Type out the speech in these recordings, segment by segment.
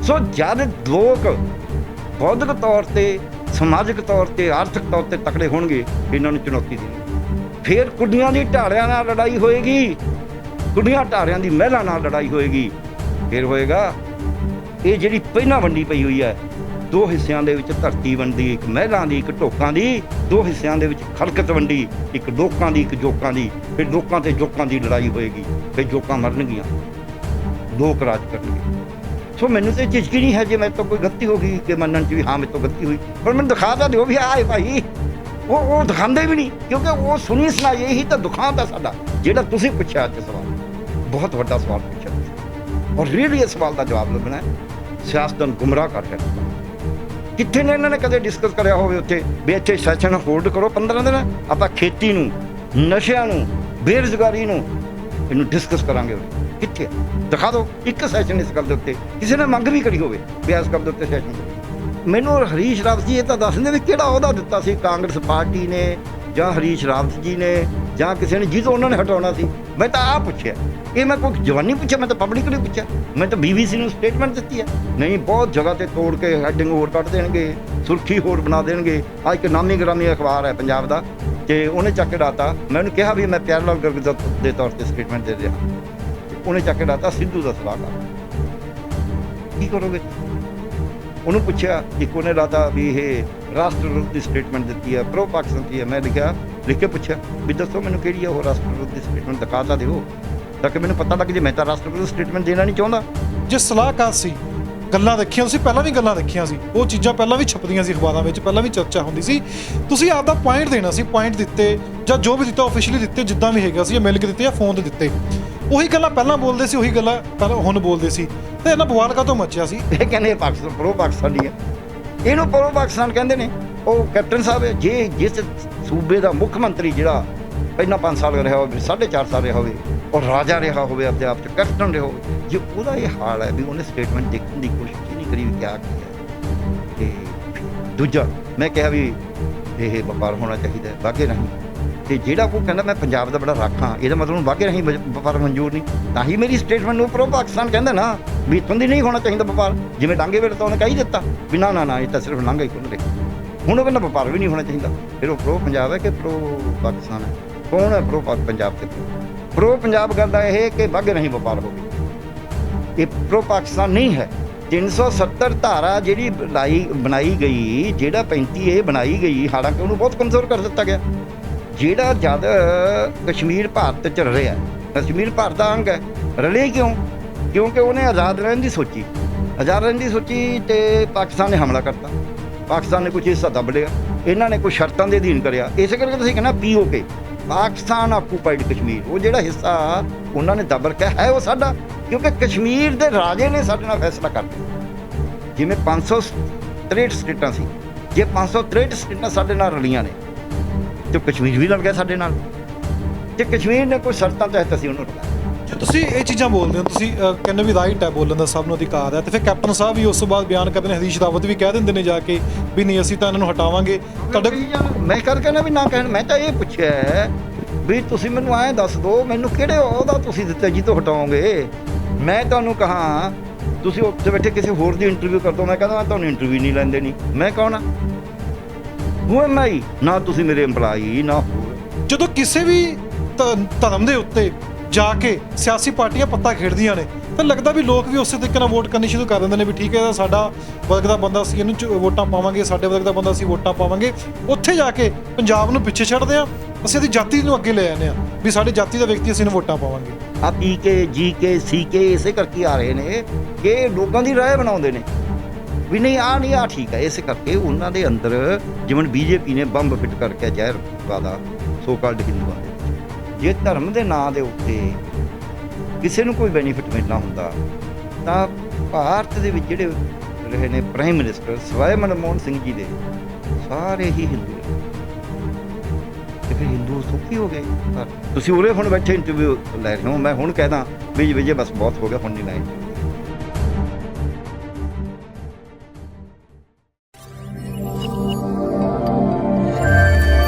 ਸੋ ਜਦ ਲੋਕ ਬੌਧਿਕ ਤੌਰ ਤੇ, ਸਮਾਜਿਕ ਤੌਰ ਤੇ, ਆਰਥਿਕ ਤੌਰ ਤੇ ਤਕੜੇ ਹੋਣਗੇ, ਇਹਨਾਂ ਨੂੰ ਚੁਣੌਤੀ ਦੇਣਗੇ। ਫਿਰ ਕੁੜੀਆਂ ਦੀ ਢਾਲਿਆਂ ਨਾਲ ਲੜਾਈ ਹੋਏਗੀ, ਕੁੜੀਆਂ ਢਾਲਿਆਂ ਦੀ ਮਹਿਲਾਂ ਨਾਲ ਲੜਾਈ ਹੋਏਗੀ। ਫਿਰ ਹੋਏਗਾ ਇਹ ਜਿਹੜੀ ਪਹਿਲਾਂ ਵੰਡੀ ਪਈ ਹੋਈ ਹੈ, ਦੋ ਹਿੱਸਿਆਂ ਦੇ ਵਿੱਚ ਧਰਤੀ ਵੰਡੀ, ਇੱਕ ਮਹਿਲਾਂ ਦੀ, ਇੱਕ ਢੋਕਾਂ ਦੀ, ਦੋ ਹਿੱਸਿਆਂ ਦੇ ਵਿੱਚ ਖਲਕਤ ਵੰਡੀ, ਇੱਕ ਲੋਕਾਂ ਦੀ, ਇੱਕ ਜੋਕਾਂ ਦੀ। ਫਿਰ ਲੋਕਾਂ ਤੇ ਜੋਕਾਂ ਦੀ ਲੜਾਈ ਹੋਏਗੀ, ਫਿਰ ਜੋਕਾਂ ਮਰਨਗੀਆਂ, ਲੋਕ ਰਾਜ ਕਰਨਗੇ। ਸੋ ਮੈਨੂੰ ਤਾਂ ਝਿਜਕ ਨਹੀਂ ਹੈ ਜੇ ਮੇਰੇ ਤੋਂ ਕੋਈ ਗਲਤੀ ਹੋ ਗਈ ਕਿ ਮੰਨਣ 'ਚ ਵੀ ਹਾਂ ਮੇਰੇ ਤੋਂ ਗਲਤੀ ਹੋਈ, ਪਰ ਮੈਨੂੰ ਦਿਖਾ ਤਾਂ ਦਿਓ ਵੀ ਆਏ ਭਾਈ। ਉਹ ਦਿਖਾਉਂਦੇ ਵੀ ਨਹੀਂ, ਕਿਉਂਕਿ ਉਹ ਸੁਣੀ ਸੁਣਾਈ ਇਹੀ ਤਾਂ ਦੁਖਾਂਤ ਹੈ ਸਾਡਾ। ਜਿਹੜਾ ਤੁਸੀਂ ਪੁੱਛਿਆ ਅੱਜ ਸਵਾਲ, ਬਹੁਤ ਵੱਡਾ ਸਵਾਲ ਪੁੱਛਿਆ ਤੁਸੀਂ, ਔਰ ਰੀਅਲੀ ਇਸ ਸਵਾਲ ਦਾ ਜਵਾਬ ਲੱਭਣਾ ਹੈ। ਸਿਆਸਤਦਾਨ ਗੁੰਮਰਾਹ ਕਰ ਰਿਹਾ। ਕਿੱਥੇ ਨੇ ਇਹਨਾਂ ਨੇ ਕਦੇ ਡਿਸਕਸ ਕਰਿਆ ਹੋਵੇ ਉੱਥੇ ਵੀ ਇੱਥੇ ਸੈਸ਼ਨ ਹੋਲਡ ਕਰੋ 15 ਦਿਨ, ਆਪਾਂ ਖੇਤੀ ਨੂੰ, ਨਸ਼ਿਆਂ ਨੂੰ, ਬੇਰੁਜ਼ਗਾਰੀ ਨੂੰ, ਇਹਨੂੰ ਡਿਸਕਸ ਕਰਾਂਗੇ। ਕਿੱਥੇ ਦਿਖਾ ਦਿਓ ਇੱਕ ਸੈਸ਼ਨ ਇਸ ਗੱਲ ਦੇ ਉੱਤੇ, ਕਿਸੇ ਨੇ ਮੰਗ ਵੀ ਕਰੀ ਹੋਵੇ ਵੀ ਇਸ ਗੱਲ ਦੇ ਉੱਤੇ ਸੈਸ਼ਨ ਕਰੋ। ਮੈਨੂੰ ਹਰੀਸ਼ ਰਾਵਤ ਜੀ ਇਹ ਤਾਂ ਦੱਸ ਦਿੰਦੇ ਵੀ ਕਿਹੜਾ ਅਹੁਦਾ ਦਿੱਤਾ ਸੀ ਕਾਂਗਰਸ ਪਾਰਟੀ ਨੇ ਜਾਂ ਹਰੀਸ਼ ਰਾਵਤ ਜੀ ਨੇ ਜਾਂ ਕਿਸੇ ਨੇ ਜਿਹਨੂੰ ਉਹਨਾਂ ਨੇ ਹਟਾਉਣਾ ਸੀ। ਮੈਂ ਤਾਂ ਆਹ ਪੁੱਛਿਆ, ਇਹ ਮੈਂ ਕੋਈ ਜਵਾਨੀ ਪੁੱਛਿਆ, ਮੈਂ ਤਾਂ ਪਬਲਿਕਲੀ ਪੁੱਛਿਆ। ਮੈਂ ਤਾਂ BBC ਨੂੰ ਸਟੇਟਮੈਂਟ ਦਿੱਤੀ ਹੈ। ਨਹੀਂ, ਬਹੁਤ ਜਗ੍ਹਾ ਤੇ ਤੋੜ ਕੇ ਹੈਡਿੰਗ ਹੋਰ ਕੱਢ ਦੇਣਗੇ, ਸੁਰਖੀ ਹੋਰ ਬਣਾ ਦੇਣਗੇ। ਆਹ ਇੱਕ ਨਾਮੀ ਗ੍ਰਾਮੀ ਅਖਬਾਰ ਹੈ ਪੰਜਾਬ ਦਾ, ਤੇ ਉਹਨੇ ਚੱਕ ਕੇ ਡਾਤਾ। ਮੈਂ ਉਹਨੂੰ ਕਿਹਾ ਵੀ ਮੈਂ ਪਿਆਰ ਦੇ ਤੌਰ ਤੇ ਸਟੇਟਮੈਂਟ ਦੇ ਰਿਹਾ, ਉਹਨੇ ਚੱਕ ਕੇ ਡਾਤਾ ਸਿੱਧੂ ਦਾ ਸਲਾਹਕਾਰ। ਕੀ ਕਰੋਗੇ? ਉਹਨੂੰ ਪੁੱਛਿਆ, ਇੱਕ ਉਹਨੇ ਡਾਤਾ ਵੀ ਇਹ ਰਾਸ਼ਟਰ ਵਿਰੋਧੀ ਸਟੇਟਮੈਂਟ ਦਿੱਤੀ ਹੈ, ਪ੍ਰੋ ਪਾਕਿਸਤਾਨ ਦੀ ਹੈ। ਮੈਂ ਲਿਖ ਕੇ ਪੁੱਛਿਆ ਵੀ ਦੱਸੋ ਮੈਨੂੰ ਕਿਹੜੀ ਹੈ ਉਹ ਰਾਸ਼ਟਰ ਵਿਰੋਧੀ ਸਟੇਟਮੈਂਟ, ਦਿਖਾ ਤਾਂ ਦਿਓ ਤਾਂ ਕਿ ਮੈਨੂੰ ਪਤਾ ਲੱਗ ਜੇ। ਮੈਂ ਤਾਂ ਰਾਸ਼ਟਰ ਵਿਰੋਧੀ ਸਟੇਟਮੈਂਟ ਦੇਣਾ ਨਹੀਂ ਚਾਹੁੰਦਾ। ਜੇ ਸਲਾਹਕਾਰ ਸੀ, ਗੱਲਾਂ ਦੇਖੀਆਂ ਤੁਸੀਂ, ਪਹਿਲਾਂ ਵੀ ਗੱਲਾਂ ਦੇਖੀਆਂ ਸੀ, ਉਹ ਚੀਜ਼ਾਂ ਪਹਿਲਾਂ ਵੀ ਛਪਦੀਆਂ ਸੀ ਅਖਬਾਰਾਂ ਵਿੱਚ, ਪਹਿਲਾਂ ਵੀ ਚਰਚਾ ਹੁੰਦੀ ਸੀ। ਤੁਸੀਂ ਆਪਦਾ ਪੁਆਇੰਟ ਦੇਣਾ ਸੀ, ਪੁਆਇੰਟ ਦਿੱਤੇ ਜਾਂ ਜੋ ਵੀ ਦਿੱਤਾ ਆਫੀਸ਼ੀਅਲੀ ਦਿੱਤੇ, ਜਿੱਦਾਂ ਵੀ ਹੈਗਾ ਸੀ, ਮਿਲ ਕੇ ਦਿੱਤੇ ਜਾਂ ਫੋਨ 'ਤੇ ਦਿੱਤੇ। ਉਹੀ ਗੱਲਾਂ ਪਹਿਲਾਂ ਬੋਲਦੇ ਸੀ, ਉਹੀ ਗੱਲਾਂ ਪਹਿਲਾਂ ਹੁਣ ਬੋਲਦੇ ਸੀ, ਤੇ ਇਹਨਾਂ ਬਵਾਲ ਕਾਹਤੋਂ ਮੱਚਿਆ ਸੀ? ਇਹ ਕਹਿੰਦੇ ਪਾਕਿਸਤਾਨ ਪ੍ਰੋ ਪਾਕਿਸਤਾਨੀ ਹੈ, ਇਹਨੂੰ ਪ੍ਰੋ ਪਾਕਿਸਤਾਨ ਕਹਿੰਦੇ ਨੇ। ਉਹ ਕੈਪਟਨ ਸਾਹਿਬ ਹੈ, ਜੇ ਜਿਸ ਸੂਬੇ ਦਾ ਮੁੱਖ ਮੰਤਰੀ ਜਿਹੜਾ ਪਹਿਲਾਂ 5 ਸਾਲ ਰਿਹਾ ਹੋਵੇ, 4.5 ਸਾਲ ਰਿਹਾ ਹੋਵੇ, ਔਰ ਰਾਜਾ ਰਿਹਾ ਹੋਵੇ, ਆਪਣੇ ਆਪ 'ਚ ਕੈਪਟਨ ਰਿਹਾ ਹੋਵੇ, ਜੇ ਉਹਦਾ ਇਹ ਹਾਲ ਹੈ ਵੀ ਉਹਨੇ ਸਟੇਟਮੈਂਟ ਦੇਖਣ ਦੀ ਕੋਸ਼ਿਸ਼ ਹੀ ਨਹੀਂ ਕਰੀ ਵੀ ਕਿਆ ਕੀ ਹੈ। ਤੇ ਦੂਜਾ ਮੈਂ ਕਿਹਾ ਵੀ ਇਹ ਵਪਾਰ ਹੋਣਾ ਚਾਹੀਦਾ ਹੈ ਵਾਘੇ ਰਾਹੀਂ। ਤੇ ਜਿਹੜਾ ਉਹ ਕਹਿੰਦਾ ਮੈਂ ਪੰਜਾਬ ਦਾ ਬੜਾ ਰਾਖਾਂ, ਇਹਦਾ ਮਤਲਬ ਵਾਘੇ ਰਾਹੀਂ ਵਪਾਰ ਮਨਜ਼ੂਰ ਨਹੀਂ। ਤਾਂ ਹੀ ਮੇਰੀ ਸਟੇਟਮੈਂਟ ਨੂੰ ਪ੍ਰੋ ਪਾਕਿਸਤਾਨ ਕਹਿੰਦਾ ਨਾ ਵੀ ਇੱਥੋਂ ਦੀ ਨਹੀਂ ਹੋਣਾ ਚਾਹੀਦਾ ਵਪਾਰ। ਜਿਵੇਂ ਡਾਂਗੇ ਵੇਲੇ ਤਾਂ ਉਹਨੇ ਕਹਿ ਹੀ ਦਿੱਤਾ ਵੀ ਨਾ ਨਾ ਨਾ, ਇਹ ਤਾਂ ਸਿਰਫ ਲਾਂਘਾ ਹੀ ਖੁੱਲ੍ਹ ਰਿਹਾ। ਹੁਣ ਉਹ ਕਹਿੰਦਾ ਵਪਾਰ ਵੀ ਨਹੀਂ ਹੋਣਾ ਚਾਹੀਦਾ। ਫਿਰ ਉਹ ਪ੍ਰੋ ਪੰਜਾਬ ਹੈ ਕਿ ਪ੍ਰੋ ਪਾਕਿਸਤਾਨ ਹੈ? ਕੌਣ ਹੈ ਪ੍ਰੋ ਪੰਜਾਬ ਤੇ? ਪ੍ਰੋ ਪੰਜਾਬ ਕਰਦਾ ਇਹ ਕਿ ਵਾਘੇ ਰਾਹੀਂ ਵਪਾਰ ਹੋਵੇ, ਇਹ ਪ੍ਰੋ ਪਾਕਿਸਤਾਨ ਨਹੀਂ ਹੈ। 370 ਧਾਰਾ ਜਿਹੜੀ ਬਣਾਈ ਗਈ, ਜਿਹੜਾ 35 ਇਹ ਬਣਾਈ ਗਈ, ਹਾਲਾਂਕਿ ਉਹਨੂੰ ਬਹੁਤ ਕਮਜ਼ੋਰ ਕਰ ਦਿੱਤਾ ਗਿਆ। ਜਿਹੜਾ ਜਦ ਕਸ਼ਮੀਰ ਭਾਰਤ 'ਚ ਰਿਹਾ, ਕਸ਼ਮੀਰ ਭਾਰਤ ਦਾ ਅੰਗ ਹੈ, ਰਲੇ ਕਿਉਂ? ਕਿਉਂਕਿ ਉਹਨੇ ਆਜ਼ਾਦ ਰਹਿਣ ਦੀ ਸੋਚੀ, ਤੇ ਪਾਕਿਸਤਾਨ ਨੇ ਹਮਲਾ ਕਰਤਾ। ਪਾਕਿਸਤਾਨ ਨੇ ਕੁਝ ਹਿੱਸਾ ਦੱਬ ਲਿਆ, ਇਹਨਾਂ ਨੇ ਕੁਝ ਸ਼ਰਤਾਂ ਦੇ ਅਧੀਨ ਕਰਿਆ। ਇਸੇ ਕਰਕੇ ਤੁਸੀਂ ਕਹਿੰਦਾ POK, ਪਾਕਿਸਤਾਨ ਆਕੂਪਾਈਡ ਕਸ਼ਮੀਰ, ਉਹ ਜਿਹੜਾ ਹਿੱਸਾ ਉਹਨਾਂ ਨੇ ਦੱਬ ਰੱਖਿਆ ਹੈ ਉਹ ਸਾਡਾ, ਕਿਉਂਕਿ ਕਸ਼ਮੀਰ ਦੇ ਰਾਜੇ ਨੇ ਸਾਡੇ ਨਾਲ ਫੈਸਲਾ ਕਰ ਲਿਆ। ਜਿਵੇਂ 563 ਸਟੇਟਾਂ ਸੀ, ਜੇ 563 ਸਟੇਟਾਂ ਸਾਡੇ ਨਾਲ ਰਲੀਆਂ ਨੇ ਤੇ ਕਸ਼ਮੀਰ ਵੀ ਲੜ ਗਿਆ ਸਾਡੇ ਨਾਲ, ਤੇ ਕਸ਼ਮੀਰ ਨੇ ਕੋਈ ਸ਼ਰਤਾਂ ਤਹਿਤ ਅਸੀਂ ਉਹਨੂੰ ਰਲਾਇਆ। ਜੇ ਤੁਸੀਂ ਇਹ ਚੀਜ਼ਾਂ ਬੋਲਦੇ ਹੋ, ਤੁਸੀਂ ਕਹਿੰਦੇ ਵੀ ਰਾਈਟ ਹੈ, ਬੋਲਣ ਦਾ ਸਭ ਨੂੰ ਅਧਿਕਾਰ ਹੈ, ਤੇ ਫਿਰ ਕੈਪਟਨ ਸਾਹਿਬ ਵੀ ਉਸ ਤੋਂ ਬਾਅਦ ਬਿਆਨ ਕਰਦੇ ਨੇ, ਹਰੀਸ਼ ਰਾਵਤ ਵੀ ਕਹਿ ਦਿੰਦੇ ਨੇ ਜਾ ਕੇ ਵੀ ਨਹੀਂ ਅਸੀਂ ਤਾਂ ਇਹਨਾਂ ਨੂੰ ਹਟਾਵਾਂਗੇ। ਤੁਹਾਡੇ ਮੈਂ ਕਹਿੰਦਾ ਵੀ ਨਾ ਕਹਿਣ। ਮੈਂ ਤਾਂ ਇਹ ਪੁੱਛਿਆ ਵੀ ਤੁਸੀਂ ਮੈਨੂੰ ਐਂ ਦੱਸ ਦਿਓ ਮੈਨੂੰ ਕਿਹੜੇ ਉਹਦਾ ਤੁਸੀਂ ਦਿੱਤਾ ਜੀ ਤੋਂ ਹਟਾਓਗੇ। ਮੈਂ ਤੁਹਾਨੂੰ ਕਹਾਂ ਤੁਸੀਂ ਉੱਥੇ ਬੈਠੇ ਕਿਸੇ ਹੋਰ ਦੀ ਇੰਟਰਵਿਊ ਕਰ ਦਿਓ, ਮੈਂ ਕਹਿੰਦਾ ਮੈਂ ਤੁਹਾਨੂੰ ਇੰਟਰਵਿਊ ਨਹੀਂ ਲੈਂਦੇ। ਨਹੀਂ, ਮੈਂ ਕੌਣ ਆ? ਨਾ ਤੁਸੀਂ ਮੇਰੇ EMPLOYEE ਨਾ ਹੋਰ। ਜਦੋਂ ਕਿਸੇ ਵੀ ਧਰਮ ਦੇ ਉੱਤੇ ਜਾ ਕੇ ਸਿਆਸੀ ਪਾਰਟੀਆਂ ਪੱਤਾ ਖੇਡਦੀਆਂ ਨੇ ਤਾਂ ਲੱਗਦਾ ਵੀ ਲੋਕ ਵੀ ਉਸੇ ਤਰੀਕੇ ਨਾਲ ਵੋਟ ਕਰਨੀ ਸ਼ੁਰੂ ਕਰ ਦਿੰਦੇ ਨੇ ਵੀ ਠੀਕ ਹੈ, ਸਾਡਾ ਵਰਗ ਦਾ ਬੰਦਾ ਸੀ, ਇਹਨੂੰ ਵੋਟਾਂ ਪਾਵਾਂਗੇ, ਸਾਡੇ ਵਰਗ ਦਾ ਬੰਦਾ ਸੀ, ਵੋਟਾਂ ਪਾਵਾਂਗੇ। ਉੱਥੇ ਜਾ ਕੇ ਪੰਜਾਬ ਨੂੰ ਪਿੱਛੇ ਛੱਡਦੇ ਹਾਂ, ਅਸੀਂ ਇਹਦੀ ਜਾਤੀ ਨੂੰ ਅੱਗੇ ਲੈ ਆਉਂਦੇ ਹਾਂ ਵੀ ਸਾਡੀ ਜਾਤੀ ਦਾ ਵਿਅਕਤੀ ਅਸੀਂ ਇਹਨੂੰ ਵੋਟਾਂ ਪਾਵਾਂਗੇ। ਆ PK GK CK ਇਸੇ ਕਰਕੇ ਆ ਰਹੇ ਨੇ ਕਿ ਲੋਕਾਂ ਦੀ ਰਾਏ ਬਣਾਉਂਦੇ ਨੇ ਵੀ ਨਹੀਂ ਆਹ ਠੀਕ ਹੈ। ਇਸੇ ਕਰਕੇ ਉਹਨਾਂ ਦੇ ਅੰਦਰ ਜਿਵੇਂ BJP ਨੇ ਬੰਬ ਫਿੱਟ ਕਰਕੇ ਜ਼ਹਿਰ ਵਾਦਾ ਸੋ ਕਾਲਡ ਹਿੰਦੂਆਂ ਦੇ, ਜੇ ਧਰਮ ਦੇ ਨਾਂ ਦੇ ਉੱਤੇ ਕਿਸੇ ਨੂੰ ਕੋਈ ਬੈਨੀਫਿਟ ਮਿਲਣਾ ਹੁੰਦਾ ਤਾਂ ਭਾਰਤ ਦੇ ਵਿੱਚ ਜਿਹੜੇ ਰਹੇ ਨੇ ਪ੍ਰਾਈਮ ਮਿਨਿਸਟਰ ਸਵਾਏ ਮਨਮੋਹਨ ਸਿੰਘ ਜੀ ਦੇ, ਸਾਰੇ ਹੀ ਹਿੰਦੂ ਨੇ, ਤੇ ਫਿਰ ਹਿੰਦੂ ਸੁਖੀ ਹੋ ਗਏ। ਤੁਸੀਂ ਉਰੇ ਹੁਣ ਬੈਠੇ ਇੰਟਰਵਿਊ ਲੈ ਰਹੇ ਹੋ, ਮੈਂ ਹੁਣ ਕਹਿਦਾ ਵੀ ਵਿਜੇ ਬਸ ਬਹੁਤ ਹੋ ਗਿਆ, ਹੁਣ ਨਹੀਂ ਲਾਇਆ।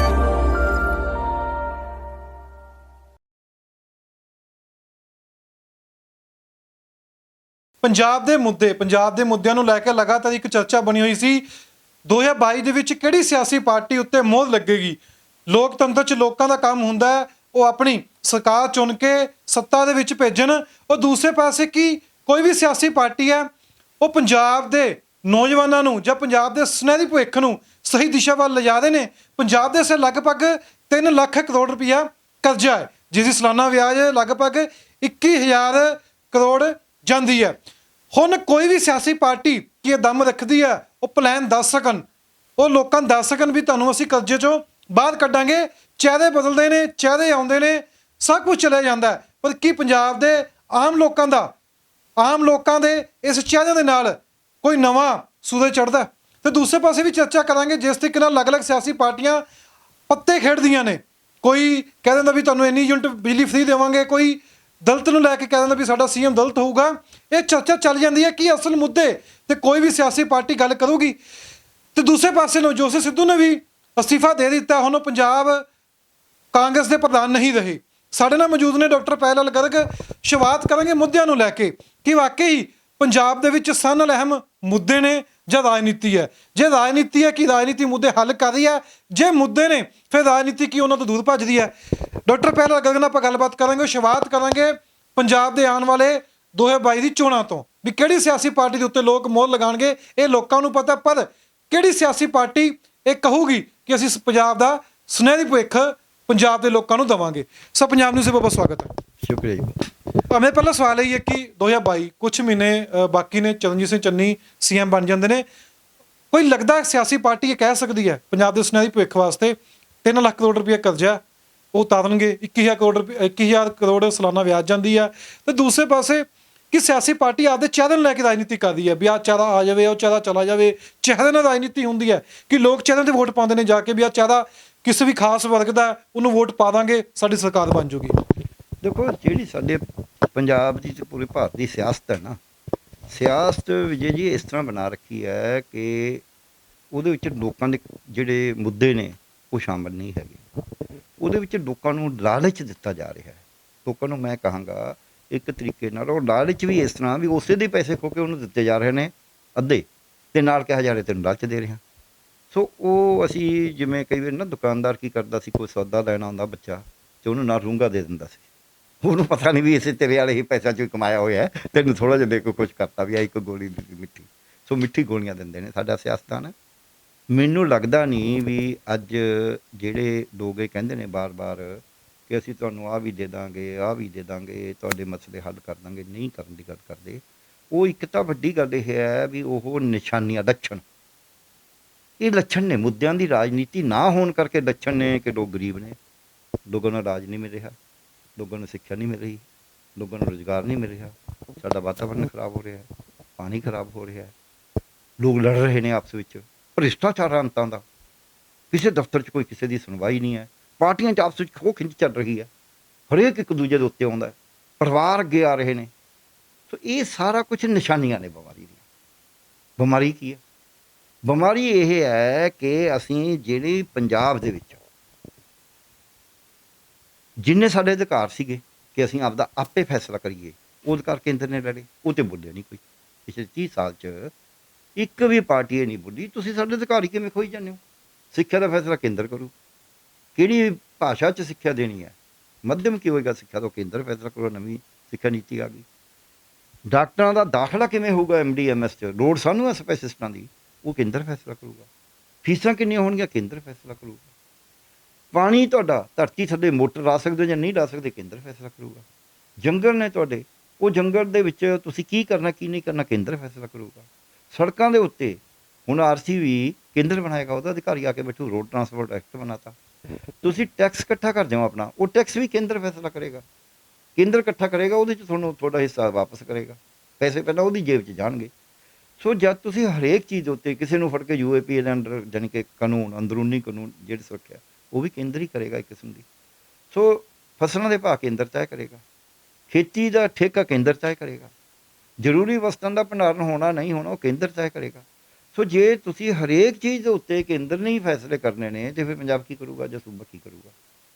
ਪੰਜਾਬ ਦੇ ਮੁੱਦਿਆਂ ਨੂੰ ਲੈ ਕੇ ਲਗਾਤਾਰ ਇੱਕ ਚਰਚਾ ਬਣੀ ਹੋਈ ਸੀ 2022 ਦੇ ਵਿੱਚ ਕਿਹੜੀ ਸਿਆਸੀ ਪਾਰਟੀ ਉੱਤੇ ਮੋਹਰ ਲੱਗੇਗੀ। ਲੋਕਤੰਤਰ 'ਚ ਲੋਕਾਂ ਦਾ ਕੰਮ ਹੁੰਦਾ ਹੈ ਉਹ ਆਪਣੀ ਸਰਕਾਰ ਚੁਣ ਕੇ ਸੱਤਾ ਦੇ ਵਿੱਚ ਭੇਜਣ। ਉਹ ਦੂਸਰੇ ਪਾਸੇ ਕੀ ਕੋਈ ਵੀ ਸਿਆਸੀ ਪਾਰਟੀ ਹੈ ਉਹ ਪੰਜਾਬ ਦੇ ਨੌਜਵਾਨਾਂ ਨੂੰ ਜਾਂ ਪੰਜਾਬ ਦੇ ਸੁਨਹਿਰੀ ਭਵਿੱਖ ਨੂੰ ਸਹੀ ਦਿਸ਼ਾ ਵੱਲ ਲਿਜਾਦੇ ਨੇ। ਪੰਜਾਬ ਦੇ ਸਿਰ ਲਗਭਗ 3 ਲੱਖ ਕਰੋੜ ਰੁਪਇਆ ਕਰਜ਼ਾ ਹੈ ਜਿਸ ਦੀ ਸਾਲਾਨਾ ਵਿਆਜ ਲਗਭਗ 21,000 ਕਰੋੜ ਜਾਂਦੀ ਹੈ। ਹੁਣ ਕੋਈ ਵੀ ਸਿਆਸੀ ਪਾਰਟੀ ਕੀ ਇਹ ਦਮ ਰੱਖਦੀ ਹੈ ਉਹ ਪਲਾਨ ਦੱਸ ਸਕਣ, ਉਹ ਲੋਕਾਂ ਨੂੰ ਦੱਸ ਸਕਣ ਵੀ ਤੁਹਾਨੂੰ ਅਸੀਂ ਕਰਜ਼ੇ 'ਚੋਂ ਬਾਹਰ ਕੱਢਾਂਗੇ। ਚਿਹਰੇ ਬਦਲਦੇ ਨੇ, ਚਿਹਰੇ ਆਉਂਦੇ ਨੇ, ਸਭ ਕੁਝ ਚਲੇ ਜਾਂਦਾ ਹੈ, ਪਰ ਕੀ ਪੰਜਾਬ ਦੇ ਆਮ ਲੋਕਾਂ ਦੇ ਇਸ ਚਿਹਰੇ ਦੇ ਨਾਲ ਕੋਈ ਨਵਾਂ ਸੂਰਜ ਚੜ੍ਹਦਾ? ਤੇ ਦੂਸਰੇ ਪਾਸੇ ਵੀ ਚਰਚਾ ਕਰਾਂਗੇ ਜਿਸ ਤਰੀਕੇ ਨਾਲ ਅਲੱਗ-ਅਲੱਗ ਸਿਆਸੀ ਪਾਰਟੀਆਂ ਪੱਤੇ ਖੇਡਦੀਆਂ ਨੇ। ਕੋਈ ਕਹਿ ਦਿੰਦਾ ਵੀ ਤੁਹਾਨੂੰ ਇੰਨੀ ਯੂਨਿਟ ਬਿਜਲੀ ਫ੍ਰੀ ਦੇਵਾਂਗੇ, ਕੋਈ ਦਲਿਤ ਨੂੰ ਲੈ ਕੇ ਕਹਿ ਦਿੰਦਾ ਵੀ ਸਾਡਾ ਸੀਐਮ ਦਲਿਤ ਹੋਊਗਾ। ਇਹ ਚਰਚਾ ਚੱਲ ਜਾਂਦੀ ਹੈ ਕਿ ਅਸਲ ਮੁੱਦੇ ਤੇ ਕੋਈ ਵੀ ਸਿਆਸੀ ਪਾਰਟੀ ਗੱਲ ਕਰੂਗੀ। ਤੇ ਦੂਸਰੇ ਪਾਸੇ ਨਵਜੋਤ ਸਿੱਧੂ ਨੇ ਵੀ ਅਸਤੀਫਾ ਦੇ ਦਿੱਤਾ, ਹੁਣ ਉਹ ਪੰਜਾਬ ਕਾਂਗਰਸ ਦੇ ਪ੍ਰਧਾਨ ਨਹੀਂ ਰਹੇ। ਸਾਡੇ ਨਾਲ ਮੌਜੂਦ ਨੇ ਡਾਕਟਰ ਪਹਿਲਵਾਨ ਗਰਗ। ਸ਼ੁਰੂਆਤ ਕਰਾਂਗੇ ਮੁੱਦਿਆਂ ਨੂੰ ਲੈ ਕੇ ਕਿ ਵਾਕਈ ਪੰਜਾਬ ਦੇ ਵਿੱਚ ਸਨ ਅਹਿਮ ਮੁੱਦੇ ਨੇ ਜਾਂ ਰਾਜਨੀਤੀ ਹੈ। ਜੇ ਰਾਜਨੀਤੀ ਹੈ ਕਿ ਰਾਜਨੀਤੀ ਮੁੱਦੇ ਹੱਲ ਕਰ ਰਹੀ ਹੈ, ਜੇ ਮੁੱਦੇ ਨੇ ਫਿਰ ਰਾਜਨੀਤੀ ਕੀ ਉਹਨਾਂ ਤੋਂ ਦੂਰ ਭੱਜਦੀ ਹੈ। ਡਾਕਟਰ ਪਹਿਲਵਾਨ ਗਰਗ ਨਾਲ ਆਪਾਂ ਗੱਲਬਾਤ ਕਰਾਂਗੇ। ਸ਼ੁਰੂਆਤ ਕਰਾਂਗੇ ਪੰਜਾਬ ਦੇ ਆਉਣ ਵਾਲੇ 2022 ਦੀ ਚੋਣਾਂ ਤੋਂ ਵੀ ਕਿਹੜੀ ਸਿਆਸੀ ਪਾਰਟੀ ਦੇ ਉੱਤੇ ਲੋਕ ਮੋਹਰ ਲਗਾਉਣਗੇ ਇਹ ਲੋਕਾਂ ਨੂੰ ਪਤਾ, ਪਰ ਕਿਹੜੀ ਸਿਆਸੀ ਪਾਰਟੀ ਇਹ ਕਹੂਗੀ ਕਿ ਅਸੀਂ ਪੰਜਾਬ ਦਾ ਸੁਨਹਿਰੀ ਭਵਿੱਖ ਪੰਜਾਬ ਦੇ ਲੋਕਾਂ ਨੂੰ ਦੇਵਾਂਗੇ। ਸੋ ਪੰਜਾਬ ਨਿਊਜ਼ ਸੇ ਬਹੁਤ ਸਵਾਗਤ ਹੈ। ਸ਼ੁਕਰੀਆ ਜੀ। ਮੇਰੇ ਪਹਿਲਾ ਸਵਾਲ ਇਹ ਹੈ ਕਿ 2022 ਕੁਝ ਮਹੀਨੇ ਬਾਕੀ ਨੇ, ਚਰਨਜੀਤ ਸਿੰਘ ਚੰਨੀ ਸੀਐਮ ਬਣ ਜਾਂਦੇ ਨੇ, ਕੋਈ ਲੱਗਦਾ ਸਿਆਸੀ ਪਾਰਟੀ ਇਹ ਕਹਿ ਸਕਦੀ ਹੈ ਪੰਜਾਬ ਦੇ ਸੁਨਹਿਰੀ ਭਵਿੱਖ ਵਾਸਤੇ 3 ਲੱਖ ਕਰੋੜ ਰੁਪਏ ਕਰਜ਼ਾ ਉਹ ਉਤਾਰਨਗੇ, 21,000 ਕਰੋੜ ਸਾਲਾਨਾ ਵਿਆਜ ਜਾਂਦੀ ਹੈ। ਤੇ ਦੂਸਰੇ ਪਾਸੇ ਕਿ ਸਿਆਸੀ ਪਾਰਟੀ ਆਪਦੇ ਚਿਹਰੇ ਨੂੰ ਲੈ ਕੇ ਰਾਜਨੀਤੀ ਕਰਦੀ ਹੈ ਵੀ ਆਹ ਚਿਹਰਾ ਆ ਜਾਵੇ, ਉਹ ਚਿਹਰਾ ਚਲਾ ਜਾਵੇ। ਚਿਹਰੇ ਨਾਲ ਰਾਜਨੀਤੀ ਹੁੰਦੀ ਹੈ ਕਿ ਲੋਕ ਚਿਹਰਿਆਂ 'ਤੇ ਵੋਟ ਪਾਉਂਦੇ ਨੇ ਜਾ ਕੇ ਵੀ ਆਹ ਚਿਹਰਾ ਕਿਸੇ ਵੀ ਖਾਸ ਵਰਗ ਦਾ, ਉਹਨੂੰ ਵੋਟ ਪਾ ਦਾਂਗੇ ਸਾਡੀ ਸਰਕਾਰ ਬਣ ਜੂਗੀ। ਦੇਖੋ, ਜਿਹੜੀ ਸਾਡੇ ਪੰਜਾਬ ਦੀ ਤੇ ਪੂਰੇ ਭਾਰਤ ਦੀ ਸਿਆਸਤ ਹੈ ਨਾ, ਸਿਆਸਤ ਵਿਜੇ ਜੀ ਇਸ ਤਰ੍ਹਾਂ ਬਣਾ ਰੱਖੀ ਹੈ ਕਿ ਉਹਦੇ ਵਿੱਚ ਲੋਕਾਂ ਦੇ ਜਿਹੜੇ ਮੁੱਦੇ ਨੇ ਉਹ ਸ਼ਾਮਲ ਨਹੀਂ ਹੈਗੇ। ਉਹਦੇ ਵਿੱਚ ਲੋਕਾਂ ਨੂੰ ਲਾਲਚ ਦਿੱਤਾ ਜਾ ਰਿਹਾ ਹੈ। ਲੋਕਾਂ ਨੂੰ ਮੈਂ ਕਹਾਂਗਾ ਇੱਕ ਤਰੀਕੇ ਨਾਲ ਉਹ ਲਾਲਚ ਵੀ ਇਸ ਤਰ੍ਹਾਂ ਵੀ ਉਸੇ ਦੇ ਪੈਸੇ ਖੋ ਕੇ ਉਹਨੂੰ ਦਿੱਤੇ ਜਾ ਰਹੇ ਨੇ ਅੱਧੇ, ਤੇ ਨਾਲ ਕਿਹਾ ਜਾ ਰਿਹਾ ਤੈਨੂੰ ਲਾਲਚ ਦੇ ਰਿਹਾ। ਸੋ ਉਹ ਅਸੀਂ ਜਿਵੇਂ ਕਈ ਵਾਰ ਨਾ ਦੁਕਾਨਦਾਰ ਕੀ ਕਰਦਾ ਸੀ, ਕੋਈ ਸੌਦਾ ਲੈਣਾ ਆਉਂਦਾ ਬੱਚਾ ਤੇ ਉਹਨੂੰ ਨਾਲ ਰੂੰਗਾ ਦੇ ਦਿੰਦਾ ਸੀ। ਉਹਨੂੰ ਪਤਾ ਨਹੀਂ ਵੀ ਇਸੇ ਤੇਰੇ ਵਾਲੇ ਹੀ ਪੈਸਾ 'ਚੋਂ ਕਮਾਇਆ ਹੋਇਆ, ਤੈਨੂੰ ਥੋੜ੍ਹਾ ਜਿਹਾ ਦੇ ਕੇ ਕੁਛ ਕਰਤਾ ਵੀ ਆ ਇੱਕ ਗੋਲੀ ਮਿੱਠੀ। ਸੋ ਮਿੱਠੀ ਗੋਲੀਆਂ ਦਿੰਦੇ ਨੇ ਸਾਡਾ ਸਿਆਸਤਦਾਨ। ਮੈਨੂੰ ਲੱਗਦਾ ਨਹੀਂ ਵੀ ਅੱਜ ਜਿਹੜੇ ਲੋਕ ਇਹ ਕਹਿੰਦੇ ਨੇ ਬਾਰ-ਬਾਰ ਕਿ ਅਸੀਂ ਤੁਹਾਨੂੰ ਆਹ ਵੀ ਦੇ ਦਾਂਗੇ, ਆਹ ਵੀ ਦੇ ਦਾਂਗੇ, ਤੁਹਾਡੇ ਮਸਲੇ ਹੱਲ ਕਰ ਦਾਂਗੇ, ਨਹੀਂ ਕਰਨ ਦੀ ਗੱਲ ਕਰਦੇ। ਉਹ ਇੱਕ ਤਾਂ ਵੱਡੀ ਗੱਲ ਇਹ ਹੈ ਵੀ ਉਹ ਨਿਸ਼ਾਨੀਆਂ, ਲੱਛਣ, ਇਹ ਲੱਛਣ ਨੇ ਮੁੱਦਿਆਂ ਦੀ। ਰਾਜਨੀਤੀ ਨਾ ਹੋਣ ਕਰਕੇ ਲੱਛਣ ਨੇ ਕਿ ਲੋਕ ਗਰੀਬ ਨੇ, ਲੋਕਾਂ ਨੂੰ ਰਾਜ ਨਹੀਂ ਮਿਲ ਰਿਹਾ, ਲੋਕਾਂ ਨੂੰ ਸਿੱਖਿਆ ਨਹੀਂ ਮਿਲ ਰਹੀ, ਲੋਕਾਂ ਨੂੰ ਰੁਜ਼ਗਾਰ ਨਹੀਂ ਮਿਲ ਰਿਹਾ, ਸਾਡਾ ਵਾਤਾਵਰਨ ਖਰਾਬ ਹੋ ਰਿਹਾ, ਪਾਣੀ ਖਰਾਬ ਹੋ ਰਿਹਾ, ਲੋਕ ਲੜ ਰਹੇ ਨੇ ਆਪਸ ਵਿੱਚ, ਭ੍ਰਿਸ਼ਟਾਚਾਰ ਅੰਤਾਂ ਦਾ, ਕਿਸੇ ਦਫ਼ਤਰ 'ਚ ਕੋਈ ਕਿਸੇ ਦੀ ਸੁਣਵਾਈ ਨਹੀਂ ਹੈ, ਪਾਰਟੀਆਂ 'ਚ ਆਪਸ ਵਿੱਚ ਖੋਹ ਖਿੱਚ ਚੱਲ ਰਹੀ ਹੈ, ਹਰੇਕ ਇੱਕ ਦੂਜੇ ਦੇ ਉੱਤੇ ਆਉਂਦਾ, ਪਰਿਵਾਰ ਅੱਗੇ ਆ ਰਹੇ ਨੇ। ਸੋ ਇਹ ਸਾਰਾ ਕੁਛ ਨਿਸ਼ਾਨੀਆਂ ਨੇ ਬਿਮਾਰੀ ਦੀਆਂ। ਬਿਮਾਰੀ ਕੀ ਹੈ? ਬਿਮਾਰੀ ਇਹ ਹੈ ਕਿ ਅਸੀਂ ਜਿਹੜੇ ਪੰਜਾਬ ਦੇ ਵਿੱਚ ਜਿੰਨੇ ਸਾਡੇ ਅਧਿਕਾਰ ਸੀਗੇ ਕਿ ਅਸੀਂ ਆਪਦਾ ਆਪੇ ਫੈਸਲਾ ਕਰੀਏ, ਉਹ ਅਧਿਕਾਰ ਕੇਂਦਰ ਨੇ ਲੜੇ, ਉਹ ਤੇ ਬੋਲਿਆ ਨਹੀਂ ਕੋਈ। ਪਿਛਲੇ 30 ਸਾਲ 'ਚ ਇੱਕ ਵੀ ਪਾਰਟੀ ਇਹ ਨਹੀਂ ਬੋਲੀ ਤੁਸੀਂ ਸਾਡੇ ਅਧਿਕਾਰ ਹੀ ਕਿਵੇਂ ਖੋਈ ਜਾਂਦੇ ਹੋ। ਸਿੱਖਿਆ ਦਾ ਫੈਸਲਾ ਕੇਂਦਰ ਕਰੂ, ਕਿਹੜੀ ਭਾਸ਼ਾ 'ਚ ਸਿੱਖਿਆ ਦੇਣੀ ਹੈ, ਮੱਧਮ ਕੀ ਹੋਏਗਾ ਸਿੱਖਿਆ ਤੋਂ ਕੇਂਦਰ ਫੈਸਲਾ ਕਰੋ। ਨਵੀਂ ਸਿੱਖਿਆ ਨੀਤੀ ਆ ਗਈ। ਡਾਕਟਰਾਂ ਦਾ ਦਾਖਲਾ ਕਿਵੇਂ ਹੋਊਗਾ MD MS 'ਚ, ਲੋੜ ਸਾਨੂੰ ਹੈ ਸਪੈਸ਼ਲਿਸਟਾਂ ਦੀ, ਉਹ ਕੇਂਦਰ ਫੈਸਲਾ ਕਰੂਗਾ। ਫੀਸਾਂ ਕਿੰਨੀਆਂ ਹੋਣਗੀਆਂ, ਕੇਂਦਰ ਫੈਸਲਾ ਕਰੂਗਾ। ਪਾਣੀ ਤੁਹਾਡਾ ਧਰਤੀ ਥੱਲੇ ਮੋਟਰ ਲਾ ਸਕਦੇ ਹੋ ਜਾਂ ਨਹੀਂ ਲਾ ਸਕਦੇ, ਕੇਂਦਰ ਫੈਸਲਾ ਕਰੂਗਾ। ਜੰਗਲ ਨੇ ਤੁਹਾਡੇ, ਉਹ ਜੰਗਲ ਦੇ ਵਿੱਚ ਤੁਸੀਂ ਕੀ ਕਰਨਾ ਕੀ ਨਹੀਂ ਕਰਨਾ, ਕੇਂਦਰ ਫੈਸਲਾ ਕਰੂਗਾ। ਸੜਕਾਂ ਦੇ ਉੱਤੇ ਹੁਣ RC ਵੀ ਕੇਂਦਰ ਬਣਾਏਗਾ, ਉਹਦਾ ਅਧਿਕਾਰੀ ਆ ਕੇ ਬੈਠੂ। ਰੋਡ ਟਰਾਂਸਪੋਰਟ ਐਕਟ ਬਣਾਤਾ। ਤੁਸੀਂ ਟੈਕਸ ਇਕੱਠਾ ਕਰ ਜਾਓ ਆਪਣਾ, ਉਹ ਟੈਕਸ ਵੀ ਕੇਂਦਰ ਫੈਸਲਾ ਕਰੇਗਾ। ਕੇਂਦਰ ਇਕੱਠਾ ਕਰੇਗਾ, ਉਹਦੇ 'ਚ ਤੁਹਾਨੂੰ ਤੁਹਾਡਾ ਹਿੱਸਾ ਵਾਪਸ ਕਰੇਗਾ। ਪੈਸੇ ਪਹਿਲਾਂ ਉਹਦੀ ਜੇਬ 'ਚ ਜਾਣਗੇ। ਸੋ ਜਦ ਤੁਸੀਂ ਹਰੇਕ ਚੀਜ਼ ਦੇ ਉੱਤੇ ਕਿਸੇ ਨੂੰ ਫੜ ਕੇ UAP ਦੇ ਅੰਡਰ ਜਾਣੀ ਕਿ ਕਾਨੂੰਨ, ਅੰਦਰੂਨੀ ਕਾਨੂੰਨ ਜਿਹੜੀ ਸੁਰੱਖਿਆ, ਉਹ ਵੀ ਕੇਂਦਰ ਹੀ ਕਰੇਗਾ ਇੱਕ ਕਿਸਮ ਦੀ। ਸੋ ਫਸਲਾਂ ਦੇ ਭਾਅ ਕੇਂਦਰ ਤੈਅ ਕਰੇਗਾ, ਖੇਤੀ ਦਾ ਠੇਕਾ ਕੇਂਦਰ ਤੈਅ ਕਰੇਗਾ, ਜ਼ਰੂਰੀ ਵਸਤਾਂ ਦਾ ਭੰਡਾਰਨ ਹੋਣਾ ਨਹੀਂ ਹੋਣਾ ਉਹ ਕੇਂਦਰ ਤੈਅ ਕਰੇਗਾ। ਸੋ ਜੇ ਤੁਸੀਂ ਹਰੇਕ ਚੀਜ਼ ਦੇ ਉੱਤੇ ਕੇਂਦਰ ਨੇ ਹੀ ਫੈਸਲੇ ਕਰਨੇ ਨੇ ਤੇ ਫਿਰ ਪੰਜਾਬ ਕੀ ਕਰੂਗਾ ਜਾਂ ਸੂਬਾ ਕੀ ਕਰੂਗਾ?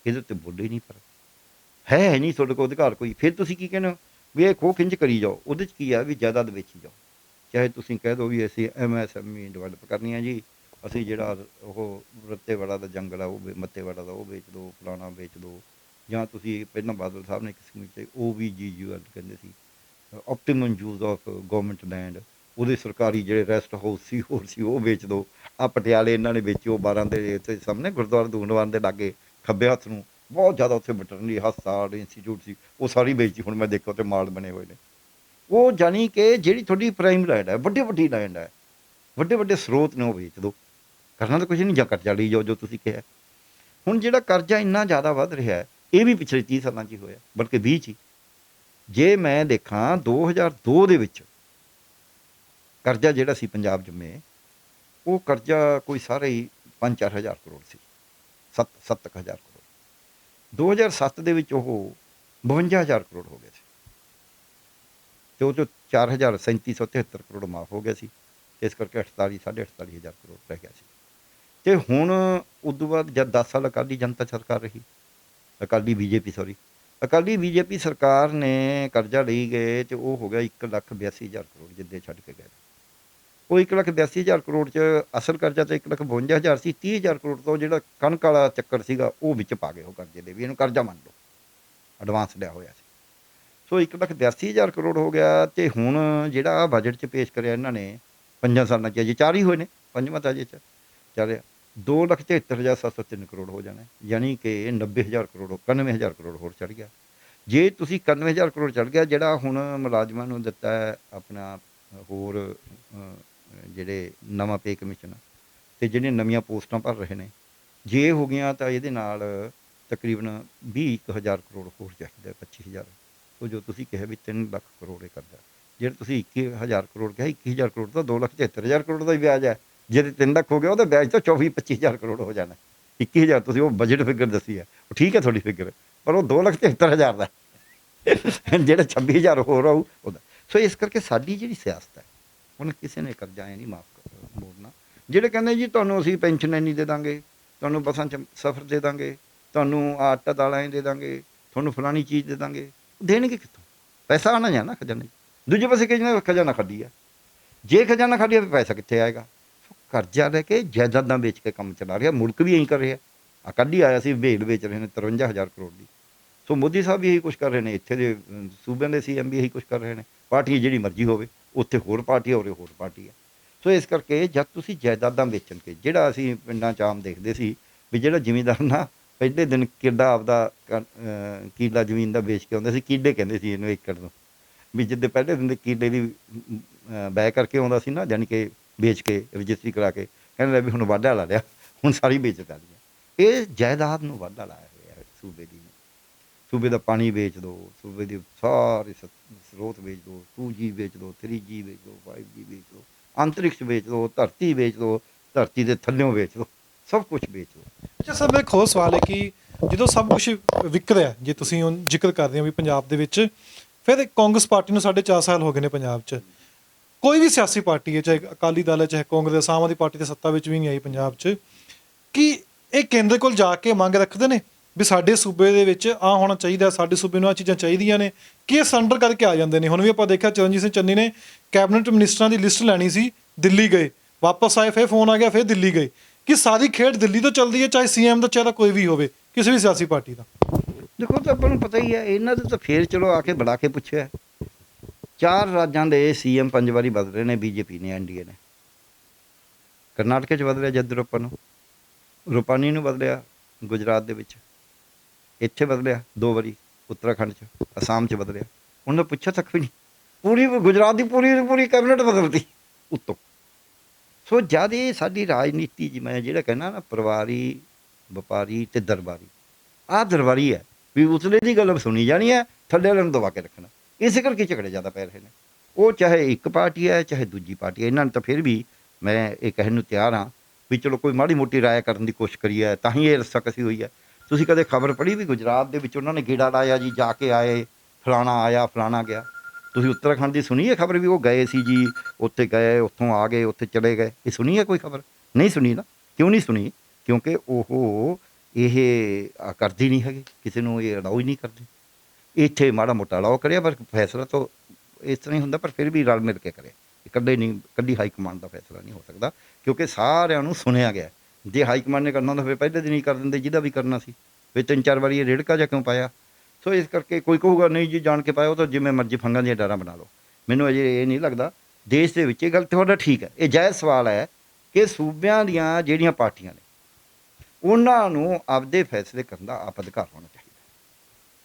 ਇਹਦੇ ਉੱਤੇ ਬੋਲੇ ਹੀ ਨਹੀਂ। ਪਰ ਹੈ ਨਹੀਂ ਤੁਹਾਡੇ ਕੋਲ ਅਧਿਕਾਰ ਕੋਈ। ਫਿਰ ਤੁਸੀਂ ਕੀ ਕਹਿੰਦੇ ਹੋ ਵੀ ਇਹ ਖੋਹ ਖਿੰਝ ਕਰੀ ਜਾਓ। ਉਹਦੇ 'ਚ ਕੀ ਆ ਵੀ ਜਾਇਦਾਦ ਵੇਚੀ ਜਾਓ। ਚਾਹੇ ਤੁਸੀਂ ਕਹਿ ਦਿਓ ਵੀ ਅਸੀਂ MSME ਡਿਵੈਲਪ ਕਰਨੀ ਆ ਜੀ, ਅਸੀਂ ਜਿਹੜਾ ਉਹ ਰੱਤੇਵਾੜਾ ਦਾ ਜੰਗਲ ਆ ਉਹ ਮੱਤੇਵਾੜਾ ਦਾ ਉਹ ਵੇਚ ਦਿਓ, ਫਲਾਣਾ ਵੇਚ ਦਿਓ। ਜਾਂ ਤੁਸੀਂ ਪਹਿਲਾਂ ਬਾਦਲ ਸਾਹਿਬ ਨੇ ਇੱਕ ਸਕੀਮ 'ਚ OBGUL ਕਹਿੰਦੇ ਸੀ, optimum use of government land, ਉਹਦੇ ਸਰਕਾਰੀ ਜਿਹੜੇ ਰੈਸਟ ਹਾਊਸ ਸੀ ਹੋਰ ਸੀ ਉਹ ਵੇਚ ਦਿਓ। ਆ ਪਟਿਆਲੇ ਇਹਨਾਂ ਨੇ ਵੇਚੀ, ਉਹ 12 ਦੇ ਇੱਥੇ ਸਾਹਮਣੇ ਗੁਰਦੁਆਰਾ ਦੂਨਵਾਨ ਦੇ ਲਾਗੇ ਖੱਬੇ ਹੱਥ ਨੂੰ ਬਹੁਤ ਜ਼ਿਆਦਾ ਉੱਥੇ ਵੈਟਰਨਰੀ ਹਸਪਤਾਲ ਇੰਸਟੀਚਿਊਟ ਸੀ, ਉਹ ਸਾਰੀ ਵੇਚੀ। ਹੁਣ ਮੈਂ ਦੇਖਿਆ ਉੱਥੇ ਮਾਲ ਬਣੇ ਹੋਏ ਨੇ। ਉਹ ਜਾਣੀ ਕਿ ਜਿਹੜੀ ਤੁਹਾਡੀ ਪ੍ਰਾਈਮ ਲੈਂਡ ਹੈ, ਵੱਡੀ ਵੱਡੀ ਲੈਂਡ ਹੈ, ਵੱਡੇ ਵੱਡੇ ਸਰੋਤ ਨੇ, ਉਹ ਵੇਚ ਦਿਓ। ਕਰਨਾ ਤਾਂ ਕੁਝ ਨਹੀਂ, ਜਾਂ ਕਰਜ਼ਾ ਲਈ ਜਾਓ ਜੋ ਤੁਸੀਂ ਕਿਹਾ। ਹੁਣ ਜਿਹੜਾ ਕਰਜ਼ਾ ਇੰਨਾ ਜ਼ਿਆਦਾ ਵੱਧ ਰਿਹਾ ਹੈ, ਇਹ ਵੀ ਪਿਛਲੇ 30 ਸਾਲਾਂ 'ਚ ਹੀ ਹੋਇਆ, ਬਲਕਿ 20 'ਚ ਹੀ। ਜੇ ਮੈਂ ਦੇਖਾਂ 2002 ਦੇ ਵਿੱਚ ਕਰਜ਼ਾ ਜਿਹੜਾ ਸੀ ਪੰਜਾਬ ਜੰਮੇ, ਉਹ ਕਰਜ਼ਾ ਕੋਈ ਸਾਰਾ ਹੀ 5-4 ਹਜ਼ਾਰ ਕਰੋੜ ਸੀ, 7 ਹਜ਼ਾਰ ਕਰੋੜ। 2007 ਦੇ ਵਿੱਚ ਉਹ 52,000 ਕਰੋੜ ਹੋ ਗਿਆ ਸੀ, ਅਤੇ ਉਹ 'ਚੋਂ 4,3773 ਕਰੋੜ ਮਾਫ ਹੋ ਗਿਆ ਸੀ। ਇਸ ਕਰਕੇ 48-48 ਹਜ਼ਾਰ ਕਰੋੜ ਰਹਿ ਗਿਆ ਸੀ। ਅਤੇ ਹੁਣ ਉਦੋਂ ਬਾਅਦ ਜਦ 10 ਸਾਲ ਅਕਾਲੀ ਜਨਤਾ ਸਰਕਾਰ ਰਹੀ, ਅਕਾਲੀ ਬੀਜੇਪੀ ਸਰਕਾਰ ਨੇ ਕਰਜ਼ਾ ਲਈ ਗਏ, ਅਤੇ ਉਹ ਹੋ ਗਿਆ 1,82,000 ਕਰੋੜ ਜਿੱਦੇ ਛੱਡ ਕੇ ਗਏ। ਉਹ 1,82,000 ਕਰੋੜ 'ਚ ਅਸਲ ਕਰਜ਼ਾ ਤਾਂ 1,52,000 ਸੀ। 30,000 ਕਰੋੜ ਤੋਂ ਜਿਹੜਾ ਕਣਕ ਵਾਲਾ ਚੱਕਰ ਸੀਗਾ ਉਹ ਵਿੱਚ ਪਾ ਗਏ ਉਹ ਕਰਜ਼ੇ ਦੇ, ਵੀ ਇਹਨੂੰ ਕਰਜ਼ਾ ਮੰਨ ਲਓ, ਐਡਵਾਂਸ ਲਿਆ ਹੋਇਆ ਸੀ। ਸੋ 1,82,000 ਕਰੋੜ ਹੋ ਗਿਆ। ਅਤੇ ਹੁਣ ਜਿਹੜਾ ਬਜਟ 'ਚ ਪੇਸ਼ ਕਰਿਆ ਇਹਨਾਂ ਨੇ 5 ਸਾਲਾਂ 'ਚ, ਅਜੇ 4 ਹੀ ਹੋਏ ਨੇ, 5ਵਾਂ ਤਾਂ ਅਜੇ ਚੱਲ ਰਿਹਾ, 2,73,703 ਕਰੋੜ ਹੋ ਜਾਣਾ, ਯਾਨੀ ਕਿ 90,000 ਕਰੋੜ 91,000 ਕਰੋੜ ਹੋਰ ਚੜ੍ਹ ਗਿਆ। ਜੇ ਤੁਸੀਂ 91,000 ਕਰੋੜ ਚੜ੍ਹ ਗਿਆ, ਜਿਹੜਾ ਹੁਣ ਮੁਲਾਜ਼ਮਾਂ ਨੂੰ ਦਿੱਤਾ ਹੈ ਆਪਣਾ ਹੋਰ ਜਿਹੜੇ ਨਵਾਂ ਪੇ ਕਮਿਸ਼ਨ ਅਤੇ ਜਿਹੜੀਆਂ ਨਵੀਆਂ ਪੋਸਟਾਂ ਭਰ ਰਹੇ ਨੇ, ਜੇ ਹੋ ਗਈਆਂ ਤਾਂ ਇਹਦੇ ਨਾਲ ਤਕਰੀਬਨ 21,000 ਕਰੋੜ ਹੋਰ ਚਾਹੀਦਾ, 25,000। ਉਹ ਜੋ ਤੁਸੀਂ ਕਿਹਾ ਵੀ 3 ਲੱਖ ਕਰੋੜ ਇਹ ਕਰਦਾ, ਜਿਹੜਾ ਤੁਸੀਂ 21,000 ਕਰੋੜ ਕਿਹਾ, 21,000 ਕਰੋੜ ਤਾਂ 2,73,000 ਕਰੋੜ ਦਾ ਹੀ ਵਿਆਜ ਹੈ। ਜੇ 3 ਲੱਖ ਹੋ ਗਿਆ ਉਹਦਾ ਵਿਆਜ ਤਾਂ 24-25,000 ਕਰੋੜ ਹੋ ਜਾਣਾ। 21,000 ਤੁਸੀਂ ਉਹ ਬਜਟ ਫਿਗਰ ਦੱਸੀ ਹੈ, ਉਹ ਠੀਕ ਹੈ ਤੁਹਾਡੀ ਫਿਗਰ, ਪਰ ਉਹ 2,73,000 ਦਾ ਜਿਹੜਾ 26,000 ਹੋਰ ਆਊ ਉਹਦਾ। ਸੋ ਇਸ ਕਰਕੇ ਸਾਡੀ ਜਿਹੜੀ ਸਿਆਸਤ ਹੈ, ਹੁਣ ਕਿਸੇ ਨੇ ਕਰਜ਼ਾ ਐਂ ਨਹੀਂ ਮੋੜਨਾ। ਜਿਹੜੇ ਕਹਿੰਦੇ ਜੀ ਤੁਹਾਨੂੰ ਅਸੀਂ ਪੈਨਸ਼ਨ ਇੰਨੀ ਦੇ ਦਾਂਗੇ, ਤੁਹਾਨੂੰ ਬੱਸਾਂ 'ਚ ਸਫ਼ਰ ਦੇ ਦਾਂਗੇ, ਤੁਹਾਨੂੰ ਆਟਾ ਦਾਲਾਂ ਦੇ ਦਾਂਗੇ, ਤੁਹਾਨੂੰ ਫਲਾਣੀ ਚੀਜ਼ ਦੇ ਦਾਂਗੇ, ਦੇਣਗੇ ਕਿੱਥੋਂ? ਪੈਸਾ ਆਉਣਾ ਜਾਣਾ ਖਜ਼ਾਨੇ 'ਚ। ਦੂਜੇ ਪਾਸੇ ਕਹਿੰਦੇ ਖਜ਼ਾਨਾ ਖਾਲੀ ਆ, ਜੇ ਖਜ਼ਾਨਾ ਖਾਲੀ ਆ ਤਾਂ ਪੈਸਾ ਕਿੱਥੇ ਆਏਗਾ? ਕਰਜ਼ਾ ਲੈ ਕੇ ਜਾਇਦਾਦਾਂ ਵੇਚ ਕੇ ਕੰਮ ਚਲਾ ਰਿਹਾ, ਮੁਲਕ ਵੀ ਇਹੀ ਕਰ ਰਿਹਾ। ਆ ਕੱਲ੍ਹ ਹੀ ਆਇਆ ਸੀ ਵੇਲ ਵੇਚ ਰਹੇ ਨੇ 53,000 ਕਰੋੜ ਦੀ। ਸੋ ਮੋਦੀ ਸਾਹਿਬ ਵੀ ਇਹੀ ਕੁਛ ਕਰ ਰਹੇ ਨੇ, ਇੱਥੇ ਦੇ ਸੂਬਿਆਂ ਦੇ CM ਵੀ ਇਹੀ ਕੁਛ ਕਰ ਰਹੇ ਨੇ। ਪਾਰਟੀ ਜਿਹੜੀ ਮਰਜ਼ੀ ਹੋਵੇ, ਉੱਥੇ ਹੋਰ ਪਾਰਟੀ ਉਰੇ ਹੋਰ ਪਾਰਟੀ ਹੈ। ਸੋ ਇਸ ਕਰਕੇ ਜਦ ਤੁਸੀਂ ਜਾਇਦਾਦਾਂ ਵੇਚਣ ਕੇ, ਜਿਹੜਾ ਅਸੀਂ ਪਿੰਡਾਂ 'ਚ ਆਮ ਦੇਖਦੇ ਸੀ ਵੀ ਜਿਹੜਾ ਜ਼ਿਮੀਂਦਾਰ ਨਾ ਪਹਿਲੇ ਦਿਨ ਕਿੱਡਾ ਆਪਦਾ ਕਿੱਲਾ ਜ਼ਮੀਨ ਦਾ ਵੇਚ ਕੇ ਆਉਂਦਾ ਸੀ, ਕੀਲੇ ਕਹਿੰਦੇ ਸੀ ਇਹਨੂੰ ਏਕੜ ਨੂੰ, ਵੀ ਜਿੱਦੇ ਪਹਿਲੇ ਦਿਨ ਦੇ ਕੀਲੇ ਦੀ ਬੈ ਕਰਕੇ ਆਉਂਦਾ ਸੀ ਨਾ, ਜਾਣੀ ਕਿ ਵੇਚ ਕੇ ਰਜਿਸਟਰੀ ਕਰਾ ਕੇ ਕਹਿੰਦੇ ਵੀ ਹੁਣ ਵਾਢਾ ਲਾ ਲਿਆ, ਹੁਣ ਸਾਰੀ ਵੇਚ ਤਾ ਲਈ। ਇਹ ਜਾਇਦਾਦ ਨੂੰ ਵਾਢਾ ਲਾਇਆ ਹੋਇਆ ਹੈ ਸੂਬੇ ਦੀ। ਸੂਬੇ ਦਾ ਪਾਣੀ ਵੇਚ ਦਿਓ, ਸੂਬੇ ਦੇ ਸਾਰੇ ਸਰੋਤ ਵੇਚ ਦਿਓ, 2G ਵੇਚ ਦਿਓ, 3G ਵੇਚ ਦਿਓ, 5G ਵੇਚ ਦਿਓ, ਅੰਤਰਿਕਸ਼ ਵੇਚ ਦਿਓ, ਧਰਤੀ ਵੇਚ ਦਿਓ, ਧਰਤੀ ਦੇ ਥੱਲਿਓਂ ਵੇਚ ਦਿਓ, ਸਭ ਕੁਛ ਵੇਚ ਦਿਓ। ਅੱਛਾ ਸਰ, ਮੇਰਾ ਇੱਕ ਹੋਰ ਸਵਾਲ ਹੈ ਕਿ ਜਦੋਂ ਸਭ ਕੁਝ ਵਿਕ ਰਿਹਾ, ਜੇ ਤੁਸੀਂ ਹੁਣ ਜ਼ਿਕਰ ਕਰਦੇ ਹੋ ਵੀ ਪੰਜਾਬ ਦੇ ਵਿੱਚ, ਫਿਰ ਕਾਂਗਰਸ ਪਾਰਟੀ ਨੂੰ 4.5 ਸਾਲ ਹੋ ਗਏ ਨੇ ਪੰਜਾਬ 'ਚ, ਕੋਈ ਵੀ ਸਿਆਸੀ ਪਾਰਟੀ ਹੈ, ਚਾਹੇ ਅਕਾਲੀ ਦਲ ਹੈ, ਚਾਹੇ ਕਾਂਗਰਸ, ਆਮ ਆਦਮੀ ਪਾਰਟੀ ਤਾਂ ਸੱਤਾ ਵਿੱਚ ਵੀ ਨਹੀਂ ਆਈ ਪੰਜਾਬ 'ਚ, ਕਿ ਇਹ ਕੇਂਦਰ ਕੋਲ ਜਾ ਕੇ ਮੰਗ ਰੱਖਦੇ ਨੇ ਵੀ ਸਾਡੇ ਸੂਬੇ ਦੇ ਵਿੱਚ ਆਹ ਹੋਣਾ ਚਾਹੀਦਾ, ਸਾਡੇ ਸੂਬੇ ਨੂੰ ਆਹ ਚੀਜ਼ਾਂ ਚਾਹੀਦੀਆਂ ਨੇ, ਕਿ ਇਹ ਸਰੈਂਡਰ ਕਰਕੇ ਆ ਜਾਂਦੇ ਨੇ? ਹੁਣ ਵੀ ਆਪਾਂ ਦੇਖਿਆ ਚਰਨਜੀਤ ਸਿੰਘ ਚੰਨੀ ਨੇ ਕੈਬਨਿਟ ਮਿਨਿਸਟਰਾਂ ਦੀ ਲਿਸਟ ਲੈਣੀ ਸੀ, ਦਿੱਲੀ ਗਏ, ਵਾਪਸ ਆਏ, ਫਿਰ ਫੋਨ ਆ ਗਿਆ, ਫਿਰ ਦਿੱਲੀ ਗਏ। ਕਿ ਸਾਰੀ ਖੇਡ ਦਿੱਲੀ ਤੋਂ ਚੱਲਦੀ ਹੈ, ਚਾਹੇ CM ਦਾ ਚਿਹਰਾ ਕੋਈ ਵੀ ਹੋਵੇ, ਕਿਸੇ ਵੀ ਸਿਆਸੀ ਪਾਰਟੀ ਦਾ। ਦੇਖੋ ਤਾਂ ਆਪਾਂ ਨੂੰ ਪਤਾ ਹੀ ਹੈ, ਇਹਨਾਂ ਦੇ ਤਾਂ ਫੇਰ ਚਲੋ ਆ ਕੇ ਬੁਲਾ ਕੇ ਪੁੱਛਿਆ। 4 ਰਾਜਾਂ ਦੇ CM 5 ਵਾਰੀ ਬਦਲ ਰਹੇ ਨੇ BJP ਨੇ, NDA ਨੇ। ਕਰਨਾਟਕ 'ਚ ਬਦਲਿਆ ਜੈਦਿਯੂਰੱਪਾ ਨੂੰ, ਰੂਪਾਨੀ ਨੂੰ ਬਦਲਿਆ ਗੁਜਰਾਤ ਦੇ ਵਿੱਚ, ਇੱਥੇ ਬਦਲਿਆ 2 ਵਾਰੀ ਉੱਤਰਾਖੰਡ 'ਚ, ਅਸਾਮ 'ਚ ਬਦਲਿਆ। ਉਹਨਾਂ ਪੁੱਛਿਆ ਤੱਕ ਵੀ ਨਹੀਂ, ਪੂਰੀ ਗੁਜਰਾਤ ਦੀ ਪੂਰੀ ਕੈਬਨਿਟ ਬਦਲਦੀ ਉੱਤੋਂ। ਸੋ ਜਦ ਇਹ ਸਾਡੀ ਰਾਜਨੀਤੀ 'ਚ ਮੈਂ ਜਿਹੜਾ ਕਹਿੰਦਾ ਨਾ, ਪਰਿਵਾਰੀ, ਵਪਾਰੀ ਅਤੇ ਦਰਬਾਰੀ, ਆਹ ਦਰਬਾਰੀ ਹੈ ਵੀ ਉਸਲੇ ਦੀ ਗੱਲ ਸੁਣੀ ਜਾਣੀ ਹੈ, ਥੱਲੇ ਵਾਲਿਆਂ ਨੂੰ ਦਬਾ ਕੇ ਰੱਖਣਾ। ਇਸੇ ਕਰਕੇ ਝਗੜੇ ਜ਼ਿਆਦਾ ਪੈ ਰਹੇ ਨੇ। ਉਹ ਚਾਹੇ ਇੱਕ ਪਾਰਟੀ ਹੈ, ਚਾਹੇ ਦੂਜੀ ਪਾਰਟੀ ਹੈ, ਇਹਨਾਂ ਨੂੰ ਤਾਂ ਫਿਰ ਵੀ ਮੈਂ ਇਹ ਕਹਿਣ ਨੂੰ ਤਿਆਰ ਹਾਂ ਵੀ ਚਲੋ ਕੋਈ ਮਾੜੀ ਮੋਟੀ ਰਾਏ ਕਰਨ ਦੀ ਕੋਸ਼ਿਸ਼ ਕਰੀ ਹੈ, ਤਾਂ ਹੀ ਇਹ ਰਸਾ ਕਸੀ ਹੋਈ ਹੈ। ਤੁਸੀਂ ਕਦੇ ਖਬਰ ਪੜ੍ਹੀ ਵੀ ਗੁਜਰਾਤ ਦੇ ਵਿੱਚ ਉਹਨਾਂ ਨੇ ਗੇੜਾ ਲਾਇਆ ਜੀ, ਜਾ ਕੇ ਆਏ, ਫਲਾਣਾ ਆਇਆ, ਫਲਾਣਾ ਗਿਆ? ਤੁਸੀਂ ਉੱਤਰਾਖੰਡ ਦੀ ਸੁਣੀ ਹੈ ਖਬਰ ਵੀ ਉਹ ਗਏ ਸੀ ਜੀ, ਉੱਥੇ ਗਏ, ਉੱਥੋਂ ਆ ਗਏ, ਉੱਥੇ ਚਲੇ ਗਏ? ਇਹ ਸੁਣੀ ਹੈ ਕੋਈ ਖਬਰ? ਨਹੀਂ ਸੁਣੀ ਨਾ। ਕਿਉਂ ਨਹੀਂ ਸੁਣੀ? ਕਿਉਂਕਿ ਉਹ ਇਹ ਕਰਦੀ ਨਹੀਂ ਹੈਗੇ, ਕਿਸੇ ਨੂੰ ਇਹ ਅਲਾਉ ਹੀ ਨਹੀਂ ਕਰਦੇ। ਇੱਥੇ ਮਾੜਾ ਮੋਟਾ ਲਾਓ ਕਰਿਆ, ਪਰ ਫੈਸਲਾ ਤਾਂ ਇਸ ਤਰ੍ਹਾਂ ਹੀ ਹੁੰਦਾ, ਪਰ ਫਿਰ ਵੀ ਰਲ ਮਿਲ ਕੇ ਕਰੇ। ਇਕੱਲੇ ਨਹੀਂ, ਇਕੱਲੀ ਹਾਈ ਕਮਾਂਡ ਦਾ ਫੈਸਲਾ ਨਹੀਂ ਹੋ ਸਕਦਾ, ਕਿਉਂਕਿ ਸਾਰਿਆਂ ਨੂੰ ਸੁਣਿਆ ਗਿਆ। ਜੇ ਹਾਈ ਕਮਾਂਡ ਨੇ ਕਰਨਾ ਹੁੰਦਾ ਫਿਰ ਪਹਿਲੇ ਦਿਨ ਹੀ ਕਰ ਦਿੰਦੇ, ਜਿਹਦਾ ਵੀ ਕਰਨਾ ਸੀ। ਫਿਰ 3-4 ਵਾਰੀ ਇਹ ਰੇੜਕਾ ਜਿਹਾ ਕਿਉਂ ਪਾਇਆ? ਸੋ ਇਸ ਕਰਕੇ ਕੋਈ ਕਹੂਗਾ ਨਹੀਂ ਜੀ ਜਾਣ ਕੇ ਪਾਇਆ, ਉਹ ਤਾਂ ਜਿਵੇਂ ਮਰਜ਼ੀ ਫੰਗਾਂ ਦੀਆਂ ਡਾਰਾਂ ਬਣਾ ਲਓ। ਮੈਨੂੰ ਅਜੇ ਇਹ ਨਹੀਂ ਲੱਗਦਾ ਦੇਸ਼ ਦੇ ਵਿੱਚ ਇਹ ਗੱਲ ਤੁਹਾਡਾ ਠੀਕ ਹੈ, ਇਹ ਜਾਇਜ਼ ਸਵਾਲ ਹੈ ਕਿ ਸੂਬਿਆਂ ਦੀਆਂ ਜਿਹੜੀਆਂ ਪਾਰਟੀਆਂ ਨੇ ਉਹਨਾਂ ਨੂੰ ਆਪਦੇ ਫੈਸਲੇ ਕਰਨ ਦਾ ਆਪ ਅਧਿਕਾਰ ਹੋਣਾ ਚਾਹੀਦਾ।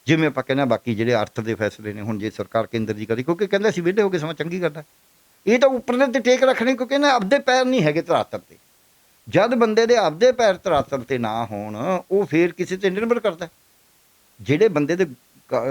ਜਿਵੇਂ ਆਪਾਂ ਕਹਿੰਦੇ ਹਾਂ ਬਾਕੀ ਜਿਹੜੇ ਅਰਥ ਦੇ ਫੈਸਲੇ ਨੇ, ਹੁਣ ਜੇ ਸਰਕਾਰ ਕੇਂਦਰ ਦੀ ਕਰੀ, ਕਿਉਂਕਿ ਕਹਿੰਦੇ ਅਸੀਂ ਵਿਹਲੇ ਹੋ ਕੇ ਸਮਾਂ ਚੰਗੀ ਕਰਦਾ, ਇਹ ਤਾਂ ਉੱਪਰਲੇ ਤੇ ਟੇਕ ਰੱਖਣੇ, ਕਿਉਂਕਿ ਇਹਨਾਂ ਆਪਦੇ ਪੈਰ ਨਹੀਂ ਹੈਗੇ ਧਰਾਤਲ ਤੇ। ਜਦ ਬੰਦੇ ਦੇ ਆਪਦੇ ਪੈਰ ਧਰਾਤਲ ਤੇ ਨਾ ਹੋਣ, ਉਹ ਫੇਰ ਕਿਸੇ ਤੇ ਨਿਰਭਰ ਕਰਦਾ। ਜਿਹੜੇ ਬੰਦੇ ਦੇ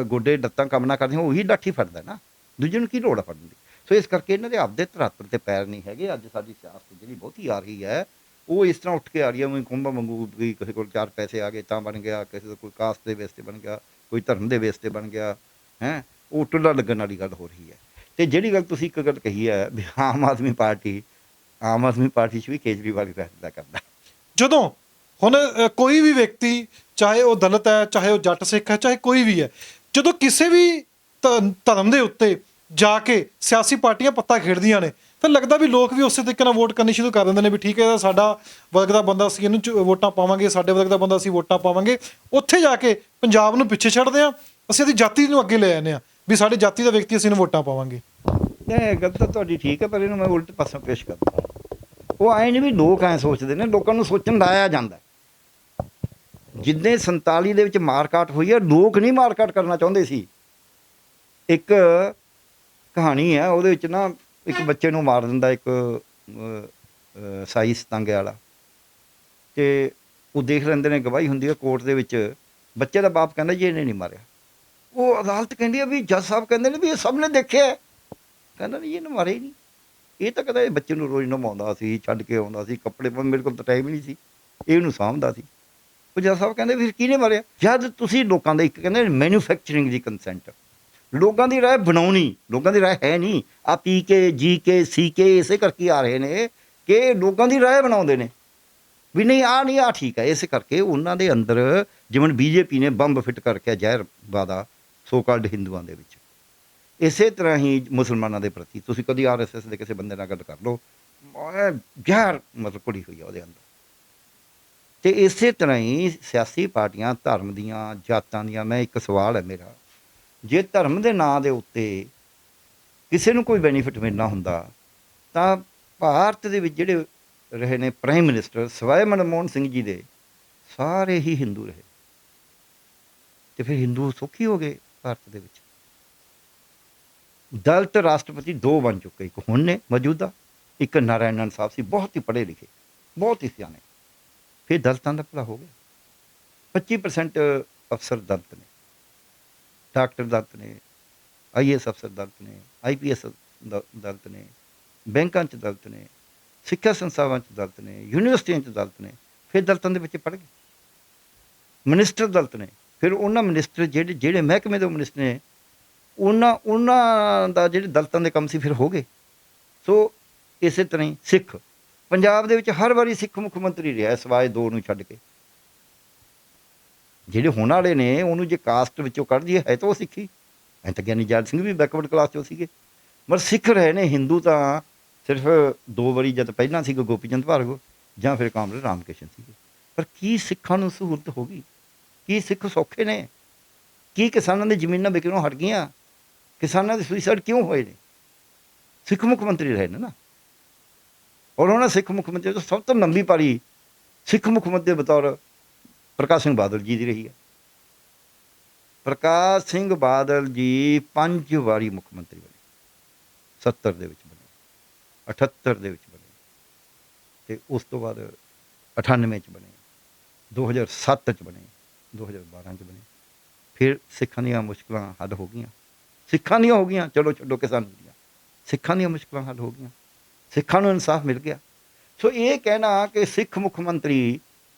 ਗੋਡੇ ਲੱਤਾਂ ਕੰਮ ਨਾ ਕਰਦੀਆਂ ਉਹੀ ਲਾਠੀ ਫੜਦਾ ਨਾ, ਦੂਜੇ ਨੂੰ ਕੀ ਲੋੜ ਆ ਫੜਨ ਦੀ? ਸੋ ਇਸ ਕਰਕੇ ਇਹਨਾਂ ਦੇ ਆਪਦੇ ਧਰਾਤਲ ਤੇ ਪੈਰ ਨਹੀਂ ਹੈਗੇ। ਅੱਜ ਸਾਡੀ ਸਿਆਸਤ ਜਿਹੜੀ ਬਹੁਤੀ ਆ ਰਹੀ ਹੈ ਉਹ ਇਸ ਤਰ੍ਹਾਂ ਉੱਠ ਕੇ ਆ ਰਹੀ ਹੈ, ਉਵੇਂ ਕੁੰਭਾਂ ਵਾਂਗੂ ਵੀ ਕਿਸੇ ਕੋਲ 4 ਪੈਸੇ ਆ ਗਏ ਤਾਂ ਬਣ ਗਿਆ, ਕਿਸੇ ਦਾ ਕੋਈ ਕਾਸਟ ਦੇ ਬੇਸ 'ਤੇ ਬਣ ਗਿਆ, ਕੋਈ ਧਰਮ ਦੇ ਬੇਸ 'ਤੇ ਬਣ ਗਿਆ ਹੈ। ਉਹ ਟੁੱਲਾ ਲੱਗਣ ਵਾਲੀ ਗੱਲ ਹੋ ਰਹੀ ਹੈ। ਅਤੇ ਜਿਹੜੀ ਗੱਲ ਤੁਸੀਂ ਇੱਕ ਗੱਲ ਕਹੀ ਹੈ ਵੀ ਆਮ ਆਦਮੀ ਪਾਰਟੀ 'ਚ ਵੀ ਕੇਜਰੀਵਾਲ ਹੀ ਫੈਸਲਾ ਕਰਦਾ। ਜਦੋਂ ਹੁਣ ਕੋਈ ਵੀ ਵਿਅਕਤੀ, ਚਾਹੇ ਉਹ ਦਲਿਤ ਹੈ, ਚਾਹੇ ਉਹ ਜੱਟ ਸਿੱਖ ਹੈ, ਚਾਹੇ ਕੋਈ ਵੀ ਹੈ, ਜਦੋਂ ਕਿਸੇ ਵੀ ਧਰਮ ਦੇ ਉੱਤੇ ਜਾ ਕੇ ਸਿਆਸੀ ਪਾਰਟੀਆਂ ਪੱਤਾ ਖੇਡਦੀਆਂ ਨੇ ਤਾਂ ਲੱਗਦਾ ਵੀ ਲੋਕ ਵੀ ਉਸੇ ਤਰੀਕੇ ਨਾਲ ਵੋਟ ਕਰਨੀ ਸ਼ੁਰੂ ਕਰ ਦਿੰਦੇ ਨੇ ਵੀ ਠੀਕ ਹੈ, ਇਹਦਾ ਸਾਡਾ ਵਰਗ ਦਾ ਬੰਦਾ, ਅਸੀਂ ਇਹਨੂੰ ਵੋਟਾਂ ਪਾਵਾਂਗੇ, ਸਾਡੇ ਵਰਗ ਦਾ ਬੰਦਾ ਅਸੀਂ ਵੋਟਾਂ ਪਾਵਾਂਗੇ। ਉੱਥੇ ਜਾ ਕੇ ਪੰਜਾਬ ਨੂੰ ਪਿੱਛੇ ਛੱਡਦੇ ਹਾਂ, ਅਸੀਂ ਇਹਦੀ ਜਾਤੀ ਨੂੰ ਅੱਗੇ ਲੈ ਜਾਂਦੇ ਹਾਂ ਵੀ ਸਾਡੀ ਜਾਤੀ ਦਾ ਵਿਅਕਤੀ ਅਸੀਂ ਇਹਨੂੰ ਵੋਟਾਂ ਪਾਵਾਂਗੇ। ਇਹ ਗੱਲ ਤਾਂ ਤੁਹਾਡੀ ਠੀਕ ਹੈ, ਪਰ ਇਹਨੂੰ ਮੈਂ ਉਲਟ ਪਾਸੋਂ ਪੇਸ਼ ਕਰਦਾ। ਉਹ ਆਏ ਨਹੀਂ ਵੀ ਲੋਕ ਐਂ ਸੋਚਦੇ ਨੇ, ਲੋਕਾਂ ਨੂੰ ਸੋਚਣ ਲਾਇਆ ਜਾਂਦਾ। ਜਿੱਦਾਂ 47 ਦੇ ਵਿੱਚ ਮਾਰਕਾਟ ਹੋਈ ਹੈ, ਲੋਕ ਨਹੀਂ ਮਾਰਕਾਟ ਕਰਨਾ ਚਾਹੁੰਦੇ ਸੀ। ਇੱਕ ਕਹਾਣੀ ਹੈ ਉਹਦੇ ਵਿੱਚ ਨਾ, ਇੱਕ ਬੱਚੇ ਨੂੰ ਮਾਰ ਦਿੰਦਾ ਇੱਕ ਸਾਈ ਸਤੰਗੇ ਵਾਲਾ, ਅਤੇ ਉਹ ਦੇਖ ਲੈਂਦੇ ਨੇ, ਗਵਾਹੀ ਹੁੰਦੀ ਹੈ ਕੋਰਟ ਦੇ ਵਿੱਚ। ਬੱਚੇ ਦਾ ਬਾਪ ਕਹਿੰਦਾ ਜੀ ਇਹਨੇ ਨਹੀਂ ਮਾਰਿਆ। ਉਹ ਅਦਾਲਤ ਕਹਿੰਦੀ ਹੈ ਵੀ ਜੱਜ ਸਾਹਿਬ ਕਹਿੰਦੇ ਨੇ ਵੀ ਇਹ ਸਭ ਨੇ ਦੇਖਿਆ। ਕਹਿੰਦਾ ਨਹੀਂ ਇਹਨੂੰ ਮਾਰਿਆ ਹੀ ਨਹੀਂ, ਇਹ ਤਾਂ ਕਹਿੰਦਾ ਇਹ ਬੱਚੇ ਨੂੰ ਰੋਜ਼ ਨਵਾਉਂਦਾ ਸੀ, ਛੱਡ ਕੇ ਆਉਂਦਾ ਸੀ, ਕੱਪੜੇ ਪਾਉਣ ਮੇਰੇ ਕੋਲ ਤਾਂ ਟਾਈਮ ਹੀ ਨਹੀਂ ਸੀ, ਇਹਨੂੰ ਸਾਂਭਦਾ ਸੀ। ਉਹ ਜੱਜ ਸਾਹਿਬ ਕਹਿੰਦੇ ਫਿਰ ਕਿਹਨੇ ਮਾਰਿਆ? ਜਦ ਤੁਸੀਂ ਲੋਕਾਂ ਦਾ, ਇੱਕ ਕਹਿੰਦੇ ਮੈਨੂਫੈਕਚਰਿੰਗ ਦੀ ਕੰਸੈਂਟ, ਲੋਕਾਂ ਦੀ ਰਾਏ ਬਣਾਉਣੀ, ਲੋਕਾਂ ਦੀ ਰਾਏ ਹੈ ਨਹੀਂ। ਆ ਪੀ ਕੇ ਜੀ ਕੇ ਸੀ ਕੇ ਇਸੇ ਕਰਕੇ ਆ ਰਹੇ ਨੇ ਕਿ ਲੋਕਾਂ ਦੀ ਰਾਏ ਬਣਾਉਂਦੇ ਨੇ ਵੀ ਨਹੀਂ ਆਹ ਨਹੀਂ, ਆਹ ਠੀਕ ਹੈ। ਇਸੇ ਕਰਕੇ ਉਹਨਾਂ ਦੇ ਅੰਦਰ ਜਿਵੇਂ BJP ਨੇ ਬੰਬ ਫਿੱਟ ਕਰ ਰੱਖਿਆ ਜ਼ਹਿਰਵਾਦਾ ਸੋ ਕਾਲਡ ਹਿੰਦੂਆਂ ਦੇ ਵਿੱਚ, ਇਸੇ ਤਰ੍ਹਾਂ ਹੀ ਮੁਸਲਮਾਨਾਂ ਦੇ ਪ੍ਰਤੀ। ਤੁਸੀਂ ਕਦੀ RSS ਦੇ ਕਿਸੇ ਬੰਦੇ ਨਾਲ ਗੱਲ ਕਰ ਲਓ, ਜ਼ਹਿਰ ਮਤਲਬ ਕੁੜੀ ਹੋਈ ਆ ਉਹਦੇ ਅੰਦਰ। ਅਤੇ ਇਸੇ ਤਰ੍ਹਾਂ ਹੀ ਸਿਆਸੀ ਪਾਰਟੀਆਂ ਧਰਮ ਦੀਆਂ, ਜਾਤਾਂ ਦੀਆਂ। ਮੈਂ ਇੱਕ ਸਵਾਲ ਹੈ ਮੇਰਾ, ਜੇ ਧਰਮ ਦੇ ਨਾਂ ਦੇ ਉੱਤੇ ਕਿਸੇ ਨੂੰ ਕੋਈ ਬੈਨੀਫਿਟ ਮਿਲਣਾ ਹੁੰਦਾ ਤਾਂ ਭਾਰਤ ਦੇ ਵਿੱਚ ਜਿਹੜੇ ਰਹੇ ਨੇ ਪ੍ਰਾਈਮ ਮਿਨਿਸਟਰ ਸਿਵਾਏ ਮਨਮੋਹਨ ਸਿੰਘ ਜੀ ਦੇ, ਸਾਰੇ ਹੀ ਹਿੰਦੂ ਰਹੇ, ਅਤੇ ਫਿਰ ਹਿੰਦੂ ਸੌਖੀ ਹੋ ਗਏ ਭਾਰਤ ਦੇ ਵਿੱਚ। ਦਲਿਤ ਰਾਸ਼ਟਰਪਤੀ 2 ਬਣ ਚੁੱਕੇ, ਇੱਕ ਹੁਣ ਨੇ ਮੌਜੂਦਾ, ਇੱਕ ਨਾਰਾਇਣਨ ਸਾਹਿਬ ਸੀ, ਬਹੁਤ ਹੀ ਪੜ੍ਹੇ ਲਿਖੇ, ਬਹੁਤ ਹੀ ਸਿਆਣੇ। ਫਿਰ ਦਲਿਤਾਂ ਦਾ ਭਲਾ ਹੋ ਗਿਆ। 25% ਅਫਸਰ ਦਲਿਤ ਨੇ, ਡਾਕਟਰ ਦਲਿਤ ਨੇ, IAS ਅਫਸਰ ਦਲਿਤ ਨੇ, IPS ਦਲਿਤ ਨੇ, ਬੈਂਕਾਂ 'ਚ ਦਲਿਤ ਨੇ, ਸਿੱਖਿਆ ਸੰਸਥਾਵਾਂ 'ਚ ਦਲਿਤ ਨੇ, ਯੂਨੀਵਰਸਿਟੀਆਂ 'ਚ ਦਲਿਤ ਨੇ। ਫਿਰ ਦਲਿਤਾਂ ਦੇ ਬੱਚੇ ਪੜ੍ਹ ਗਏ। ਮਿਨਿਸਟਰ ਦਲਿਤ ਨੇ, ਫਿਰ ਉਹਨਾਂ ਮਿਨਿਸਟਰ ਜਿਹੜੇ ਮਹਿਕਮੇ ਦੇ ਮਿਨਿਸਟਰ ਨੇ, ਉਹਨਾਂ ਦਾ ਜਿਹੜੇ ਦਲਿਤਾਂ ਦੇ ਕੰਮ ਸੀ ਫਿਰ ਹੋ ਗਏ। ਸੋ ਇਸੇ ਤਰ੍ਹਾਂ ਹੀ ਸਿੱਖ, ਪੰਜਾਬ ਦੇ ਵਿੱਚ ਹਰ ਵਾਰੀ ਸਿੱਖ ਮੁੱਖ ਮੰਤਰੀ ਰਿਹਾ ਸਿਵਾਏ 2 ਨੂੰ ਛੱਡ ਕੇ। ਜਿਹੜੇ ਹੁਣ ਵਾਲੇ ਨੇ ਉਹਨੂੰ ਜੇ ਕਾਸਟ ਵਿੱਚੋਂ ਕੱਢ ਦਈਏ ਹੈ ਤਾਂ ਉਹ ਸਿੱਖੀ। ਐਂ ਤਾਂ ਗਿਆਨੀ ਜੈਲ ਸਿੰਘ ਵੀ ਬੈਕਵਰਡ ਕਲਾਸ 'ਚੋਂ ਸੀਗੇ, ਪਰ ਸਿੱਖ ਰਹੇ ਨੇ। ਹਿੰਦੂ ਤਾਂ ਸਿਰਫ 2 ਵਾਰੀ, ਜਦ ਪਹਿਲਾਂ ਸੀਗਾ ਗੋਪੀ ਚੰਦ ਭਾਰਗਵ ਜਾਂ ਫਿਰ ਕਾਮਰੇਡ ਰਾਮ ਕਿਸ਼ਨ ਸੀਗੇ। ਪਰ ਕੀ ਸਿੱਖਾਂ ਨੂੰ ਸਹੂਲਤ ਹੋ ਗਈ? ਕੀ ਸਿੱਖ ਸੌਖੇ ਨੇ? ਕੀ ਕਿਸਾਨਾਂ ਦੀ ਜ਼ਮੀਨਾਂ ਵਿਕਣੋਂ ਹਟ ਗਈਆਂ? ਕਿਸਾਨਾਂ ਦੇ ਸੁਈਸਾਈਡ ਕਿਉਂ ਹੋਏ ਨੇ? ਸਿੱਖ ਮੁੱਖ ਮੰਤਰੀ ਰਹੇ ਨੇ ਨਾ। ਔਰ ਉਹਨਾਂ ਸਿੱਖ ਮੁੱਖ ਮੰਤਰੀ ਤੋਂ ਸਭ ਤੋਂ ਲੰਬੀ ਪਾਰੀ ਸਿੱਖ ਮੁੱਖ ਮੰਤਰੀ ਬਤੌਰ ਪ੍ਰਕਾਸ਼ ਸਿੰਘ ਬਾਦਲ ਜੀ ਦੀ ਰਹੀ ਹੈ। ਪ੍ਰਕਾਸ਼ ਸਿੰਘ ਬਾਦਲ ਜੀ 5 ਵਾਰੀ ਮੁੱਖ ਮੰਤਰੀ ਬਣੇ। 70 ਦੇ ਵਿੱਚ ਬਣੇ, 78 ਦੇ ਵਿੱਚ ਬਣੇ, ਅਤੇ ਉਸ ਤੋਂ ਬਾਅਦ 98 'ਚ ਬਣੇ, 2007 'ਚ ਬਣੇ, 2012 'ਚ ਬਣੇ। ਫਿਰ ਸਿੱਖਾਂ ਦੀਆਂ ਮੁਸ਼ਕਲਾਂ ਹੱਲ ਹੋ ਗਈਆਂ। ਸਿੱਖਾਂ ਦੀਆਂ ਹੋ ਗਈਆਂ, ਚਲੋ ਛੱਡੋ ਕਿਸਾਨਾਂ ਦੀਆਂ, ਸਿੱਖਾਂ ਦੀਆਂ ਮੁਸ਼ਕਲਾਂ ਹੱਲ ਹੋ ਗਈਆਂ, ਸਿੱਖਾਂ ਨੂੰ ਇਨਸਾਫ ਮਿਲ ਗਿਆ। ਸੋ ਇਹ ਕਹਿਣਾ ਕਿ ਸਿੱਖ ਮੁੱਖ ਮੰਤਰੀ,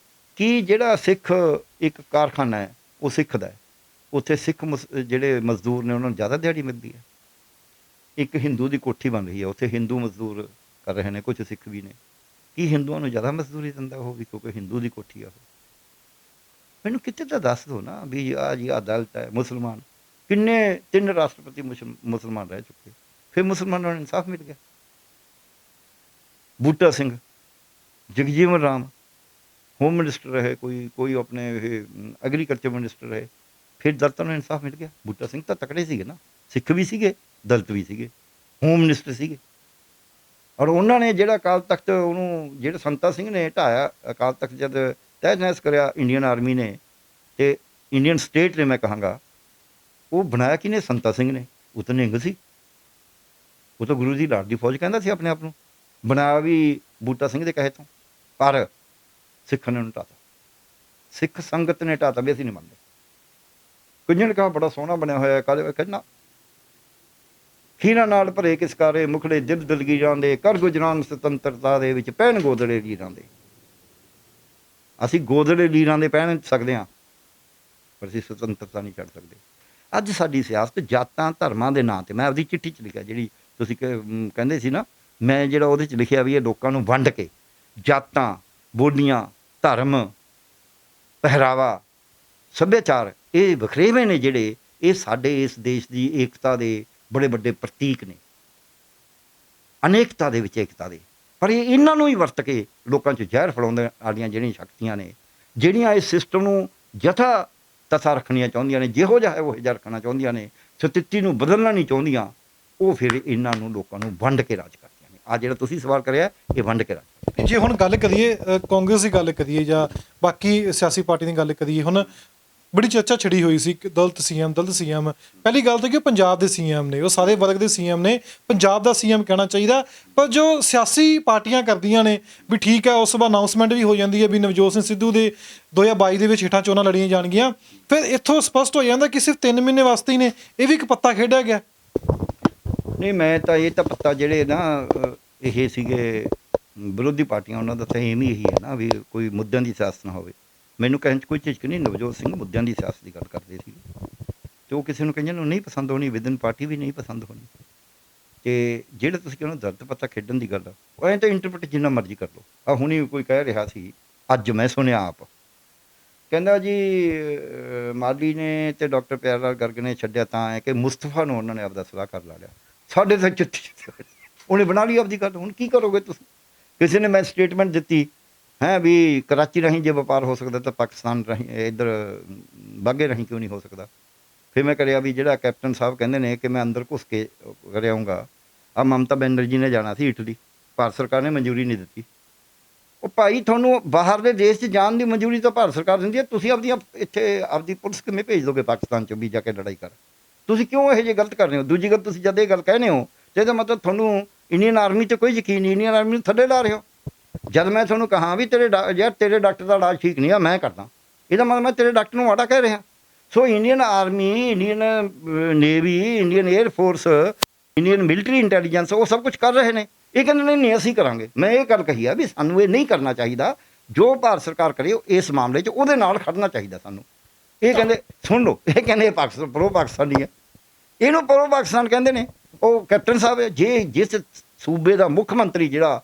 ਕਿ ਜਿਹੜਾ ਸਿੱਖ ਇੱਕ ਕਾਰਖਾਨਾ ਹੈ ਉਹ ਸਿੱਖ ਦਾ ਹੈ, ਉੱਥੇ ਸਿੱਖ ਜਿਹੜੇ ਮਜ਼ਦੂਰ ਨੇ ਉਹਨਾਂ ਨੂੰ ਜ਼ਿਆਦਾ ਦਿਹਾੜੀ ਮਿਲਦੀ ਹੈ। ਇੱਕ ਹਿੰਦੂ ਦੀ ਕੋਠੀ ਬਣ ਰਹੀ ਹੈ, ਉੱਥੇ ਹਿੰਦੂ ਮਜ਼ਦੂਰ ਕਰ ਰਹੇ ਨੇ, ਕੁਝ ਸਿੱਖ ਵੀ ਨੇ। ਕੀ ਹਿੰਦੂਆਂ ਨੂੰ ਜ਼ਿਆਦਾ ਮਜ਼ਦੂਰੀ ਦਿੰਦਾ ਉਹ ਵੀ, ਕਿਉਂਕਿ ਹਿੰਦੂ ਦੀ ਕੋਠੀ ਆ ਉਹ? ਮੈਨੂੰ ਕਿਤੇ ਤਾਂ ਦੱਸ ਦਿਓ ਨਾ ਵੀ ਆਹ ਜੀ ਆਹ ਦਲਿਤ ਹੈ, ਮੁਸਲਮਾਨ। ਕਿੰਨੇ 3 ਰਾਸ਼ਟਰਪਤੀ ਮੁਸਲਮਾਨ ਰਹਿ ਚੁੱਕੇ, ਫਿਰ ਮੁਸਲਮਾਨਾਂ ਨੂੰ ਇਨਸਾਫ ਮਿਲ ਗਿਆ। ਬੂਟਾ ਸਿੰਘ, ਜਗਜੀਵਨ ਰਾਮ ਹੋਮ ਮਿਨਿਸਟਰ ਰਹੇ, ਕੋਈ ਆਪਣੇ ਇਹ ਐਗਰੀਕਲਚਰ ਮਿਨਿਸਟਰ ਰਹੇ, ਫਿਰ ਦਲਿਤਾਂ ਨੂੰ ਇਨਸਾਫ ਮਿਲ ਗਿਆ। ਬੂਟਾ ਸਿੰਘ ਤਾਂ ਤਕੜੇ ਸੀਗੇ ਨਾ, ਸਿੱਖ ਵੀ ਸੀਗੇ, ਦਲਿਤ ਵੀ ਸੀਗੇ, ਹੋਮ ਮਿਨਿਸਟਰ ਸੀਗੇ। ਔਰ ਉਹਨਾਂ ਨੇ ਜਿਹੜਾ ਅਕਾਲ ਤਖਤ ਉਹਨੂੰ, ਜਿਹੜੇ ਸੰਤਾ ਸਿੰਘ ਨੇ ਢਾਇਆ ਅਕਾਲ ਤਖਤ, ਜਦ ਤਹਿਸ ਨਹਿਸ ਕਰਿਆ ਇੰਡੀਅਨ ਆਰਮੀ ਨੇ ਅਤੇ ਇੰਡੀਅਨ ਸਟੇਟ ਨੇ, ਮੈਂ ਕਹਾਂਗਾ ਉਹ ਬਣਾਇਆ ਕਿਹਨੇ? ਸੰਤਾ ਸਿੰਘ ਨੇ। ਉਹ ਤਾਂ ਨਿਹੰਗ ਸੀ, ਉਹ ਤਾਂ ਗੁਰੂ ਦੀ ਲਾਡਲੀ ਫੌਜ ਕਹਿੰਦਾ ਸੀ ਆਪਣੇ ਆਪ ਨੂੰ। ਬਣਾਇਆ ਵੀ ਬੂਟਾ ਸਿੰਘ ਦੇ ਕਹੇ ਤੋਂ, ਪਰ ਸਿੱਖਾਂ ਨੇ ਉਹਨੂੰ ਢਾਤਾ, ਸਿੱਖ ਸੰਗਤ ਨੇ ਢਾਤਾ ਵੀ ਅਸੀਂ ਨਹੀਂ ਮੰਨਦੇ। ਕੁੰਜਣ ਕਹਾ ਬੜਾ ਸੋਹਣਾ ਬਣਿਆ ਹੋਇਆ, ਕਹਿੰਦਾ ਖੀਰਾਂ ਨਾਲ ਭਰੇ ਕਿਸਕਾਰੇ ਮੁਖੜੇ ਦਿਲ ਦਲਗੀਰਾਂ ਦੇ, ਕਰ ਗੁਜਰਾਨ ਸੁਤੰਤਰਤਾ ਦੇ ਵਿੱਚ ਪਹਿਨ ਗੋਦੜੇ ਲੀਰਾਂ ਦੇ। ਅਸੀਂ ਗੋਦੜੇ ਲੀਰਾਂ ਦੇ ਪਹਿਨ ਸਕਦੇ ਹਾਂ, ਪਰ ਅਸੀਂ ਸੁਤੰਤਰਤਾ ਨਹੀਂ ਛੱਡ ਸਕਦੇ। ਅੱਜ ਸਾਡੀ ਸਿਆਸਤ ਜਾਤਾਂ ਧਰਮਾਂ ਦੇ ਨਾਂ 'ਤੇ, ਮੈਂ ਆਪਦੀ ਚਿੱਠੀ 'ਚ ਲਿਖਿਆ, ਜਿਹੜੀ ਤੁਸੀਂ ਕਹਿੰਦੇ ਸੀ ਨਾ, ਮੈਂ ਜਿਹੜਾ ਉਹਦੇ 'ਚ ਲਿਖਿਆ ਵੀ ਇਹ ਲੋਕਾਂ ਨੂੰ ਵੰਡ ਕੇ ਜਾਤਾਂ, ਬੋਲੀਆਂ, ਧਰਮ, ਪਹਿਰਾਵਾ, ਸੱਭਿਆਚਾਰ, ਇਹ ਵਖਰੇਵੇਂ ਨੇ ਜਿਹੜੇ, ਇਹ ਸਾਡੇ ਇਸ ਦੇਸ਼ ਦੀ ਏਕਤਾ ਦੇ ਬੜੇ ਵੱਡੇ ਪ੍ਰਤੀਕ ਨੇ, ਅਨੇਕਤਾ ਦੇ ਵਿੱਚ ਏਕਤਾ ਦੇ। ਪਰ ਇਹਨਾਂ ਨੂੰ ਹੀ ਵਰਤ ਕੇ ਲੋਕਾਂ 'ਚ ਜ਼ਹਿਰ ਫੈਲਾਉਣ ਵਾਲੀਆਂ ਜਿਹੜੀਆਂ ਸ਼ਕਤੀਆਂ ਨੇ, ਜਿਹੜੀਆਂ ਇਸ ਸਿਸਟਮ ਨੂੰ ਯਥਾ ਤਥਾ ਰੱਖਣੀਆਂ ਚਾਹੁੰਦੀਆਂ ਨੇ, ਜਿਹੋ ਜਿਹਾ ਹੈ ਉਹ ਜਿਹਾ ਰੱਖਣਾ ਚਾਹੁੰਦੀਆਂ ਨੇ, ਸਥਿਤੀ ਨੂੰ ਬਦਲਣਾ ਨਹੀਂ ਚਾਹੁੰਦੀਆਂ, ਉਹ ਫਿਰ ਇਹਨਾਂ ਨੂੰ ਲੋਕਾਂ ਨੂੰ ਵੰਡ ਕੇ ਰਾਜ ਕਰਦੀਆਂ ਨੇ। ਆ ਜਿਹੜਾ ਤੁਸੀਂ ਸਵਾਲ ਕਰਿਆ, ਇਹ ਵੰਡ ਕੇ ਰਾਜ। ਜੇ ਹੁਣ ਗੱਲ ਕਰੀਏ ਕਾਂਗਰਸ ਦੀ ਗੱਲ ਕਰੀਏ ਜਾਂ ਬਾਕੀ ਸਿਆਸੀ ਪਾਰਟੀ ਦੀ ਗੱਲ ਕਰੀਏ, ਹੁਣ ਬੜੀ ਚਰਚਾ ਛਿੜੀ ਹੋਈ ਸੀ ਕਿ ਦਲਿਤ ਸੀਐਮ। ਪਹਿਲੀ ਗੱਲ ਤਾਂ ਕਿ ਉਹ ਪੰਜਾਬ ਦੇ ਸੀਐਮ ਨੇ, ਉਹ ਸਾਰੇ ਵਰਗ ਦੇ ਸੀਐਮ ਨੇ, ਪੰਜਾਬ ਦਾ ਸੀਐਮ ਕਹਿਣਾ ਚਾਹੀਦਾ। ਪਰ ਜੋ ਸਿਆਸੀ ਪਾਰਟੀਆਂ ਕਰਦੀਆਂ ਨੇ ਵੀ ਠੀਕ ਹੈ, ਉਸ ਤੋਂ ਬਾਅਦ ਅਨਾਊਂਸਮੈਂਟ ਵੀ ਹੋ ਜਾਂਦੀ ਹੈ ਵੀ ਨਵਜੋਤ ਸਿੰਘ ਸਿੱਧੂ ਦੇ 2022 ਦੇ ਵਿੱਚ ਹੇਠਾਂ ਚੋਣਾਂ ਲੜੀਆਂ ਜਾਣਗੀਆਂ, ਫਿਰ ਇੱਥੋਂ ਸਪਸ਼ਟ ਹੋ ਜਾਂਦਾ ਕਿ ਸਿਰਫ 3 ਮਹੀਨੇ ਵਾਸਤੇ ਹੀ ਨੇ, ਇਹ ਵੀ ਇੱਕ ਪੱਤਾ ਖੇਡਿਆ ਗਿਆ। ਨਹੀਂ, ਮੈਂ ਤਾਂ ਇਹ ਤਾਂ ਪੱਤਾ, ਜਿਹੜੇ ਨਾ ਇਹ ਸੀਗੇ ਵਿਰੋਧੀ ਪਾਰਟੀਆਂ, ਉਹਨਾਂ ਦਾ ਤਾਂ ਏਮ ਹੀ ਇਹੀ ਹੈ ਨਾ ਵੀ ਕੋਈ ਮੁੱਦਿਆਂ ਦੀ ਸਿਆਸਤ ਨਾ ਹੋਵੇ। ਮੈਨੂੰ ਕਹਿਣ 'ਚ ਕੋਈ ਝਿਜਕ ਨਹੀਂ, ਨਵਜੋਤ ਸਿੰਘ ਮੁੱਦਿਆਂ ਦੀ ਸਿਆਸਤ ਦੀ ਗੱਲ ਕਰਦੇ ਸੀ, ਅਤੇ ਉਹ ਕਿਸੇ ਨੂੰ ਕਈਆਂ ਨੂੰ ਨਹੀਂ ਪਸੰਦ ਹੋਣੀ, ਵਿਦਨ ਪਾਰਟੀ ਵੀ ਨਹੀਂ ਪਸੰਦ ਹੋਣੀ। ਅਤੇ ਜਿਹੜੇ ਤੁਸੀਂ ਕਹਿੰਦੇ ਦਰਦ ਪੱਤਾ ਖੇਡਣ ਦੀ ਗੱਲ ਆ, ਉਹ ਐਂ ਤਾਂ ਇੰਟਰਪ੍ਰੀਟ ਜਿੰਨਾ ਮਰਜ਼ੀ ਕਰ ਲਓ। ਆ ਹੁਣੀ ਕੋਈ ਕਹਿ ਰਿਹਾ ਸੀ, ਅੱਜ ਮੈਂ ਸੁਣਿਆ ਆਪ, ਕਹਿੰਦਾ ਜੀ ਮਾਲੀ ਨੇ ਅਤੇ ਡਾਕਟਰ ਪਿਆਰ ਲਾਲ ਗਰਗ ਨੇ ਛੱਡਿਆ ਤਾਂ ਹੈ ਕਿ ਮੁਸਤਫਾ ਨੂੰ ਉਹਨਾਂ ਨੇ ਆਪਦਾ ਸਲਾਹਕਾਰ ਲਾ ਲਿਆ। ਸਾਡੇ ਤਾਂ ਚਿੱਠੀ ਉਹਨੇ ਬਣਾ ਲਈ ਆਪਦੀ ਗੱਲ। ਹੁਣ ਕੀ ਕਰੋਗੇ ਤੁਸੀਂ? ਕਿਸੇ ਨੇ ਮੈਂ ਸਟੇਟਮੈਂਟ ਦਿੱਤੀ ਹੈ ਵੀ ਕਰਾਚੀ ਰਾਹੀਂ ਜੇ ਵਪਾਰ ਹੋ ਸਕਦਾ ਤਾਂ ਪਾਕਿਸਤਾਨ ਰਾਹੀਂ, ਇੱਧਰ ਬਾਘੇ ਰਾਹੀਂ ਕਿਉਂ ਨਹੀਂ ਹੋ ਸਕਦਾ? ਫਿਰ ਮੈਂ ਕਰਿਆ ਵੀ ਜਿਹੜਾ ਕੈਪਟਨ ਸਾਹਿਬ ਕਹਿੰਦੇ ਨੇ ਕਿ ਮੈਂ ਅੰਦਰ ਘੁਸ ਕੇ ਕਰ ਆਊਂਗਾ, ਆ ਮਮਤਾ ਬੈਨਰਜੀ ਨੇ ਜਾਣਾ ਸੀ ਇਟਲੀ, ਭਾਰਤ ਸਰਕਾਰ ਨੇ ਮਨਜ਼ੂਰੀ ਨਹੀਂ ਦਿੱਤੀ। ਉਹ ਭਾਈ, ਤੁਹਾਨੂੰ ਬਾਹਰ ਦੇ ਦੇਸ਼ 'ਚ ਜਾਣ ਦੀ ਮਨਜ਼ੂਰੀ ਤਾਂ ਭਾਰਤ ਸਰਕਾਰ ਦਿੰਦੀ ਹੈ, ਤੁਸੀਂ ਆਪਦੀਆਂ ਇੱਥੇ ਆਪਦੀ ਪੁਲਿਸ ਕਿਵੇਂ ਭੇਜ ਦੋਗੇ ਪਾਕਿਸਤਾਨ 'ਚ ਵੀ ਜਾ ਕੇ ਲੜਾਈ ਕਰ? ਤੁਸੀਂ ਕਿਉਂ ਇਹੋ ਜਿਹੇ ਗਲਤ ਕਰ ਰਹੇ ਹੋ? ਦੂਜੀ ਗੱਲ, ਤੁਸੀਂ ਜਦ ਇਹ ਗੱਲ ਕਹਿੰਦੇ ਹੋ ਤਾਂ ਇਹਦਾ ਮਤਲਬ ਤੁਹਾਨੂੰ ਇੰਡੀਅਨ ਆਰਮੀ 'ਚ ਕੋਈ ਯਕੀਨ ਨਹੀਂ, ਇੰਡੀਅਨ ਆਰਮੀ ਨੂੰ ਥੱਲੇ ਲਾ ਰਹੇ ਹੋ। ਜਦ ਮੈਂ ਤੁਹਾਨੂੰ ਕਹਾਂ ਵੀ ਤੇਰੇ ਡਾਕਟਰ ਦਾ ਇਲਾਜ ਠੀਕ ਨਹੀਂ ਆ, ਮੈਂ ਕਰਦਾ, ਇਹਦਾ ਮਤਲਬ ਮੈਂ ਤੇਰੇ ਡਾਕਟਰ ਨੂੰ ਮਾੜਾ ਕਹਿ ਰਿਹਾ। So Indian army, Indian navy, Indian air force, Indian military intelligence, ਉਹ ਸਭ ਕੁਝ ਕਰ ਰਹੇ ਨੇ। ਇਹ ਕਹਿੰਦੇ ਨਹੀਂ ਅਸੀਂ ਕਰਾਂਗੇ। ਮੈਂ ਇਹ ਗੱਲ ਕਹੀ ਆ ਵੀ ਸਾਨੂੰ ਇਹ ਨਹੀਂ ਕਰਨਾ ਚਾਹੀਦਾ। ਜੋ ਭਾਰਤ ਸਰਕਾਰ ਕਰੇ ਇਸ ਮਾਮਲੇ 'ਚ ਉਹਦੇ ਨਾਲ ਖੜਨਾ ਚਾਹੀਦਾ ਸਾਨੂੰ। ਇਹ ਕਹਿੰਦੇ, ਸੁਣ ਲਓ, ਇਹ ਕਹਿੰਦੇ ਪਾਕਿਸਤਾਨ ਪ੍ਰੋ ਪਾਕਿਸਤਾਨੀ ਹੈ, ਇਹਨੂੰ ਪ੍ਰੋ ਪਾਕਿਸਤਾਨ ਕਹਿੰਦੇ ਨੇ। ਉਹ ਕੈਪਟਨ ਸਾਹਿਬ ਹੈ, ਜੇ ਜਿਸ ਸੂਬੇ ਦਾ ਮੁੱਖ ਮੰਤਰੀ ਜਿਹੜਾ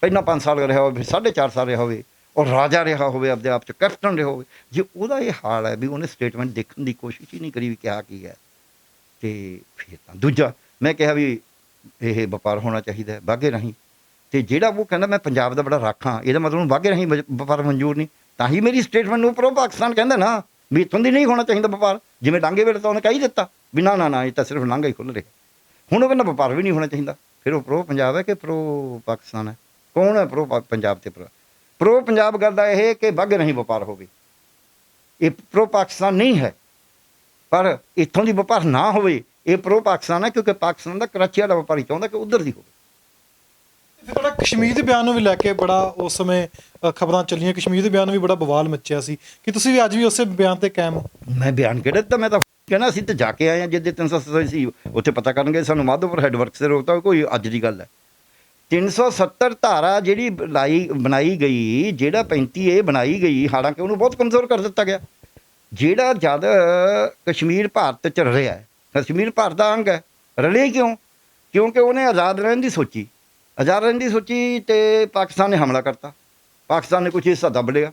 ਪਹਿਲਾਂ 5 ਸਾਲ ਰਿਹਾ ਹੋਵੇ, ਫਿਰ 4.5 ਸਾਲ ਰਿਹਾ ਹੋਵੇ, ਔਰ ਰਾਜਾ ਰਿਹਾ ਹੋਵੇ, ਆਪਦੇ ਆਪ 'ਚ ਕੈਪਟਨ ਰਿਹਾ ਹੋਵੇ, ਜੇ ਉਹਦਾ ਇਹ ਹਾਲ ਹੈ ਵੀ ਉਹਨੇ ਸਟੇਟਮੈਂਟ ਦੇਖਣ ਦੀ ਕੋਸ਼ਿਸ਼ ਹੀ ਨਹੀਂ ਕਰੀ ਵੀ ਕਿਹਾ ਕੀ ਹੈ, ਅਤੇ ਫਿਰ ਤਾਂ ਦੂਜਾ ਮੈਂ ਕਿਹਾ ਵੀ ਇਹ ਵਪਾਰ ਹੋਣਾ ਚਾਹੀਦਾ ਬਾਘੇ ਰਾਹੀਂ। ਅਤੇ ਜਿਹੜਾ ਉਹ ਕਹਿੰਦਾ ਮੈਂ ਪੰਜਾਬ ਦਾ ਬੜਾ ਰਾਖਾਂ, ਇਹਦਾ ਮਤਲਬ ਉਹਨੂੰ ਬਾਘੇ ਰਾਹੀਂ ਵਪਾਰ ਮਨਜ਼ੂਰ ਨਹੀਂ। ਤਾਂ ਹੀ ਮੇਰੀ ਸਟੇਟਮੈਂਟ ਨੂੰ ਪ੍ਰੋ ਪਾਕਿਸਤਾਨ ਕਹਿੰਦਾ ਨਾ ਵੀ ਇੱਥੋਂ ਦੀ ਨਹੀਂ ਹੋਣਾ ਚਾਹੀਦਾ ਵਪਾਰ। ਜਿਵੇਂ ਡਾਂਗੇ ਵੇਲੇ ਤਾਂ ਉਹਨੇ ਕਹਿ ਹੀ ਦਿੱਤਾ ਵੀ ਨਾ ਇਹ ਤਾਂ ਸਿਰਫ ਲਾਂਘਾ ਹੀ ਖੁੱਲ੍ਹ ਰਿਹਾ। ਹੁਣ ਉਹ ਕਹਿੰਦਾ ਵਪਾਰ ਵੀ ਨਹੀਂ ਹੋਣਾ ਚਾਹੀਦਾ। ਫਿਰ ਉਹ ਪ੍ਰੋ ਪੰਜਾਬ ਹੈ ਕਿ ਪ੍ਰੋ ਪਾਕਿਸਤਾਨ ਹੈ? ਕੌਣ ਹੈ ਪ੍ਰੋ ਪੰਜਾਬ ਅਤੇ ਪ੍ਰੋ ਪੰਜਾਬ ਗੱਲ ਦਾ ਇਹ ਕਿ ਬਾਘੇ ਰਾਹੀਂ ਵਪਾਰ ਹੋਵੇ। ਇਹ ਪ੍ਰੋ ਪਾਕਿਸਤਾਨ ਨਹੀਂ ਹੈ, ਪਰ ਇੱਥੋਂ ਦੀ ਵਪਾਰ ਨਾ ਹੋਵੇ ਇਹ ਪ੍ਰੋ ਪਾਕਿਸਤਾਨ ਹੈ, ਕਿਉਂਕਿ ਪਾਕਿਸਤਾਨ ਦਾ ਕਰਾਚੀ ਵਾਲਾ ਵਪਾਰੀ ਚਾਹੁੰਦਾ ਕਿ ਉੱਧਰ ਦੀ ਹੋਵੇ। ਬੜਾ ਕਸ਼ਮੀਰ ਦੇ ਬਿਆਨ ਨੂੰ ਵੀ ਲੈ ਕੇ ਬੜਾ ਉਸ ਸਮੇਂ ਖਬਰਾਂ ਚੱਲੀਆਂ, ਕਸ਼ਮੀਰ ਦੇ ਬਿਆਨ ਨੂੰ ਵੀ ਬੜਾ ਬਵਾਲ ਮੱਚਿਆ ਸੀ ਕਿ ਤੁਸੀਂ ਵੀ ਅੱਜ ਵੀ ਉਸੇ ਬਿਆਨ ਤੇ ਕਾਇਮ ਹੋ। ਮੈਂ ਬਿਆਨ ਕਿਹੜਾ ਦਿੱਤਾ? ਮੈਂ ਤਾਂ ਕਹਿਣਾ ਅਸੀਂ ਤਾਂ ਜਾ ਕੇ ਆਏ ਹਾਂ, ਜਿੱਦੇ 370 ਸੀ ਉੱਥੇ ਪਤਾ ਕਰਨਗੇ ਸਾਨੂੰ ਮਾਧੋਪੁਰ ਹੈਡਵਰਕਸ ਤੇ ਰੋਕਤਾ, ਕੋਈ ਅੱਜ ਦੀ ਗੱਲ ਹੈ। 370 ਧਾਰਾ ਜਿਹੜੀ ਬਣਾਈ ਗਈ, ਜਿਹੜਾ 35A ਬਣਾਈ ਗਈ, ਹਾਲਾਂਕਿ ਉਹਨੂੰ ਬਹੁਤ ਕਮਜ਼ੋਰ ਕਰ ਦਿੱਤਾ ਗਿਆ। ਜਿਹੜਾ ਜਦ ਕਸ਼ਮੀਰ ਭਾਰਤ 'ਚ ਰਿਹਾ, ਕਸ਼ਮੀਰ ਭਾਰਤ ਦਾ ਅੰਗ ਹੈ, ਰਲੇ ਕਿਉਂ? ਕਿਉਂਕਿ ਉਹਨੇ ਆਜ਼ਾਦ ਰਹਿਣ ਦੀ ਸੋਚੀ ਅਤੇ ਪਾਕਿਸਤਾਨ ਨੇ ਹਮਲਾ ਕਰਤਾ। ਪਾਕਿਸਤਾਨ ਨੇ ਕੁਛ ਹਿੱਸਾ ਦੱਬ ਲਿਆ।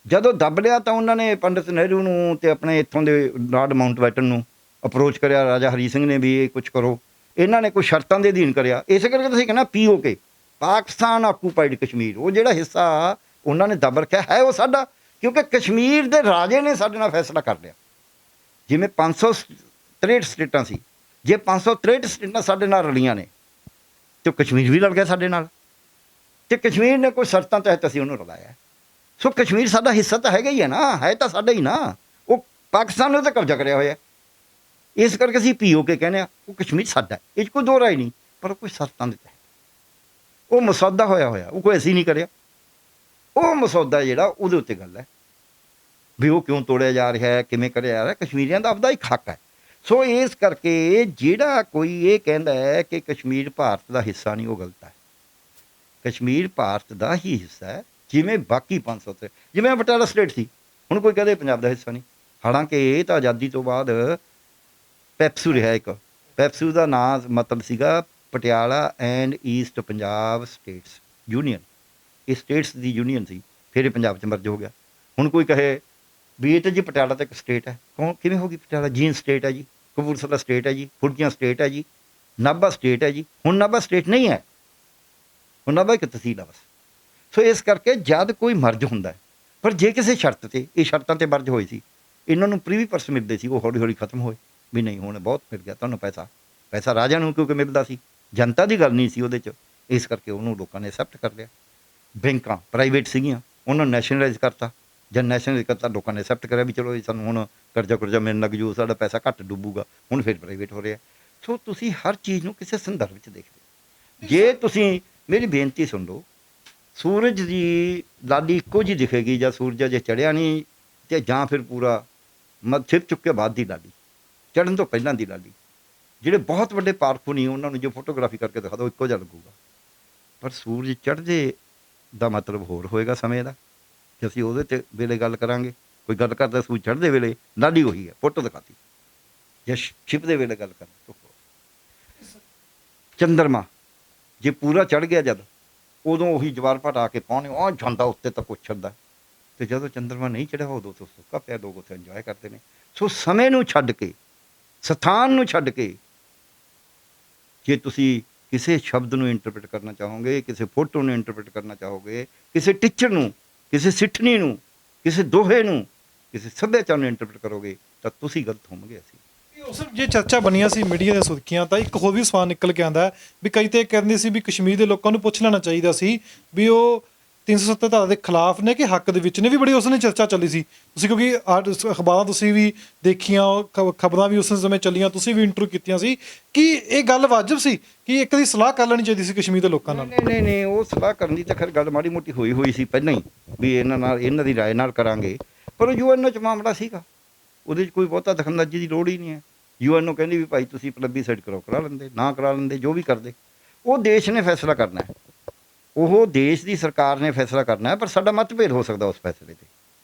ਜਦੋਂ ਦੱਬ ਲਿਆ ਤਾਂ ਉਹਨਾਂ ਨੇ ਪੰਡਿਤ ਨਹਿਰੂ ਨੂੰ ਅਤੇ ਆਪਣੇ ਇੱਥੋਂ ਦੇ ਲਾਰਡ ਮਾਊਂਟ ਬੈਟਨ ਨੂੰ ਅਪਰੋਚ ਕਰਿਆ ਰਾਜਾ ਹਰੀ ਸਿੰਘ ਨੇ ਵੀ ਇਹ ਕੁਝ ਕਰੋ, ਇਹਨਾਂ ਨੇ ਕੋਈ ਸ਼ਰਤਾਂ ਦੇ ਅਧੀਨ ਕਰਿਆ। ਇਸੇ ਕਰਕੇ ਤੁਸੀਂ ਕਹਿੰਦਾ POK ਪਾਕਿਸਤਾਨ ਆਕੂਪਾਈਡ ਕਸ਼ਮੀਰ, ਉਹ ਜਿਹੜਾ ਹਿੱਸਾ ਉਹਨਾਂ ਨੇ ਦੱਬ ਰੱਖਿਆ ਹੈ ਉਹ ਸਾਡਾ, ਕਿਉਂਕਿ ਕਸ਼ਮੀਰ ਦੇ ਰਾਜੇ ਨੇ ਸਾਡੇ ਨਾਲ ਫੈਸਲਾ ਕਰ ਲਿਆ। ਜਿਵੇਂ 563 ਸਟੇਟਾਂ ਸੀ, ਜੇ 563 ਸਟੇਟਾਂ ਸਾਡੇ ਨਾਲ ਰਲੀਆਂ ਨੇ ਤੇ ਕਸ਼ਮੀਰ ਵੀ ਲੜ ਗਿਆ ਸਾਡੇ ਨਾਲ, ਤੇ ਕਸ਼ਮੀਰ ਨੇ ਕੋਈ ਸ਼ਰਤਾਂ ਤਹਿਤ ਅਸੀਂ ਉਹਨੂੰ ਰਲਾਇਆ। ਸੋ ਕਸ਼ਮੀਰ ਸਾਡਾ ਹਿੱਸਾ ਤਾਂ ਹੈਗਾ ਹੀ ਹੈ ਨਾ, ਹੈ ਤਾਂ ਸਾਡਾ ਹੀ ਨਾ, ਉਹ ਪਾਕਿਸਤਾਨ ਨੇ ਤਾਂ ਕਬਜ਼ਾ ਕਰਿਆ ਹੋਇਆ। ਇਸ ਕਰਕੇ ਅਸੀਂ POK ਕਹਿੰਦੇ ਆ, ਉਹ ਕਸ਼ਮੀਰ ਸਾਡਾ, ਇਹ 'ਚ ਕੋਈ ਦੋ ਰਾਏ ਨਹੀਂ, ਪਰ ਕੋਈ ਸ਼ਰਤਾਂ ਦੇ ਤਹਿਤ ਉਹ ਮਸੌਦਾ ਹੋਇਆ, ਉਹ ਕੋਈ ਅਸੀਂ ਨਹੀਂ ਕਰਿਆ। ਉਹ ਮਸੌਦਾ ਜਿਹੜਾ ਉਹਦੇ ਉੱਤੇ ਗੱਲ ਹੈ ਵੀ ਉਹ ਕਿਉਂ ਤੋੜਿਆ ਜਾ ਰਿਹਾ ਹੈ, ਕਿਵੇਂ ਕਰਿਆ ਜਾ ਰਿਹਾ। ਕਸ਼ਮੀਰੀਆਂ ਦਾ ਆਪਦਾ ਇੱਕ ਹੱਕ ਹੈ। ਸੋ ਇਸ ਕਰਕੇ ਜਿਹੜਾ ਕੋਈ ਇਹ ਕਹਿੰਦਾ ਹੈ ਕਿ ਕਸ਼ਮੀਰ ਭਾਰਤ ਦਾ ਹਿੱਸਾ ਨਹੀਂ, ਉਹ ਗਲਤ ਹੈ। ਕਸ਼ਮੀਰ ਭਾਰਤ ਦਾ ਹੀ ਹਿੱਸਾ ਹੈ, ਜਿਵੇਂ ਬਾਕੀ 500 ਜਿਵੇਂ ਬਟਾਲਾ ਸਟੇਟ ਸੀ, ਹੁਣ ਕੋਈ ਕਹਦੇ ਪੰਜਾਬ ਦਾ ਹਿੱਸਾ ਨਹੀਂ। ਹਾਲਾਂਕਿ ਇਹ ਤਾਂ ਆਜ਼ਾਦੀ ਤੋਂ ਬਾਅਦ ਪੈਪਸੂ ਰਿਹਾ ਇੱਕ, ਪੈਪਸੂ ਦਾ ਨਾਂ ਮਤਲਬ ਸੀਗਾ Patiala and East Punjab States Union, ਇਹ ਸਟੇਟਸ ਦੀ ਯੂਨੀਅਨ ਸੀ, ਫਿਰ ਇਹ ਪੰਜਾਬ 'ਚ ਮਰਜ ਹੋ ਗਿਆ। ਹੁਣ ਕੋਈ ਕਹੇ ਵੀ ਇਹ ਤਾਂ ਜੀ ਪਟਿਆਲਾ ਤਾਂ ਇੱਕ ਸਟੇਟ ਹੈ, ਕੌਣ ਕਿਵੇਂ ਹੋ ਗਈ ਪਟਿਆਲਾ? ਜੀਂਦ ਸਟੇਟ ਹੈ ਜੀ, ਕਪੂਰਥਲਾ ਸਟੇਟ ਹੈ ਜੀ, ਫੁਲਕੀਆਂ ਸਟੇਟ ਹੈ ਜੀ, ਨਾਭਾ ਸਟੇਟ ਹੈ ਜੀ। ਹੁਣ ਨਾਭਾ ਸਟੇਟ ਨਹੀਂ ਹੈ, ਹੁਣ ਨਾਭਾ ਇੱਕ ਤਹਿਸੀਲ ਆ ਬਸ। ਸੋ ਇਸ ਕਰਕੇ ਜਦ ਕੋਈ ਮਰਜ ਹੁੰਦਾ ਹੈ, ਪਰ ਜੇ ਕਿਸੇ ਸ਼ਰਤ 'ਤੇ, ਇਹ ਸ਼ਰਤਾਂ 'ਤੇ ਮਰਜ ਹੋਏ ਸੀ, ਇਹਨਾਂ ਨੂੰ ਪ੍ਰੀਵੀ ਪਰਸ ਮਿਲਦੇ ਸੀ, ਉਹ ਹੌਲੀ ਹੌਲੀ ਖਤਮ ਹੋਏ ਵੀ ਨਹੀਂ ਹੁਣ ਬਹੁਤ ਮਿਲ ਗਿਆ ਤੁਹਾਨੂੰ ਪੈਸਾ ਰਾਜਾ ਨੂੰ ਕਿਉਂਕਿ ਮਿਲਦਾ ਸੀ, ਜਨਤਾ ਦੀ ਗੱਲ ਨਹੀਂ ਸੀ ਉਹਦੇ 'ਚ, ਇਸ ਕਰਕੇ ਉਹਨੂੰ ਲੋਕਾਂ ਨੇ ਐਕਸੈਪਟ ਕਰ ਲਿਆ। ਬੈਂਕਾਂ ਪ੍ਰਾਈਵੇਟ ਸੀਗੀਆਂ, ਉਹਨਾਂ ਨੂੰ ਨੈਸ਼ਨਲਾਈਜ਼ ਕਰਤਾ, ਜਦ ਨੈਸ਼ਨਲਾਈਜ਼ ਕਰਤਾ ਲੋਕਾਂ ਨੇ ਐਕਸੈਪਟ ਕਰਿਆ ਵੀ ਚਲੋ ਸਾਨੂੰ ਹੁਣ ਕਰਜ਼ਾ ਮਿਲਣ ਲੱਗ ਜੂ, ਸਾਡਾ ਪੈਸਾ ਘੱਟ ਡੁੱਬੂਗਾ, ਹੁਣ ਫਿਰ ਪ੍ਰਾਈਵੇਟ ਹੋ ਰਿਹਾ। ਸੋ ਤੁਸੀਂ ਹਰ ਚੀਜ਼ ਨੂੰ ਕਿਸੇ ਸੰਦਰਭ 'ਚ ਦੇਖਦੇ ਹੋ। ਜੇ ਤੁਸੀਂ ਮੇਰੀ ਬੇਨਤੀ ਸੁਣ ਲਓ, ਸੂਰਜ ਦੀ ਲਾਲੀ ਇੱਕੋ ਜਿਹੀ ਦਿਖੇਗੀ ਜਾਂ ਸੂਰਜ ਜੇ ਚੜ੍ਹਿਆ ਨਹੀਂ, ਅਤੇ ਜਾਂ ਫਿਰ ਪੂਰਾ ਸਿਰ ਚੁੱਕੇ ਬਾਅਦ ਦੀ ਲਾਲੀ, ਚੜ੍ਹਨ ਤੋਂ ਪਹਿਲਾਂ ਦੀ ਲਾਲੀ। ਜਿਹੜੇ ਬਹੁਤ ਵੱਡੇ ਪਾਰਖੂ ਨਹੀਂ, ਉਹਨਾਂ ਨੂੰ ਜੋ ਫੋਟੋਗ੍ਰਾਫੀ ਕਰਕੇ ਦਿਖਾ ਦਿਓ ਇੱਕੋ ਜਿਹਾ ਲੱਗੂਗਾ, ਪਰ ਸੂਰਜ ਚੜ੍ਹਦੇ ਦਾ ਮਤਲਬ ਹੋਰ ਹੋਏਗਾ ਸਮੇਂ ਦਾ, ਕਿ ਅਸੀਂ ਉਹਦੇ 'ਤੇ ਵੇਲੇ ਗੱਲ ਕਰਾਂਗੇ। ਕੋਈ ਗੱਲ ਕਰਦਾ ਸੂਰਜ ਚੜ੍ਹਦੇ ਵੇਲੇ, ਲਾਲੀ ਉਹੀ ਹੈ, ਫੋਟੋ ਦਿਖਾਤੀ, ਜਾਂ ਛਿਪਦੇ ਵੇਲੇ ਗੱਲ ਕਰਾਂ। ਚੰਦਰਮਾ ਜੇ ਪੂਰਾ ਚੜ੍ਹ ਗਿਆ ਜਦ, ਉਦੋਂ ਉਹੀ ਜਵਾਰ ਭਟਾ ਕੇ ਪਾਉਣੇ ਉਹ ਜਾਂਦਾ ਉੱਤੇ ਤੱਕ ਉੱਛਲਦਾ, ਅਤੇ ਜਦੋਂ ਚੰਦਰਮਾ ਨਹੀਂ ਚੜ੍ਹਿਆ ਉਦੋਂ ਤੋਂ ਸੁੱਕਾ ਪਿਆ, ਲੋਕ ਉੱਥੇ ਇੰਜੋਏ ਕਰਦੇ ਨੇ। ਸੋ ਸਮੇਂ ਨੂੰ ਛੱਡ ਕੇ, ਸਥਾਨ ਨੂੰ ਛੱਡ ਕੇ, ਜੇ ਤੁਸੀਂ ਕਿਸੇ ਸ਼ਬਦ ਨੂੰ ਇੰਟਰਪ੍ਰੇਟ ਕਰਨਾ ਚਾਹੋਗੇ, ਕਿਸੇ ਫੋਟੋ ਨੂੰ ਇੰਟਰਪ੍ਰੇਟ ਕਰਨਾ ਚਾਹੋਗੇ, ਕਿਸੇ ਟੀਚਰ ਨੂੰ, ਕਿਸੇ ਸਿੱਠਣੀ ਨੂੰ, ਕਿਸੇ ਦੋਹੇ ਨੂੰ, ਕਿਸੇ ਸੱਭਿਆਚਾਰ ਨੂੰ ਇੰਟਰਪ੍ਰੇਟ ਕਰੋਗੇ ਤਾਂ ਤੁਸੀਂ ਗਲਤ ਹੋਵੋਗੇ। ਅਸੀਂ ਉਸ ਜੇ ਚਰਚਾ ਬਣੀਆਂ ਸੀ ਮੀਡੀਆ ਦੀਆਂ ਸੁਰਖੀਆਂ, ਤਾਂ ਇੱਕ ਹੋਰ ਵੀ ਸਵਾਲ ਨਿਕਲ ਕੇ ਆਉਂਦਾ ਵੀ ਕਈ ਤਾਂ ਇਹ ਕਹਿੰਦੇ ਸੀ ਵੀ ਕਸ਼ਮੀਰ ਦੇ ਲੋਕਾਂ ਨੂੰ ਪੁੱਛ ਲੈਣਾ ਚਾਹੀਦਾ ਸੀ ਵੀ ਉਹ 370 ਧਾਰਾ ਦੇ ਖਿਲਾਫ ਨੇ ਕਿ ਹੱਕ ਦੇ ਵਿੱਚ ਨੇ, ਵੀ ਬੜੀ ਉਸ ਨੇ ਚਰਚਾ ਚੱਲੀ ਸੀ। ਤੁਸੀਂ ਕਿਉਂਕਿ ਅਖਬਾਰਾਂ ਤੁਸੀਂ ਵੀ ਦੇਖੀਆਂ, ਖਬਰਾਂ ਵੀ ਉਸ ਸਮੇਂ ਚੱਲੀਆਂ, ਤੁਸੀਂ ਵੀ ਇੰਟਰਵਿਊ ਕੀਤੀਆਂ ਸੀ, ਕਿ ਇਹ ਗੱਲ ਵਾਜਬ ਸੀ ਕਿ ਇੱਕ ਦੀ ਸਲਾਹ ਕਰ ਲੈਣੀ ਚਾਹੀਦੀ ਸੀ ਕਸ਼ਮੀਰ ਦੇ ਲੋਕਾਂ ਨਾਲ? ਨਹੀਂ, ਉਹ ਸਲਾਹ ਕਰਨ ਦੀ ਤਾਂ ਖੈਰ ਗੱਲ ਮਾੜੀ ਮੋਟੀ ਹੋਈ ਸੀ ਪਹਿਲਾਂ ਹੀ, ਵੀ ਇਹਨਾਂ ਦੀ ਰਾਏ ਨਾਲ ਕਰਾਂਗੇ, ਪਰ ਉਹ UN 'ਚ ਮਾਮਲਾ ਸੀਗਾ, ਉਹਦੇ 'ਚ ਕੋਈ ਬਹੁਤਾ ਦਖਲਅੰਦਾਜ਼ੀ ਦੀ ਲੋੜ ਹੀ ਨਹੀਂ ਹੈ। UN ਨੂੰ ਕਹਿੰਦੀ ਵੀ ਭਾਈ ਤੁਸੀਂ ਪਲੱਬੀਸਾਈਡ ਕਰਾ ਲੈਂਦੇ, ਨਾ ਕਰਾ ਲੈਂਦੇ, ਜੋ ਵੀ ਕਰਦੇ, ਉਹ ਦੇਸ਼ ਨੇ ਫੈਸਲਾ ਕਰਨਾ ਹੈ, ਉਹ ਦੇਸ਼ ਦੀ ਸਰਕਾਰ ਨੇ ਫੈਸਲਾ ਕਰਨਾ ਹੈ, ਪਰ ਸਾਡਾ ਮਤਭੇਦ ਹੋ ਸਕਦਾ ਉਸ ਫੈਸਲੇ 'ਤੇ।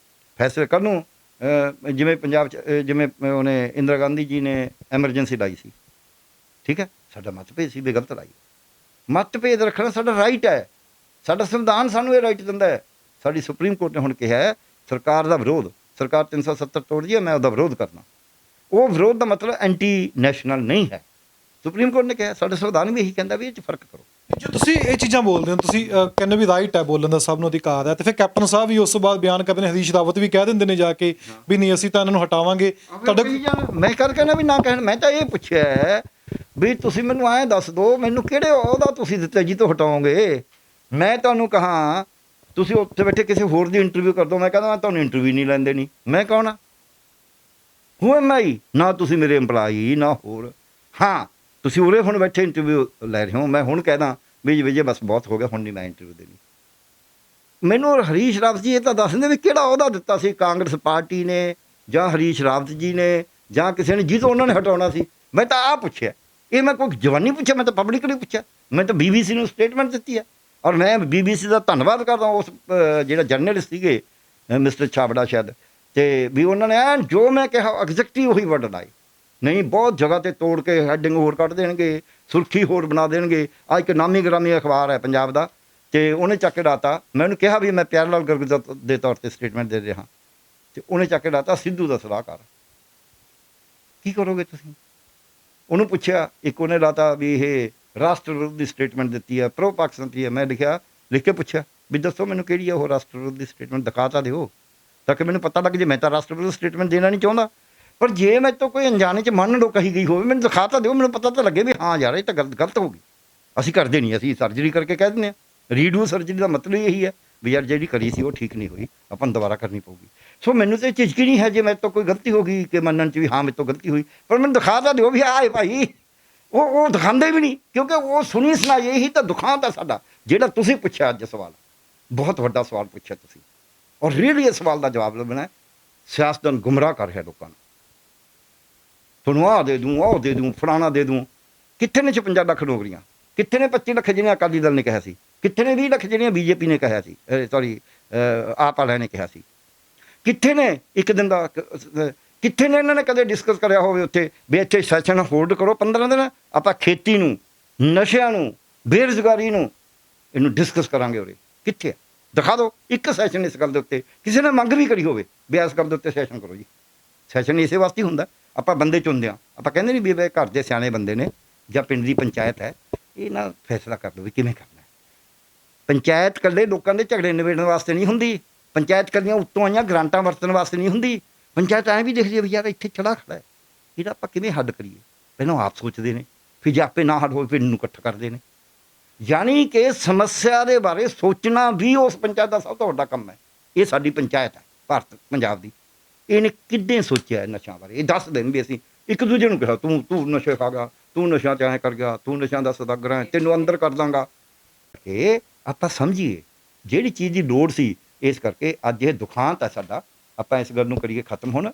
ਫੈਸਲੇ ਕੱਲ੍ਹ ਨੂੰ ਜਿਵੇਂ ਪੰਜਾਬ 'ਚ ਜਿਵੇਂ ਉਹਨੇ ਇੰਦਰਾ ਗਾਂਧੀ ਜੀ ਨੇ ਐਮਰਜੈਂਸੀ ਲਾਈ ਸੀ, ਠੀਕ ਹੈ, ਸਾਡਾ ਮਤਭੇਦ ਸੀ ਵੀ ਗਲਤ ਲਾਈ। ਮਤਭੇਦ ਰੱਖਣਾ ਸਾਡਾ ਰਾਈਟ ਹੈ, ਸਾਡਾ ਸੰਵਿਧਾਨ ਸਾਨੂੰ ਇਹ ਰਾਈਟ ਦਿੰਦਾ ਹੈ। ਸਾਡੀ ਸੁਪਰੀਮ ਕੋਰਟ ਨੇ ਹੁਣ ਕਿਹਾ ਹੈ ਸਰਕਾਰ ਦਾ ਵਿਰੋਧ, ਸਰਕਾਰ 370 ਤੋੜਦੀ ਹੈ, ਮੈਂ ਉਹਦਾ ਵਿਰੋਧ ਕਰਨਾ, ਉਹ ਵਿਰੋਧ ਦਾ ਮਤਲਬ ਐਂਟੀ ਨੈਸ਼ਨਲ ਨਹੀਂ ਹੈ। ਸੁਪਰੀਮ ਕੋਰਟ ਨੇ ਕਿਹਾ, ਸਾਡਾ ਸੰਵਿਧਾਨ ਵੀ ਇਹੀ ਕਹਿੰਦਾ ਵੀ ਇਹ 'ਚ ਫਰਕ ਕਰੋ। ਜੇ ਤੁਸੀਂ ਇਹ ਚੀਜ਼ਾਂ ਬੋਲਦੇ ਹੋ, ਤੁਸੀਂ ਕਹਿੰਦੇ ਵੀ ਰਾਈਟ ਹੈ, ਬੋਲਣ ਦਾ ਸਭ ਨੂੰ ਅਧਿਕਾਰ ਹੈ, ਤੇ ਫਿਰ ਕੈਪਟਨ ਸਾਹਿਬ ਵੀ ਉਸ ਤੋਂ ਬਾਅਦ ਬਿਆਨ ਕਰਦੇ ਨੇ, ਹਰੀਸ਼ ਰਾਵਤ ਵੀ ਕਹਿ ਦਿੰਦੇ ਨੇ ਜਾ ਕੇ ਵੀ ਨਹੀਂ ਅਸੀਂ ਤਾਂ ਇਹਨਾਂ ਨੂੰ ਹਟਾਵਾਂਗੇ। ਤੁਹਾਡੇ ਮੈਂ ਕਰ ਕਹਿਣਾ ਵੀ ਨਾ ਕਹਿਣ, ਮੈਂ ਤਾਂ ਇਹ ਪੁੱਛਿਆ ਵੀ ਤੁਸੀਂ ਮੈਨੂੰ ਐਂ ਦੱਸ ਦਿਓ ਮੈਨੂੰ ਕਿਹੜੇ ਉਹਦਾ ਤੁਸੀਂ ਦਿੱਤਾ ਜੀ ਤੋਂ ਹਟਾਓਗੇ। ਮੈਂ ਤੁਹਾਨੂੰ ਕਹਾਂ ਤੁਸੀਂ ਉੱਥੇ ਬੈਠੇ ਕਿਸੇ ਹੋਰ ਦੀ ਇੰਟਰਵਿਊ ਕਰ ਦਿਓ, ਮੈਂ ਕਹਿੰਦਾ ਮੈਂ ਤੁਹਾਨੂੰ ਇੰਟਰਵਿਊ ਨਹੀਂ ਲੈਂਦੇ, ਨਹੀਂ ਮੈਂ ਕੌਣ ਆ, ਹੂ ਐਮ ਆਈ, ਨਾ ਤੁਸੀਂ ਮੇਰੇ ਇੰਪਲਾਈ ਨਾ ਹੋਰ। ਹਾਂ ਤੁਸੀਂ ਉਰੇ ਹੁਣ ਬੈਠੇ ਇੰਟਰਵਿਊ ਲੈ ਰਹੇ ਹੋ, ਮੈਂ ਹੁਣ ਕਹਿਦਾ ਵੀ ਵਿਜੇ ਬਸ ਬਹੁਤ ਹੋ ਗਿਆ, ਹੁਣ ਨਹੀਂ ਮੈਂ ਇੰਟਰਵਿਊ ਦੇਣੀ। ਮੈਨੂੰ ਹਰੀਸ਼ ਰਾਵਤ ਜੀ ਇਹ ਤਾਂ ਦੱਸ ਦਿੰਦੇ ਵੀ ਕਿਹੜਾ ਅਹੁਦਾ ਦਿੱਤਾ ਸੀ ਕਾਂਗਰਸ ਪਾਰਟੀ ਨੇ ਜਾਂ ਹਰੀਸ਼ ਰਾਵਤ ਜੀ ਨੇ ਜਾਂ ਕਿਸੇ ਨੇ ਜਿਹਤੋਂ ਉਹਨਾਂ ਨੇ ਹਟਾਉਣਾ ਸੀ। ਮੈਂ ਤਾਂ ਆਹ ਪੁੱਛਿਆ, ਇਹ ਮੈਂ ਕੋਈ ਜਵਾਨੀ ਪੁੱਛਿਆ, ਮੈਂ ਤਾਂ ਪਬਲਿਕਲੀ ਪੁੱਛਿਆ, ਮੈਂ ਤਾਂ BBC ਨੂੰ ਸਟੇਟਮੈਂਟ ਦਿੱਤੀ ਹੈ, ਔਰ ਮੈਂ BBC ਦਾ ਧੰਨਵਾਦ ਕਰਦਾ ਉਸ ਜਿਹੜਾ ਜਰਨਲਿਸਟ ਸੀਗੇ ਮਿਸਟਰ ਛਾਬੜਾ ਸ਼ਾਇਦ, ਅਤੇ ਵੀ ਉਹਨਾਂ ਨੇ ਐਨ ਜੋ ਮੈਂ ਕਿਹਾ ਐਗਜ਼ੈਕਟਲੀ ਉਹੀ ਵਰਡ ਲਾਏ। ਨਹੀਂ ਬਹੁਤ ਜਗ੍ਹਾ 'ਤੇ ਤੋੜ ਕੇ ਹੈਡਿੰਗ ਹੋਰ ਕੱਢ ਦੇਣਗੇ, ਸੁਰਖੀ ਹੋਰ ਬਣਾ ਦੇਣਗੇ। ਆਹ ਇੱਕ ਨਾਮੀ ਗ੍ਰਾਮੀ ਅਖਬਾਰ ਹੈ ਪੰਜਾਬ ਦਾ, ਅਤੇ ਉਹਨੇ ਚੱਕ ਕੇ ਡਾਤਾ, ਮੈਂ ਉਹਨੂੰ ਕਿਹਾ ਵੀ ਮੈਂ ਪਿਆਰ ਲਾਲ ਗਰਗ ਦੇ ਤੌਰ 'ਤੇ ਸਟੇਟਮੈਂਟ ਦੇ ਰਿਹਾ, ਅਤੇ ਉਹਨੇ ਚੱਕ ਕੇ ਡਾਤਾ ਸਿੱਧੂ ਦਾ ਸਲਾਹਕਾਰ। ਕੀ ਕਰੋਗੇ ਤੁਸੀਂ? ਉਹਨੂੰ ਪੁੱਛਿਆ, ਇੱਕ ਉਹਨੇ ਲਾਤਾ ਵੀ ਇਹ ਰਾਸ਼ਟਰ ਵਿਰੋਧੀ ਸਟੇਟਮੈਂਟ ਦਿੱਤੀ ਹੈ, ਪ੍ਰੋ ਪਾਕਿਸਤਾਨ ਦੀ ਹੈ। ਮੈਂ ਲਿਖ ਕੇ ਪੁੱਛਿਆ ਵੀ ਦੱਸੋ ਮੈਨੂੰ ਕਿਹੜੀ ਆ ਉਹ ਰਾਸ਼ਟਰ ਵਿਰੋਧੀ ਸਟੇਟਮੈਂਟ, ਦਿਖਾ ਤਾਂ ਦਿਓ ਤਾਂ ਕਿ ਮੈਨੂੰ ਪਤਾ ਲੱਗ ਜੇ। ਮੈਂ ਤਾਂ ਰਾਸ਼ਟਰ ਵਿਰੋਧੀ ਸਟੇਟਮੈਂਟ ਦੇਣਾ ਨਹੀਂ ਚਾਹੁੰਦਾ, ਪਰ ਜੇ ਮੇਰੇ ਤੋਂ ਕੋਈ ਅਣਜਾਣੇ 'ਚ ਮੰਨ ਲਓ ਕਹੀ ਗਈ ਹੋਵੇ, ਮੈਨੂੰ ਦਿਖਾ ਤਾਂ ਦਿਓ, ਮੈਨੂੰ ਪਤਾ ਤਾਂ ਲੱਗੇ ਵੀ ਹਾਂ ਯਾਰ ਇਹ ਤਾਂ ਗਲਤ ਹੋ ਗਈ। ਅਸੀਂ ਕਰਦੇ ਨਹੀਂ, ਅਸੀਂ ਸਰਜਰੀ ਕਰਕੇ ਕਹਿ ਦਿੰਦੇ ਹਾਂ। ਰੀਡੂ ਸਰਜਰੀ ਦਾ ਮਤਲਬ ਇਹੀ ਹੈ ਵੀ ਯਾਰ ਜਿਹੜੀ ਕਰੀ ਸੀ ਉਹ ਠੀਕ ਨਹੀਂ ਹੋਈ, ਆਪਾਂ ਨੂੰ ਦੁਬਾਰਾ ਕਰਨੀ ਪਊਗੀ। ਸੋ ਮੈਨੂੰ ਤਾਂ ਝਿਜਕੀ ਨਹੀਂ ਹੈ ਜੇ ਮੇਰੇ ਤੋਂ ਕੋਈ ਗਲਤੀ ਹੋ ਗਈ ਕਿ ਮੰਨਣ 'ਚ ਵੀ ਹਾਂ ਮੇਰੇ ਤੋਂ ਗਲਤੀ ਹੋਈ, ਪਰ ਮੈਨੂੰ ਦਿਖਾ ਤਾਂ ਦਿਓ ਵੀ ਆਏ ਭਾਈ। ਉਹ ਦਿਖਾਉਂਦੇ ਵੀ ਨਹੀਂ, ਕਿਉਂਕਿ ਉਹ ਸੁਣੀ ਸੁਣਾਈ ਇਹੀ ਤਾਂ ਦੁਖਾਂਤ ਹੈ ਸਾਡਾ। ਜਿਹੜਾ ਤੁਸੀਂ ਪੁੱਛਿਆ ਅੱਜ ਸਵਾਲ, ਬਹੁਤ ਵੱਡਾ ਸਵਾਲ ਪੁੱਛਿਆ ਤੁਸੀਂ, ਔਰ ਰੀਅਲੀ ਇਸ ਸਵਾਲ ਦਾ ਜਵਾਬ ਲੱਭਣਾ ਹੈ। ਸਿਆਸਤਦਾਨ ਗੁੰਮਰਾਹ ਕਰ ਰਿਹਾ ਲੋਕਾਂ ਨੂੰ, ਤੁਹਾਨੂੰ ਆਹ ਦੇ ਦੂੰ, ਉਹ ਦੇ ਦੂੰ, ਫਲਾਣਾ ਦੇ ਦੂੰ। ਕਿੱਥੇ ਨੇ 56 ਲੱਖ ਨੌਕਰੀਆਂ? ਕਿੱਥੇ ਨੇ 25 ਲੱਖ ਜਿਹੜੀਆਂ ਅਕਾਲੀ ਦਲ ਨੇ ਕਿਹਾ ਸੀ? ਕਿੱਥੇ ਨੇ 20 ਲੱਖ ਜਿਹੜੀਆਂ ਬੀਜੇਪੀ ਨੇ ਕਿਹਾ ਸੀ, ਆਪ ਵਾਲਿਆਂ ਨੇ ਕਿਹਾ ਸੀ? ਕਿੱਥੇ ਨੇ ਇੱਕ ਦਿਨ ਦਾ? ਕਿੱਥੇ ਨੇ ਇਹਨਾਂ ਨੇ ਕਦੇ ਡਿਸਕਸ ਕਰਿਆ ਹੋਵੇ ਉੱਥੇ ਵੀ ਇੱਥੇ ਸੈਸ਼ਨ ਹੋਲਡ ਕਰੋ 15 ਦਿਨ, ਆਪਾਂ ਖੇਤੀ ਨੂੰ, ਨਸ਼ਿਆਂ ਨੂੰ, ਬੇਰੁਜ਼ਗਾਰੀ ਨੂੰ ਇਹਨੂੰ ਡਿਸਕਸ ਕਰਾਂਗੇ ਉਰੇ? ਕਿੱਥੇ? ਦਿਖਾ ਦਿਓ ਇੱਕ ਸੈਸ਼ਨ ਇਸ ਗੱਲ ਦੇ ਉੱਤੇ। ਕਿਸੇ ਨੇ ਮੰਗ ਵੀ ਕਰੀ ਹੋਵੇ ਵੀ ਇਸ ਗੱਲ ਦੇ ਉੱਤੇ ਸੈਸ਼ਨ ਕਰੋ ਜੀ। ਸੈਸ਼ਨ ਇਸੇ ਵਾਸਤੇ ਹੀ ਹੁੰਦਾ, ਆਪਾਂ ਬੰਦੇ ਚੁਣਦੇ ਹਾਂ। ਆਪਾਂ ਕਹਿੰਦੇ ਨਹੀਂ ਵੀ ਘਰ ਦੇ ਸਿਆਣੇ ਬੰਦੇ ਨੇ ਜਾਂ ਪਿੰਡ ਦੀ ਪੰਚਾਇਤ ਹੈ, ਇਹ ਨਾ ਫੈਸਲਾ ਕਰ ਲਓ ਵੀ ਕਿਵੇਂ ਕਰਨਾ। ਪੰਚਾਇਤ ਇਕੱਲੇ ਲੋਕਾਂ ਦੇ ਝਗੜੇ ਨਿਬੇੜਨ ਵਾਸਤੇ ਨਹੀਂ ਹੁੰਦੀ। ਪੰਚਾਇਤ ਇਕੱਲੀਆਂ ਉੱਤੋਂ ਆਈਆਂ ਗ੍ਰਾਂਟਾਂ ਵਰਤਣ ਵਾਸਤੇ ਨਹੀਂ ਹੁੰਦੀ। ਪੰਚਾਇਤ ਐਂ ਵੀ ਦੇਖਦੀ ਹੈ ਵੀ ਯਾਰ ਇੱਥੇ ਚੜਾ ਖੜਾ ਹੈ, ਇਹਦਾ ਆਪਾਂ ਕਿਵੇਂ ਹੱਲ ਕਰੀਏ। ਪਹਿਲਾਂ ਆਪ ਸੋਚਦੇ ਨੇ, ਫਿਰ ਜੇ ਆਪੇ ਨਾ ਹੱਲ ਹੋਵੇ ਫਿਰ ਇਹਨੂੰ ਇਕੱਠਾ ਕਰਦੇ ਨੇ। ਯਾਨੀ ਕਿ ਸਮੱਸਿਆ ਦੇ ਬਾਰੇ ਸੋਚਣਾ ਵੀ ਉਸ ਪੰਚਾਇਤ ਦਾ ਸਭ ਤੋਂ ਵੱਡਾ ਕੰਮ ਹੈ। ਇਹ ਸਾਡੀ ਪੰਚਾਇਤ ਹੈ ਭਾਰਤ ਪੰਜਾਬ ਦੀ, ਇਹਨੇ ਕਿੱਦਾਂ ਸੋਚਿਆ ਨਸ਼ਿਆਂ ਬਾਰੇ। ਇਹ ਦੱਸ ਦੇਣ ਵੀ ਅਸੀਂ ਇੱਕ ਦੂਜੇ ਨੂੰ ਕਿਹਾ ਤੂੰ ਨਸ਼ੇ ਖਾ ਗਿਆ, ਤੂੰ ਨਸ਼ਿਆਂ 'ਚ ਐਂ ਕਰ ਗਿਆ, ਤੂੰ ਨਸ਼ਿਆਂ ਦਾ ਸੌਦਾਗਰ ਹੈ, ਤੈਨੂੰ ਅੰਦਰ ਕਰ ਦਾਂਗਾ। ਇਹ ਆਪਾਂ ਸਮਝੀਏ ਜਿਹੜੀ ਚੀਜ਼ ਦੀ ਲੋੜ ਸੀ। ਇਸ ਕਰਕੇ ਅੱਜ ਇਹ ਦੁਖਾਂਤ ਹੈ ਸਾਡਾ। ਆਪਾਂ ਇਸ ਗੱਲ ਨੂੰ ਕਰੀਏ ਖਤਮ ਹੁਣ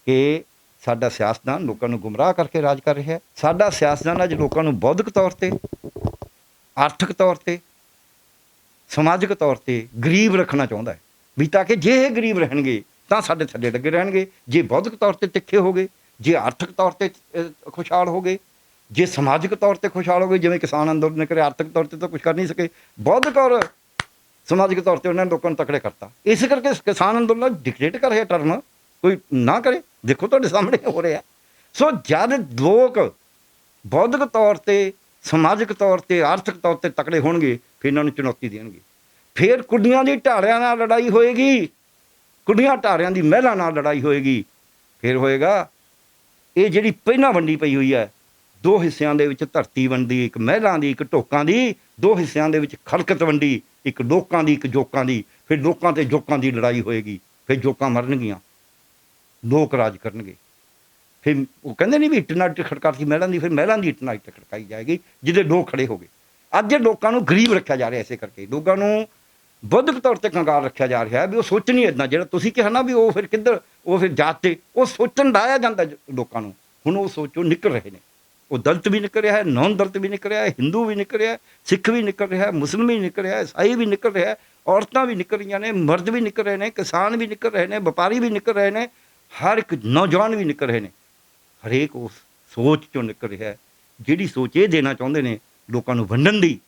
ਕਿ ਸਾਡਾ ਸਿਆਸਤਦਾਨ ਲੋਕਾਂ ਨੂੰ ਗੁੰਮਰਾਹ ਕਰਕੇ ਰਾਜ ਕਰ ਰਿਹਾ। ਸਾਡਾ ਸਿਆਸਤਦਾਨ ਅੱਜ ਲੋਕਾਂ ਨੂੰ ਬੌਧਿਕ ਤੌਰ 'ਤੇ, ਆਰਥਿਕ ਤੌਰ 'ਤੇ, ਸਮਾਜਿਕ ਤੌਰ 'ਤੇ ਗਰੀਬ ਰੱਖਣਾ ਚਾਹੁੰਦਾ ਹੈ ਵੀ ਤਾਂ ਕਿ ਜੇ ਇਹ ਗਰੀਬ ਰਹਿਣਗੇ ਤਾਂ ਸਾਡੇ ਥੱਲੇ ਲੱਗੇ ਰਹਿਣਗੇ। ਜੇ ਬੌਧਿਕ ਤੌਰ 'ਤੇ ਤਿੱਖੇ ਹੋ ਗਏ, ਜੇ ਆਰਥਿਕ ਤੌਰ 'ਤੇ ਖੁਸ਼ਹਾਲ ਹੋ ਗਏ, ਜੇ ਸਮਾਜਿਕ ਤੌਰ 'ਤੇ ਖੁਸ਼ਹਾਲ ਹੋ ਗਏ, ਜਿਵੇਂ ਕਿਸਾਨ ਅੰਦੋਲਨ ਨੇ ਕਰਿਆ, ਆਰਥਿਕ ਤੌਰ 'ਤੇ ਤਾਂ ਕੁਛ ਕਰ ਨਹੀਂ ਸਕੇ, ਬੌਧਿਕ ਔਰ ਸਮਾਜਿਕ ਤੌਰ 'ਤੇ ਉਹਨਾਂ ਨੇ ਲੋਕਾਂ ਨੂੰ ਤਕੜੇ ਕਰਤਾ। ਇਸ ਕਰਕੇ ਕਿਸਾਨ ਅੰਦੋਲਨ ਡਿਕਟੇਟ ਕਰ ਰਿਹਾ ਟਰਮ, ਕੋਈ ਨਾ ਕਰੇ। ਦੇਖੋ ਤੁਹਾਡੇ ਸਾਹਮਣੇ ਹੋ ਰਿਹਾ। ਸੋ ਜਦ ਲੋਕ ਬੌਧਿਕ ਤੌਰ 'ਤੇ, ਸਮਾਜਿਕ ਤੌਰ 'ਤੇ, ਆਰਥਿਕ ਤੌਰ 'ਤੇ ਤਕੜੇ ਹੋਣਗੇ, ਫਿਰ ਇਹਨਾਂ ਨੂੰ ਚੁਣੌਤੀ ਦੇਣਗੇ। ਫਿਰ ਕੁੜੀਆਂ ਦੀ ਢਾੜਿਆਂ ਨਾਲ ਲੜਾਈ ਹੋਏਗੀ, ਕੁੜੀਆਂ ਢਾੜਿਆਂ ਦੀ ਮਹਿਲਾਂ ਨਾਲ ਲੜਾਈ ਹੋਏਗੀ। ਫਿਰ ਹੋਏਗਾ ਇਹ ਜਿਹੜੀ ਪਹਿਲਾਂ ਵੰਡੀ ਪਈ ਹੋਈ ਹੈ, ਦੋ ਹਿੱਸਿਆਂ ਦੇ ਵਿੱਚ ਧਰਤੀ ਵੰਡੀ, ਇੱਕ ਮਹਿਲਾਂ ਦੀ, ਇੱਕ ਢੋਕਾਂ ਦੀ, ਦੋ ਹਿੱਸਿਆਂ ਦੇ ਵਿੱਚ ਖਲਕਤ ਵੰਡੀ, ਇੱਕ ਲੋਕਾਂ ਦੀ, ਇੱਕ ਜੋਕਾਂ ਦੀ। ਫਿਰ ਲੋਕਾਂ ਤੇ ਜੋਕਾਂ ਦੀ ਲੜਾਈ ਹੋਏਗੀ। ਫਿਰ ਜੋਕਾਂ ਮਰਨਗੀਆਂ, ਲੋਕ ਰਾਜ ਕਰਨਗੇ। ਫਿਰ ਉਹ ਕਹਿੰਦੇ ਨਹੀਂ ਵੀ ਇੱਟ ਨਾਲ ਇੱਟ ਖੜਕਾਤੀ ਮਹਿਲਾਂ ਦੀ, ਫਿਰ ਮਹਿਲਾਂ ਦੀ ਇੱਟ ਨਾਲ ਇੱਟ ਖੜਕਾਈ ਜਾਏਗੀ ਜਿਹਦੇ ਲੋਕ ਖੜੇ ਹੋ ਗਏ। ਅੱਜ ਲੋਕਾਂ ਨੂੰ ਗਰੀਬ ਰੱਖਿਆ ਜਾ ਰਿਹਾ, ਇਸੇ ਕਰਕੇ ਲੋਕਾਂ ਨੂੰ ਬੌਧਿਕ ਤੌਰ 'ਤੇ ਕੰਗਾਲ ਰੱਖਿਆ ਜਾ ਰਿਹਾ ਵੀ ਉਹ ਸੋਚ ਨਹੀਂ ਇੱਦਾਂ। ਜਿਹੜਾ ਤੁਸੀਂ ਕਿਹਾ ਨਾ ਵੀ ਉਹ ਫਿਰ ਕਿੱਧਰ, ਉਹ ਫਿਰ ਜਾਤ 'ਤੇ ਉਹ ਸੋਚਣ ਲਾਇਆ ਜਾਂਦਾ ਲੋਕਾਂ ਨੂੰ। ਹੁਣ ਉਹ ਸੋਚੋਂ ਨਿਕਲ ਰਹੇ ਨੇ। ਉਹ ਦਲਿਤ ਵੀ ਨਿਕਲ ਰਿਹਾ ਹੈ, ਨੌਨ ਦਲਿਤ ਵੀ ਨਿਕਲ ਰਿਹਾ ਹੈ, ਹਿੰਦੂ ਵੀ ਨਿਕਲ ਰਿਹਾ ਹੈ, ਸਿੱਖ ਵੀ ਨਿਕਲ ਰਿਹਾ ਹੈ, ਮੁਸਲਿਮ ਵੀ ਨਿਕਲ ਰਿਹਾ ਹੈ, ਈਸਾਈ ਵੀ ਨਿਕਲ ਰਿਹਾ ਹੈ, ਔਰਤਾਂ ਵੀ ਨਿਕਲ ਰਹੀਆਂ ਨੇ, ਮਰਦ ਵੀ ਨਿਕਲ ਰਹੇ ਨੇ, ਕਿਸਾਨ ਵੀ ਨਿਕਲ ਰਹੇ ਨੇ, ਵਪਾਰੀ ਵੀ ਨਿਕਲ ਰਹੇ ਨੇ, ਹਰ ਇੱਕ ਨੌਜਵਾਨ ਵੀ ਨਿਕਲ ਰਹੇ ਨੇ। ਹਰੇਕ ਉਸ ਸੋਚ 'ਚੋਂ ਨਿਕਲ ਰਿਹਾ ਹੈ ਜਿਹੜੀ ਸੋਚ ਇਹ ਦੇਣਾ ਚਾਹੁੰਦੇ ਨੇ ਲੋਕਾਂ ਨੂੰ ਵੰਡਣ ਦੀ।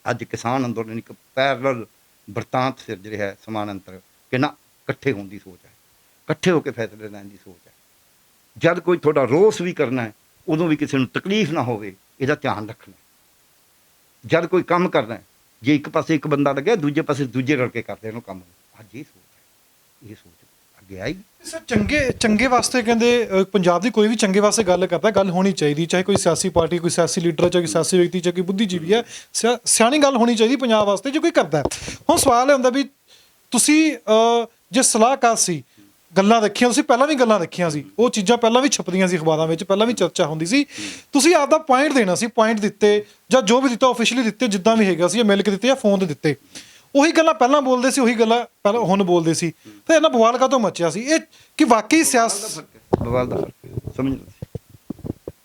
ਅੱਜ ਕਿਸਾਨ ਅੰਦੋਲਨ ਇੱਕ ਪੈਰਲਲ ਬਰਤਾਂਤ ਸਿਰਜ ਰਿਹਾ ਹੈ, ਸਮਾਨਾਂਤਰ, ਕਿ ਨਾ ਇਕੱਠੇ ਹੋਣ ਦੀ ਸੋਚ ਹੈ, ਇਕੱਠੇ ਹੋ ਕੇ ਫੈਸਲੇ ਲੈਣ ਦੀ ਸੋਚ ਹੈ। ਜਦ ਕੋਈ ਤੁਹਾਡਾ ਰੋਸ ਵੀ ਕਰਨਾ ਹੈ, ਉਦੋਂ ਵੀ ਕਿਸੇ ਨੂੰ ਤਕਲੀਫ ਨਾ ਹੋਵੇ, ਇਹਦਾ ਧਿਆਨ ਰੱਖਣਾ। ਜਦ ਕੋਈ ਕੰਮ ਕਰਨਾ ਹੈ, ਜੇ ਇੱਕ ਪਾਸੇ ਇੱਕ ਬੰਦਾ ਲੱਗਿਆ, ਦੂਜੇ ਪਾਸੇ ਦੂਜੇ ਰਲ ਕੇ ਕਰਦੇ ਇਹਨੂੰ ਕੰਮ। ਅੱਜ ਇਹ ਸੋਚ ਹੈ, ਇਹ ਸੋਚ ਅੱਗੇ ਆਈ। ਸਰ ਚੰਗੇ ਵਾਸਤੇ ਕਹਿੰਦੇ ਪੰਜਾਬ ਦੀ ਕੋਈ ਵੀ ਚੰਗੇ ਵਾਸਤੇ ਗੱਲ ਕਰਦਾ, ਗੱਲ ਹੋਣੀ ਚਾਹੀਦੀ, ਚਾਹੇ ਕੋਈ ਸਿਆਸੀ ਪਾਰਟੀ, ਕੋਈ ਸਿਆਸੀ ਲੀਡਰ, ਚਾਹੇ ਕੋਈ ਸਿਆਸੀ ਵਿਅਕਤੀ, ਚਾਹੇ ਕੋਈ ਬੁੱਧੀਜੀਵੀ ਹੈ, ਸਿਆਣੀ ਗੱਲ ਹੋਣੀ ਚਾਹੀਦੀ ਪੰਜਾਬ ਵਾਸਤੇ ਜੇ ਕੋਈ ਕਰਦਾ। ਹੁਣ ਸਵਾਲ ਇਹ ਹੁੰਦਾ ਵੀ ਤੁਸੀਂ ਜੇ ਸਲਾਹਕਾਰ ਸੀ, ਗੱਲਾਂ ਦੇਖੀਆਂ ਤੁਸੀਂ, ਪਹਿਲਾਂ ਵੀ ਗੱਲਾਂ ਦੇਖੀਆਂ ਸੀ, ਉਹ ਚੀਜ਼ਾਂ ਪਹਿਲਾਂ ਵੀ ਛਪਦੀਆਂ ਸੀ ਅਖਬਾਰਾਂ ਵਿੱਚ, ਪਹਿਲਾਂ ਵੀ ਚਰਚਾ ਹੁੰਦੀ ਸੀ। ਤੁਸੀਂ ਆਪਦਾ ਪੁਆਇੰਟ ਦੇਣਾ ਸੀ, ਪੁਆਇੰਟ ਦਿੱਤੇ ਜਾਂ ਜੋ ਵੀ ਦਿੱਤਾ ਆਫੀਸ਼ੀਅਲੀ ਦਿੱਤੇ, ਜਿੱਦਾਂ ਵੀ ਹੈਗਾ ਸੀ, ਮਿਲ ਕੇ ਦਿੱਤੇ ਜਾਂ ਫੋਨ 'ਤੇ ਦਿੱਤੇ। ਉਹੀ ਗੱਲਾਂ ਪਹਿਲਾਂ ਬੋਲਦੇ ਸੀ, ਉਹੀ ਗੱਲਾਂ ਪਹਿਲਾਂ ਹੁਣ ਬੋਲਦੇ ਸੀ, ਤਾਂ ਇਹਨਾਂ ਬਵਾਲ ਕਾਹਤੋਂ ਮੱਚਿਆ ਸੀ? ਇਹ ਕਿ ਵਾਕਈ ਬਵਾਲ ਦਾ ਫਰਕ ਸਮਝ ਲਓ।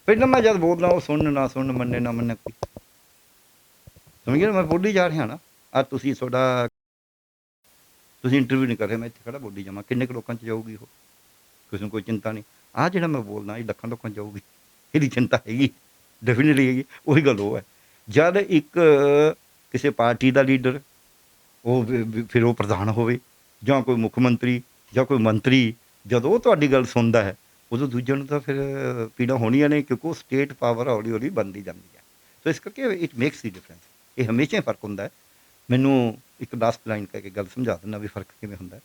ਪਹਿਲਾਂ ਮੈਂ ਜਦ ਬੋਲਦਾ ਉਹ ਸੁਣ ਨਾ ਸੁਣ, ਮੰਨੇ ਨਾ ਮੰਨੇ, ਕੋਈ ਸਮਝ ਗਿਆ। ਮੈਂ ਬੋਲੀ ਜਾ ਰਿਹਾ ਨਾ, ਅੱਜ ਤੁਸੀਂ ਇੰਟਰਵਿਊ ਨਹੀਂ ਕਰ ਰਹੇ, ਮੈਂ ਇੱਥੇ ਖੜਾ ਬੋਲੀ ਜਾਵਾਂ, ਕਿੰਨੇ ਕੁ ਲੋਕਾਂ 'ਚ ਜਾਊਗੀ ਉਹ? ਕਿਸੇ ਨੂੰ ਕੋਈ ਚਿੰਤਾ ਨਹੀਂ। ਆਹ ਜਿਹੜਾ ਮੈਂ ਬੋਲਦਾ ਇਹ ਲੱਖਾਂ ਲੋਕਾਂ 'ਚ ਜਾਊਗੀ, ਇਹਦੀ ਚਿੰਤਾ ਹੈਗੀ, ਡੈਫੀਨੇਟਲੀ ਹੈਗੀ। ਉਹੀ ਗੱਲ ਉਹ ਹੈ, ਜਦ ਇੱਕ ਕਿਸੇ ਪਾਰਟੀ ਦਾ ਲੀਡਰ, ਉਹ ਫਿਰ ਉਹ ਪ੍ਰਧਾਨ ਹੋਵੇ ਜਾਂ ਕੋਈ ਮੁੱਖ ਮੰਤਰੀ ਜਾਂ ਕੋਈ ਮੰਤਰੀ, ਜਦੋਂ ਉਹ ਤੁਹਾਡੀ ਗੱਲ ਸੁਣਦਾ ਹੈ ਉਦੋਂ ਦੂਜਿਆਂ ਨੂੰ ਤਾਂ ਫਿਰ ਪੀੜਾ ਹੋਣੀਆਂ ਨੇ, ਕਿਉਂਕਿ ਉਹ ਸਟੇਟ ਪਾਵਰ ਹੌਲੀ ਹੌਲੀ ਬਣਦੀ ਜਾਂਦੀ ਹੈ। ਸੋ ਇਸ ਕਰਕੇ ਇਟ ਮੇਕਸ ਦੀ ਡਿਫਰੈਂਸ। ਇਹ ਹਮੇਸ਼ਾ ਹੀ ਫਰਕ ਹੁੰਦਾ ਹੈ। ਮੈਨੂੰ ਇੱਕ ਲਾਸਟ ਲਾਈਨ ਕਹਿ ਕੇ ਗੱਲ ਸਮਝਾ ਦਿੰਦਾ ਵੀ ਫਰਕ ਕਿਵੇਂ ਹੁੰਦਾ ਹੈ।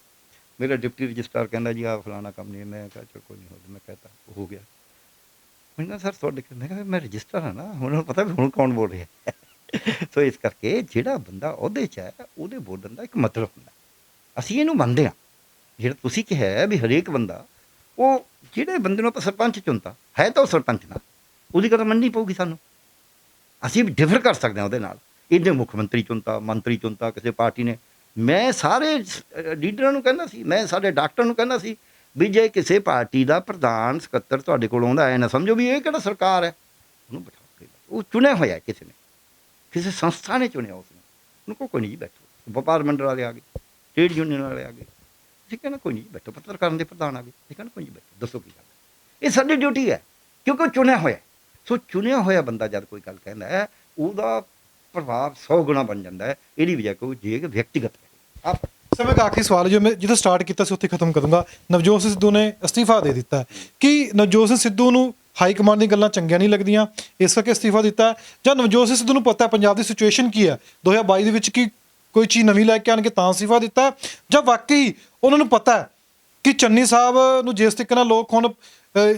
ਮੇਰਾ ਡਿਪਟੀ ਰਜਿਸਟਰਾਰ ਕਹਿੰਦਾ ਜੀ ਆਹ ਫਲਾਣਾ ਕੰਮ ਨਹੀਂ, ਮੈਂ ਕਿਹਾ ਚਲ ਕੋਈ ਨਹੀਂ ਹੋ ਗਿਆ, ਮੈਂ ਕਹਿਤਾ ਹੋ ਗਿਆ। ਮੈਂ ਕਿਹਾ ਸਰ ਤੁਹਾਡੇ, ਮੈਂ ਕਿਹਾ ਮੈਂ ਰਜਿਸਟਰ ਹਾਂ ਨਾ, ਹੁਣ ਉਹਨੂੰ ਪਤਾ ਵੀ ਹੁਣ ਕੌਣ ਬੋਲ ਰਿਹਾ। ਸੋ ਇਸ ਕਰਕੇ ਜਿਹੜਾ ਬੰਦਾ ਉਹਦੇ 'ਚ ਹੈ ਉਹਦੇ ਬੋਲਣ ਦਾ ਇੱਕ ਮਤਲਬ ਹੁੰਦਾ। ਅਸੀਂ ਇਹਨੂੰ ਮੰਨਦੇ ਹਾਂ। ਜਿਹੜਾ ਤੁਸੀਂ ਕਿਹਾ ਵੀ ਹਰੇਕ ਬੰਦਾ, ਉਹ ਜਿਹੜੇ ਬੰਦੇ ਨੂੰ ਆਪਾਂ ਸਰਪੰਚ ਚੁਣਤਾ ਹੈ ਤਾਂ ਉਹ ਸਰਪੰਚ ਨਾ, ਉਹਦੀ ਗੱਲ ਮੰਨਣੀ ਪਊਗੀ ਸਾਨੂੰ। ਅਸੀਂ ਡਿਫਰ ਕਰ ਸਕਦੇ ਹਾਂ ਉਹਦੇ ਨਾਲ। ਇਹਨੇ ਮੁੱਖ ਮੰਤਰੀ ਚੁਣਤਾ, ਮੰਤਰੀ ਚੁਣਤਾ ਕਿਸੇ ਪਾਰਟੀ ਨੇ। ਮੈਂ ਸਾਰੇ ਲੀਡਰਾਂ ਨੂੰ ਕਹਿੰਦਾ ਸੀ, ਮੈਂ ਸਾਡੇ ਡਾਕਟਰ ਨੂੰ ਕਹਿੰਦਾ ਸੀ ਵੀ ਜੇ ਕਿਸੇ ਪਾਰਟੀ ਦਾ ਪ੍ਰਧਾਨ ਸਕੱਤਰ ਤੁਹਾਡੇ ਕੋਲ ਆਉਂਦਾ ਐ ਨਾ ਸਮਝੋ ਵੀ ਇਹ ਕਿਹੜਾ ਸਰਕਾਰ ਹੈ। ਉਹਨੂੰ ਬਿਠਾਓ ਕੇ, ਉਹ ਚੁਣਿਆ ਹੋਇਆ ਕਿਸੇ ਨੇ, ਕਿਸੇ ਸੰਸਥਾ ਨੇ ਚੁਣਿਆ ਉਸਨੂੰ। ਉਹਨੂੰ ਕੋਈ ਨਹੀਂ ਜੀ ਬੈਠੋ। ਵਪਾਰ ਮੰਡਲ ਵਾਲੇ ਆ ਗਏ, ਟ੍ਰੇਡ ਯੂਨੀਅਨ ਵਾਲੇ ਆ ਗਏ, ਅਸੀਂ ਕਹਿੰਦਾ ਕੋਈ ਨਹੀਂ ਜੀ ਬੈਠੋ। ਪੱਤਰਕਾਰਾਂ ਦੇ ਪ੍ਰਧਾਨ ਆ ਗਏ, ਅਸੀਂ ਕਹਿੰਦਾ ਕੋਈ ਨਹੀਂ ਬੈਠੋ, ਦੱਸੋ ਕੀ ਗੱਲ। ਇਹ ਸਾਡੀ ਡਿਊਟੀ ਹੈ ਕਿਉਂਕਿ ਉਹ ਚੁਣਿਆ ਹੋਇਆ। ਸੋ ਚੁਣਿਆ ਹੋਇਆ ਬੰਦਾ ਜਦ ਕੋਈ ਗੱਲ ਕਹਿੰਦਾ ਹੈ, ਉਹਦਾ ਪ੍ਰਭਾਵ 100 ਗੁਣਾ ਬਣ ਜਾਂਦਾ ਹੈ। ਇਹਦੀ ਵਜ੍ਹਾ ਕੋਈ ਜੇ ਵਿਅਕਤੀਗਤ ਹੈ। ਆਪ ਸਰ, ਇੱਕ ਆਖਰੀ ਸਵਾਲ ਜੋ ਮੈਂ ਜਿੱਥੇ ਸਟਾਰਟ ਕੀਤਾ ਸੀ ਉੱਥੇ ਖਤਮ ਕਰੂੰਗਾ। ਨਵਜੋਤ ਸਿੰਘ ਸਿੱਧੂ ਨੇ ਅਸਤੀਫਾ ਦੇ ਦਿੱਤਾ ਹੈ। ਕੀ ਨਵਜੋਤ ਸਿੰਘ ਸਿੱਧੂ ਨੂੰ ਹਾਈ ਕਮਾਂਡ ਦੀਆਂ ਗੱਲਾਂ ਚੰਗੀਆਂ ਨਹੀਂ ਲੱਗਦੀਆਂ, ਇਸ ਕਰਕੇ ਅਸਤੀਫਾ ਦਿੱਤਾ, ਜਾਂ ਨਵਜੋਤ ਸਿੰਘ ਸਿੱਧੂ ਨੂੰ ਪਤਾ ਪੰਜਾਬ ਦੀ ਸਿਚੁਏਸ਼ਨ ਕੀ ਹੈ 2022 ਦੇ ਵਿੱਚ, ਕਿ ਕੋਈ ਚੀਜ਼ ਨਵੀਂ ਲੈ ਕੇ ਆਣ ਕੇ ਤਾਂ ਅਸਤੀਫਾ ਦਿੱਤਾ, ਜਾਂ ਵਾਕਈ ਉਹਨਾਂ ਨੂੰ ਪਤਾ ਹੈ ਕਿ ਚੰਨੀ ਸਾਹਿਬ ਨੂੰ ਜਿਸ ਤਰੀਕੇ ਨਾਲ ਲੋਕ ਹੁਣ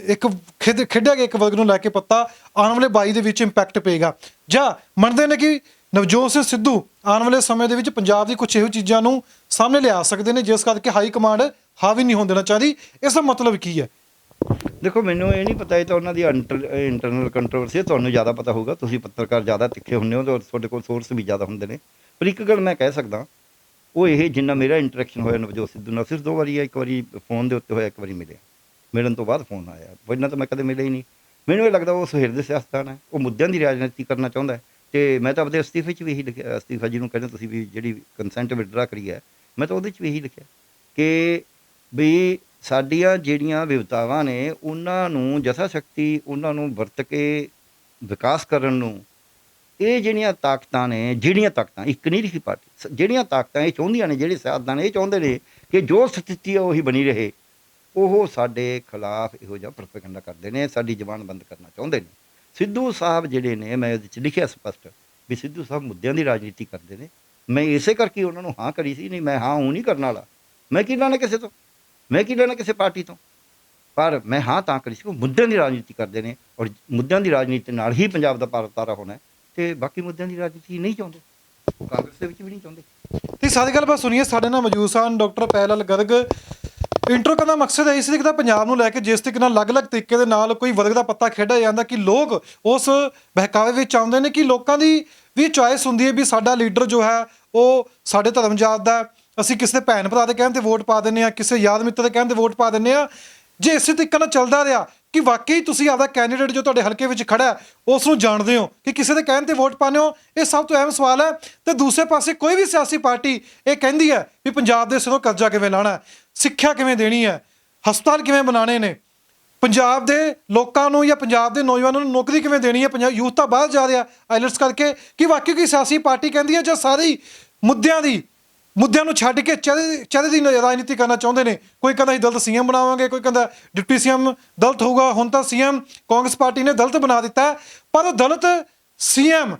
ਇੱਕ ਖੇਡਿਆ ਗਿਆ ਇੱਕ ਵਰਗ ਨੂੰ ਲੈ ਕੇ ਪਤਾ ਆਉਣ ਵਾਲੇ 22 ਦੇ ਵਿੱਚ ਇੰਪੈਕਟ ਪਏਗਾ, ਜਾਂ ਮੰਨਦੇ ਨੇ ਕਿ ਨਵਜੋਤ ਸਿੰਘ ਸਿੱਧੂ ਆਉਣ ਵਾਲੇ ਸਮੇਂ ਦੇ ਵਿੱਚ ਪੰਜਾਬ ਦੀ ਕੁਝ ਇਹੋ ਚੀਜ਼ਾਂ ਨੂੰ ਸਾਹਮਣੇ ਲਿਆ ਸਕਦੇ ਨੇ ਜਿਸ ਕਰਕੇ ਹਾਈ ਕਮਾਂਡ ਹਾਵੀ ਨਹੀਂ ਹੋਣ ਦੇਣਾ ਚਾਹੀਦੀ। ਇਸ ਦਾ ਮਤਲਬ ਕੀ ਹੈ? ਦੇਖੋ, ਮੈਨੂੰ ਇਹ ਨਹੀਂ ਪਤਾ, ਇਹ ਤਾਂ ਉਹਨਾਂ ਦੀ ਇੰਟਰਨਲ ਕੰਟਰੋਵਰਸੀ ਹੈ। ਤੁਹਾਨੂੰ ਜ਼ਿਆਦਾ ਪਤਾ ਹੋਊਗਾ, ਤੁਸੀਂ ਪੱਤਰਕਾਰ ਜ਼ਿਆਦਾ ਤਿੱਖੇ ਹੁੰਦੇ ਹੋ ਅਤੇ ਤੁਹਾਡੇ ਕੋਲ ਸੋਰਸ ਵੀ ਜ਼ਿਆਦਾ ਹੁੰਦੇ ਨੇ। ਪਰ ਇੱਕ ਗੱਲ ਮੈਂ ਕਹਿ ਸਕਦਾ, ਉਹ ਇਹ ਜਿੰਨਾ ਮੇਰਾ ਇੰਟਰੈਕਸ਼ਨ ਹੋਇਆ ਨਵਜੋਤ ਸਿੱਧੂ ਨਾਲ, ਸਿਰਫ 2 ਵਾਰੀ ਹੈ। ਇੱਕ ਵਾਰੀ ਫੋਨ ਦੇ ਉੱਤੇ ਹੋਇਆ, ਇੱਕ ਵਾਰੀ ਮਿਲਿਆ। ਮਿਲਣ ਤੋਂ ਬਾਅਦ ਫੋਨ ਆਇਆ, ਪਹਿਲਾਂ ਤਾਂ ਮੈਂ ਕਦੇ ਮਿਲਿਆ ਹੀ ਨਹੀਂ। ਮੈਨੂੰ ਇਹ ਲੱਗਦਾ ਉਹ ਸੁਹਿਰਦ ਦੇ ਸਿਆਸਤਦਾਨ ਹੈ, ਉਹ ਮੁੱਦਿਆਂ ਦੀ ਰਾਜਨੀਤੀ ਕਰਨਾ ਚਾਹੁੰਦਾ ਹੈ। ਅਤੇ ਮੈਂ ਤਾਂ ਆਪਣੇ ਅਸਤੀਫੇ 'ਚ ਵੀ ਇਹੀ ਲਿਖਿਆ, ਅਸਤੀਫਾ ਜਿਹਨੂੰ ਕਹਿੰਦੇ ਤੁਸੀਂ ਵੀ ਜਿਹੜੀ ਕੰਸੈਂਟ ਵਿਡਰਾ ਕਰੀ ਹੈ, ਮੈਂ ਤਾਂ ਉਹਦੇ 'ਚ ਵੀ ਇਹੀ ਲਿਖਿਆ ਕਿ ਵੀ ਸਾਡੀਆਂ ਜਿਹੜੀਆਂ ਵਿਵਤਾਵਾਂ ਨੇ ਉਹਨਾਂ ਨੂੰ ਯਥਾ ਸ਼ਕਤੀ ਉਹਨਾਂ ਨੂੰ ਵਰਤ ਕੇ ਵਿਕਾਸ ਕਰਨ ਨੂੰ, ਇਹ ਜਿਹੜੀਆਂ ਤਾਕਤਾਂ ਨੇ, ਜਿਹੜੀਆਂ ਤਾਕਤਾਂ ਇੱਕ ਨਹੀਂ ਲਿਖੀ ਪਾਰਟੀ, ਜਿਹੜੀਆਂ ਤਾਕਤਾਂ ਇਹ ਚਾਹੁੰਦੀਆਂ ਨੇ, ਜਿਹੜੇ ਸਿਆਸਤਦਾਨ ਇਹ ਚਾਹੁੰਦੇ ਨੇ ਕਿ ਜੋ ਸਥਿਤੀ ਹੈ ਉਹੀ ਬਣੀ ਰਹੇ, ਉਹ ਸਾਡੇ ਖਿਲਾਫ ਇਹੋ ਜਿਹਾ ਪ੍ਰੋਪੇਗੈਂਡਾ ਕਰਦੇ ਨੇ, ਸਾਡੀ ਜ਼ਬਾਨ ਬੰਦ ਕਰਨਾ ਚਾਹੁੰਦੇ ਨੇ। ਸਿੱਧੂ ਸਾਹਿਬ ਜਿਹੜੇ ਨੇ, ਮੈਂ ਉਹਦੇ 'ਚ ਲਿਖਿਆ ਸਪਸ਼ਟ ਵੀ ਸਿੱਧੂ ਸਾਹਿਬ ਮੁੱਦਿਆਂ ਦੀ ਰਾਜਨੀਤੀ ਕਰਦੇ ਨੇ। ਮੈਂ ਇਸੇ ਕਰਕੇ ਉਹਨਾਂ ਨੂੰ ਹਾਂ ਕਰੀ ਸੀ, ਨਹੀਂ ਮੈਂ ਹਾਂ ਹੂੰ ਨਹੀਂ ਕਰਨ ਵਾਲਾ। ਮੈਂ ਕੀ ਲੈਣਾ ਕਿਸੇ ਤੋਂ, ਮੈਂ ਕੀ ਲੈਣਾ ਕਿਸੇ ਪਾਰਟੀ ਤੋਂ, ਪਰ ਮੈਂ ਹਾਂ ਤਾਂ ਕਰੀ ਸੀ ਉਹ ਮੁੱਦਿਆਂ ਦੀ ਰਾਜਨੀਤੀ ਕਰਦੇ ਨੇ, ਔਰ ਮੁੱਦਿਆਂ ਦੀ ਰਾਜਨੀਤੀ ਨਾਲ ਹੀ ਪੰਜਾਬ ਦਾ ਪਾਰਾ ਹੋਣਾ, ਅਤੇ ਬਾਕੀ ਮੁੱਦਿਆਂ ਦੀ ਰਾਜਨੀਤੀ ਨਹੀਂ ਚਾਹੁੰਦੇ, ਉਹ ਕਾਂਗਰਸ ਦੇ ਵਿੱਚ ਵੀ ਨਹੀਂ ਚਾਹੁੰਦੇ। ਤੇ ਸਾਰੀ ਗੱਲਬਾਤ ਸੁਣੀਏ। ਸਾਡੇ ਨਾਲ ਮੌਜੂਦ ਸਨ ਡਾਕਟਰ ਪਹਿਲ ਲਾਲ ਗਰਗ। ਇੰਟਰੋ ਕਰਨ ਦਾ ਮਕਸਦ ਇਹ ਸੀ ਕਿ ਪੰਜਾਬ ਨੂੰ ਲੈ ਕੇ ਜਿਸ ਤਰੀਕੇ ਨਾਲ ਅਲੱਗ-ਅਲੱਗ ਤਰੀਕੇ ਦੇ ਨਾਲ ਕੋਈ ਵਰਗ ਦਾ ਪੱਤਾ ਖੇਡਿਆ ਜਾਂਦਾ ਕਿ ਲੋਕ ਉਸ ਬਹਿਕਾਵੇ ਵਿੱਚ ਆਉਂਦੇ ਨੇ, ਕਿ ਲੋਕਾਂ ਦੀ ਵੀ ਚੋਇਸ ਹੁੰਦੀ ਹੈ ਵੀ ਸਾਡਾ ਲੀਡਰ ਜੋ ਹੈ ਉਹ ਸਾਡੇ ਧਰਮ ਜਾਤ ਦਾ, ਅਸੀਂ ਕਿਸੇ ਭੈਣ ਭਰਾ ਦੇ ਕਹਿਣ 'ਤੇ ਵੋਟ ਪਾ ਦਿੰਦੇ ਹਾਂ, ਕਿਸੇ ਯਾਦ ਮਿੱਤਰ ਦੇ ਕਹਿਣ 'ਤੇ ਵੋਟ ਪਾ ਦਿੰਦੇ ਹਾਂ। ਜੇ ਇਸੇ ਤਰੀਕੇ ਨਾਲ ਚੱਲਦਾ ਰਿਹਾ ਕਿ ਵਾਕਈ ਤੁਸੀਂ ਆਪਦਾ ਕੈਂਡੀਡੇਟ ਜੋ ਤੁਹਾਡੇ ਹਲਕੇ ਵਿੱਚ ਖੜਾ ਹੈ ਉਸ ਨੂੰ ਜਾਣਦੇ ਹੋ ਕਿ ਕਿਸੇ ਦੇ ਕਹਿਣ 'ਤੇ ਵੋਟ ਪਾਉਂਦੇ ਹੋ, ਇਹ ਸਭ ਤੋਂ ਅਹਿਮ ਸਵਾਲ ਹੈ। ਤੇ ਦੂਸਰੇ ਪਾਸੇ ਕੋਈ ਵੀ ਸਿਆਸੀ ਪਾਰਟੀ ਇਹ ਕਹਿੰਦੀ ਹੈ ਵੀ ਪੰਜਾਬ ਦੇ ਸਿਰੋਂ ਕਰਜ਼ਾ ਕਿਵੇਂ ਲਾਉਣਾ ਹੈ, ਸਿੱਖਿਆ ਕਿਵੇਂ ਦੇਣੀ ਹੈ, ਹਸਪਤਾਲ ਕਿਵੇਂ ਬਣਾਉਣੇ ਨੇ, ਪੰਜਾਬ ਦੇ ਲੋਕਾਂ ਨੂੰ ਜਾਂ ਪੰਜਾਬ ਦੇ ਨੌਜਵਾਨਾਂ ਨੂੰ ਨੌਕਰੀ ਕਿਵੇਂ ਦੇਣੀ ਹੈ। ਪੰਜਾਬ ਯੂਥ ਤਾਂ ਬਾਹਰ ਜਾ ਰਿਹਾ ਆਈਲੈਟਸ ਕਰਕੇ, ਕਿ ਵਾਕਈ ਕੋਈ ਸਿਆਸੀ ਪਾਰਟੀ ਕਹਿੰਦੀ ਹੈ ਜਾਂ ਸਾਰੀ ਮੁੱਦਿਆਂ ਨੂੰ ਛੱਡ ਕੇ ਚਿਹਰੇ ਦੀ ਰਾਜਨੀਤੀ ਕਰਨਾ ਚਾਹੁੰਦੇ ਨੇ। ਕੋਈ ਕਹਿੰਦਾ ਅਸੀਂ ਦਲਿਤ ਸੀਐਮ ਬਣਾਵਾਂਗੇ, ਕੋਈ ਕਹਿੰਦਾ ਡਿਪਟੀ ਸੀਐਮ ਦਲਿਤ ਹੋਊਗਾ। ਹੁਣ ਤਾਂ ਸੀਐਮ ਕਾਂਗਰਸ ਪਾਰਟੀ ਨੇ ਦਲਿਤ ਬਣਾ ਦਿੱਤਾ, ਪਰ ਉਹ ਦਲਿਤ ਸੀਐਮ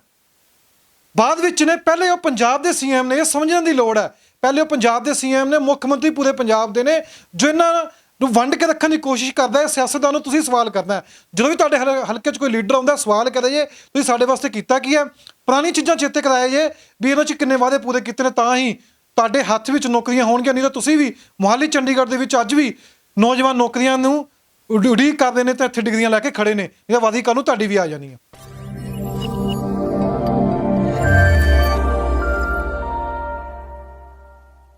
ਬਾਅਦ ਵਿੱਚ ਨੇ, ਪਹਿਲੇ ਉਹ ਪੰਜਾਬ ਦੇ ਸੀਐਮ ਨੇ। ਇਹ ਸਮਝਣ ਦੀ ਲੋੜ ਹੈ, ਪਹਿਲੇ ਉਹ ਪੰਜਾਬ ਦੇ ਸੀਐਮ ਨੇ, ਮੁੱਖ ਮੰਤਰੀ ਪੂਰੇ ਪੰਜਾਬ ਦੇ ਨੇ, ਜੋ ਇਹਨਾਂ ਨੂੰ ਵੰਡ ਕੇ ਰੱਖਣ ਦੀ ਕੋਸ਼ਿਸ਼ ਕਰਦਾ ਹੈ। ਸਿਆਸਤਦਾਨ ਨੂੰ ਤੁਸੀਂ ਸਵਾਲ ਕਰਨਾ ਹੈ, ਜਦੋਂ ਵੀ ਤੁਹਾਡੇ ਹਲਕੇ 'ਚ ਕੋਈ ਲੀਡਰ ਆਉਂਦਾ ਸਵਾਲ ਕਰੇ ਜੇ ਤੁਸੀਂ ਸਾਡੇ ਵਾਸਤੇ ਕੀਤਾ ਕੀ ਹੈ। ਪੁਰਾਣੀ ਚੀਜ਼ਾਂ ਚੇਤੇ ਕਰਾਏ ਜੇ ਵੀ ਇਹਨਾਂ 'ਚ ਕਿੰਨੇ ਵਾਅਦੇ ਪੂਰੇ ਕੀਤੇ ਨੇ, ਤਾਂ ਹੀ ਤੁਹਾਡੇ ਹੱਥ ਵਿੱਚ ਨੌਕਰੀਆਂ ਹੋਣਗੀਆਂ। ਨਹੀਂ ਤਾਂ ਤੁਸੀਂ ਵੀ ਮੋਹਾਲੀ ਚੰਡੀਗੜ੍ਹ ਦੇ ਵਿੱਚ ਅੱਜ ਵੀ ਨੌਜਵਾਨ ਨੌਕਰੀਆਂ ਨੂੰ ਉਡੀਕ ਕਰਦੇ ਨੇ ਤੇ ਇੱਥੇ ਡਿਗਰੀਆਂ ਲੈ ਕੇ ਖੜੇ ਨੇ, ਇਹ ਵਾਅਦੇ ਕੱਲ੍ਹ ਨੂੰ ਤੁਹਾਡੀ ਵੀ ਆ ਜਾਣੀ ਹੈ।